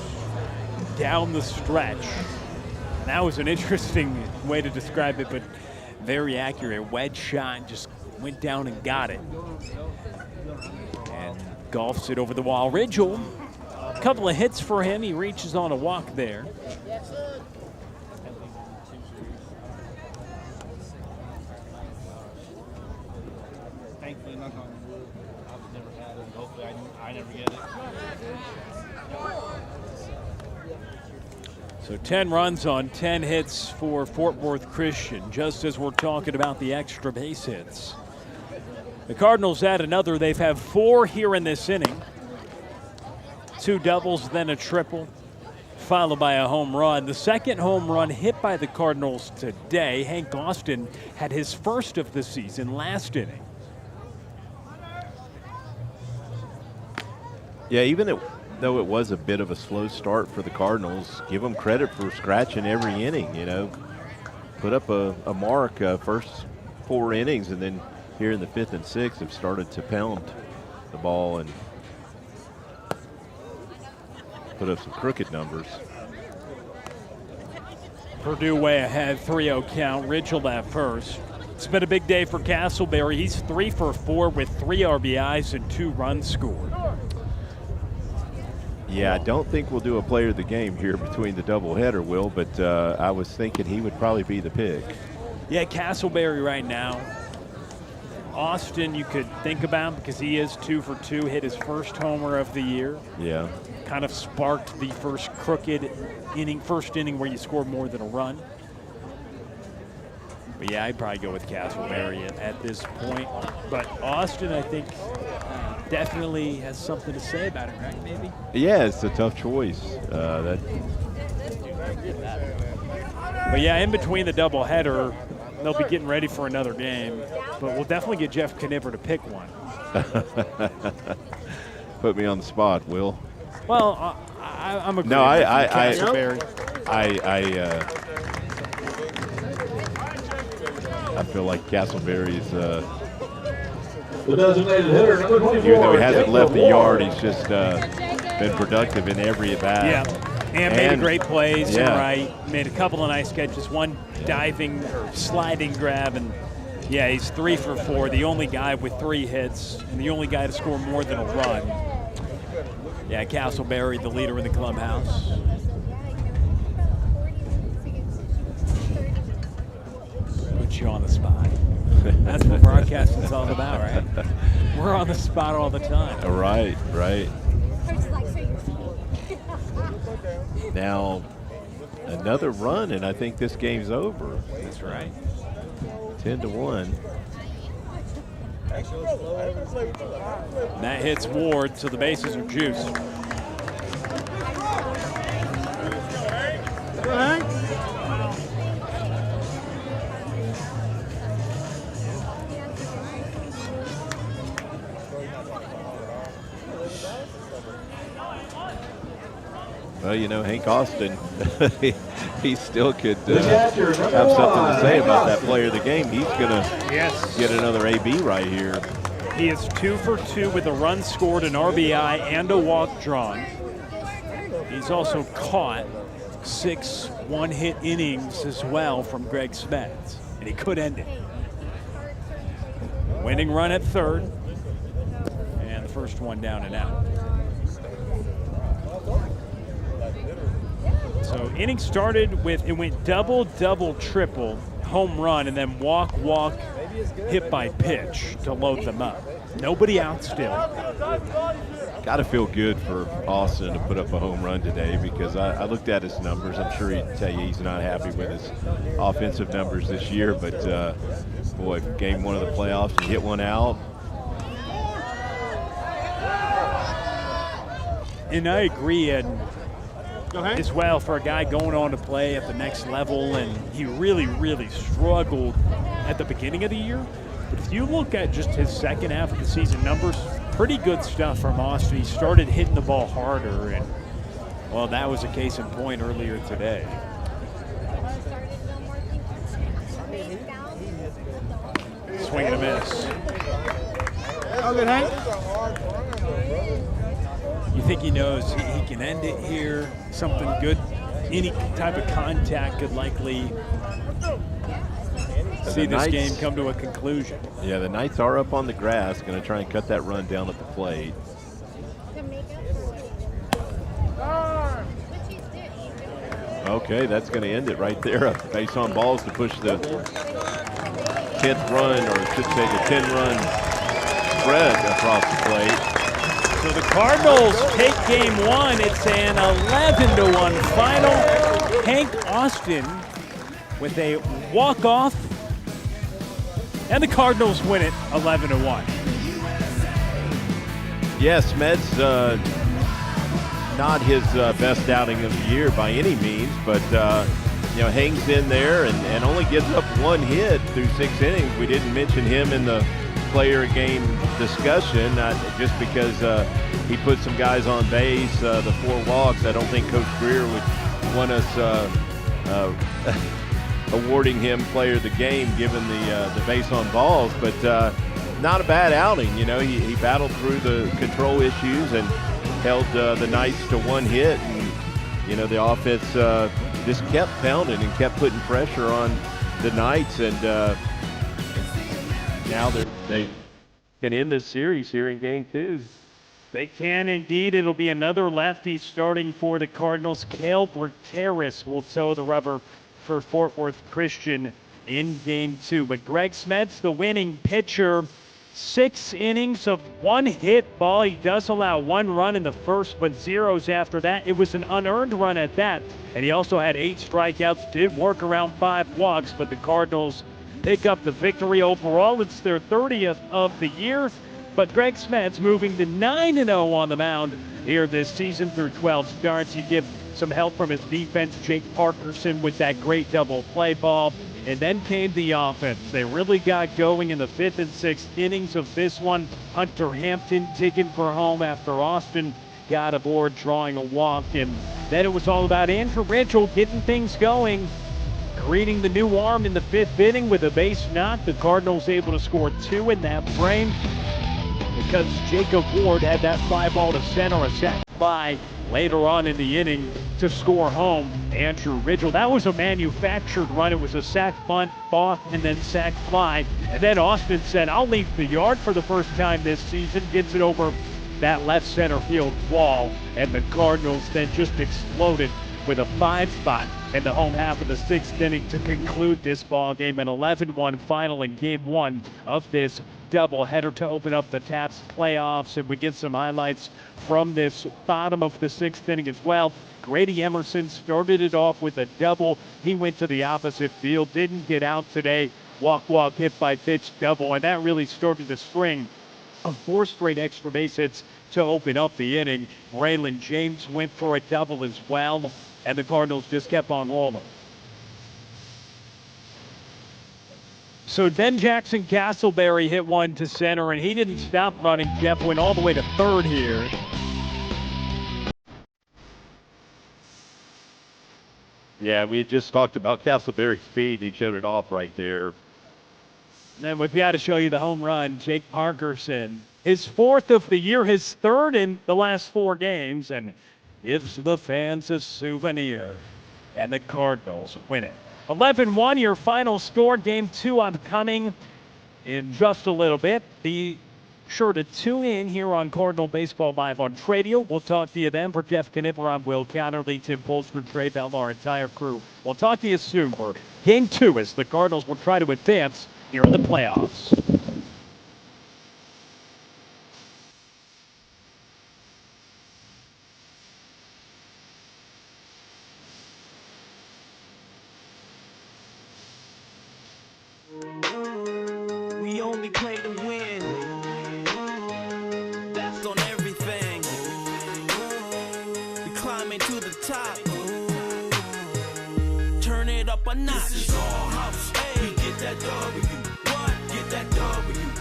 down the stretch. That was an interesting way to describe it, but very accurate. Wedge shot, just went down and got it. And golfs it over the wall. Ridgel, a couple of hits for him. He reaches on a walk there. Thankfully, knock on wood, I've never had it. Hopefully, I never get it. So 10 runs on 10 hits for Fort Worth Christian, just as we're talking about the extra base hits. The Cardinals add another. They've had 4 here in this inning. 2 doubles, then a triple, followed by a home run. The second home run hit by the Cardinals today. Hank Austin had his first of the season last inning. Yeah, even though it was a bit of a slow start for the Cardinals, give them credit for scratching every inning, you know. Put up a mark first 4 innings, and then here in the 5th and 6th have started to pound the ball and put up some crooked numbers. Purdue way ahead, 3-0 count. Ridgel at first. It's been a big day for Castleberry. He's 3 for 4 with 3 RBIs and 2 runs scored. Yeah, I don't think we'll do a player of the game here between the doubleheader, Will, but I was thinking he would probably be the pick. Yeah, Castleberry right now Austin you could think about because he is 2 for 2, hit his first homer of the year. Yeah. Kind of sparked the first first inning where you scored more than a run. But yeah, I'd probably go with Castleberry at this point. But Austin, I think, definitely has something to say about it, right? Maybe. Yeah, it's a tough choice. But yeah, in between the doubleheader, they'll be getting ready for another game. But we'll definitely get Jeff Kniver to pick one. Put me on the spot, Will. Well, I'm agreeing. No, I feel like Castleberry's. The designated hitter, number 24. Even though he hasn't left the yard, he's just been productive in every at bat. Yeah, and made great plays. Yeah. Right, made a couple of nice catches. One diving or sliding grab, and yeah, he's 3 for 4. The only guy with 3 hits, and the only guy to score more than a run. Yeah, Castleberry, the leader in the clubhouse. Put you on the spot. That's what broadcasting's all about, right? We're on the spot all the time. Right. Now, another run, and I think this game's over. That's right. 10-1. And that hits Ward, so the bases are juiced. Well, you know, Hank Austin, he still could have something to say about that player of the game. He's going to get another AB right here. He is 2 for 2 with a run scored, an RBI, and a walk drawn. He's also caught 6 one-hit innings as well from Greg Smets, and he could end it. Winning run at third, and the first one down and out. So inning started with, it went double, triple, home run, and then walk, hit by pitch to load them up. Nobody out still. Got to feel good for Austin to put up a home run today because I looked at his numbers. I'm sure he'd tell you he's not happy with his offensive numbers this year, but boy, game 1 of the playoffs and hit one out. And I agree, and as well for a guy going on to play at the next level, and he really struggled at the beginning of the year. But if you look at just his second half of the season numbers, pretty good stuff from Austin. He started hitting the ball harder, and well, that was a case in point earlier today. Swing and a miss. You think he knows he can end it here? Something good, any type of contact could likely see this game come to a conclusion. Yeah, the Knights are up on the grass, going to try and cut that run down at the plate. Okay, that's going to end it right there. A base on balls to push the 10th run, or I should say the 10-run spread across the plate. So the Cardinals take game 1. It's an 11-1 final. Hank Austin with a walk-off, and the Cardinals win it 11-1. Yes, Meds, not his best outing of the year by any means, but you know, hangs in there and only gives up 1 hit through 6 innings. We didn't mention him in the player game discussion, just because he put some guys on base, the 4 walks. I don't think Coach Greer would want us awarding him player of the game given the base on balls, but not a bad outing. You know, he battled through the control issues and held the Knights to 1 hit, and you know, the offense just kept pounding and kept putting pressure on the Knights, and now they can end this series here in game 2. They can indeed. It'll be another lefty starting for the Cardinals. Cale Berteris will toe the rubber for Fort Worth Christian in game 2. But Greg Smets, the winning pitcher, 6 innings of 1 hit ball. He does allow 1 run in the first, but zeros after that. It was an unearned run at that. And he also had 8 strikeouts, did work around 5 walks, but the Cardinals pick up the victory. Overall, it's their 30th of the year. But Greg Smed's moving to 9-0 on the mound here this season through 12 starts. You give some help from his defense, Jake Parkerson with that great double play ball. And then came the offense. They really got going in the 5th and 6th innings of this one. Hunter Hampton digging for home after Austin got aboard, drawing a walk. And then it was all about Andrew Mitchell getting things going. Greeting the new arm in the 5th inning with a base knock. The Cardinals able to score 2 in that frame because Jacob Ward had that fly ball to center, a sac fly later on in the inning to score home. Andrew Ridgel, that was a manufactured run. It was a sac bunt, off, and then sac fly. And then Austin said, I'll leave the yard for the first time this season. Gets it over that left center field wall. And the Cardinals then just exploded with a 5 spot in the home half of the 6th inning to conclude this ball game. An 11-1 final in game 1 of this doubleheader to open up the Tapps playoffs. And we get some highlights from this bottom of the 6th inning as well. Grady Emerson started it off with a double. He went to the opposite field, didn't get out today. Walk, hit by pitch, double, and that really started the string of 4 straight extra base hits to open up the inning. Braylon James went for a double as well, and the Cardinals just kept on rolling. So then Jackson Castleberry hit one to center, and he didn't stop running. Jeff went all the way to third here. Yeah, we just talked about Castleberry's speed. He showed it off right there. And then we've got to show you the home run, Jake Parkerson. His 4th of the year, his 3rd in the last 4 games, and gives the fans a souvenir. And the Cardinals win it. 11-1, your final score. Game 2 upcoming in just a little bit. Be sure to tune in here on Cardinal Baseball Live on Tradio. We'll talk to you then. For Jeff Knipper, I'm Will Counterly, Tim Polster, Trey Bell, our entire crew. We'll talk to you soon for Game 2 as the Cardinals will try to advance here in the playoffs. We only play to win. That's on everything. We climbing to the top. Turn it up a notch. This is our house. Hey, get that W. What? Get that W.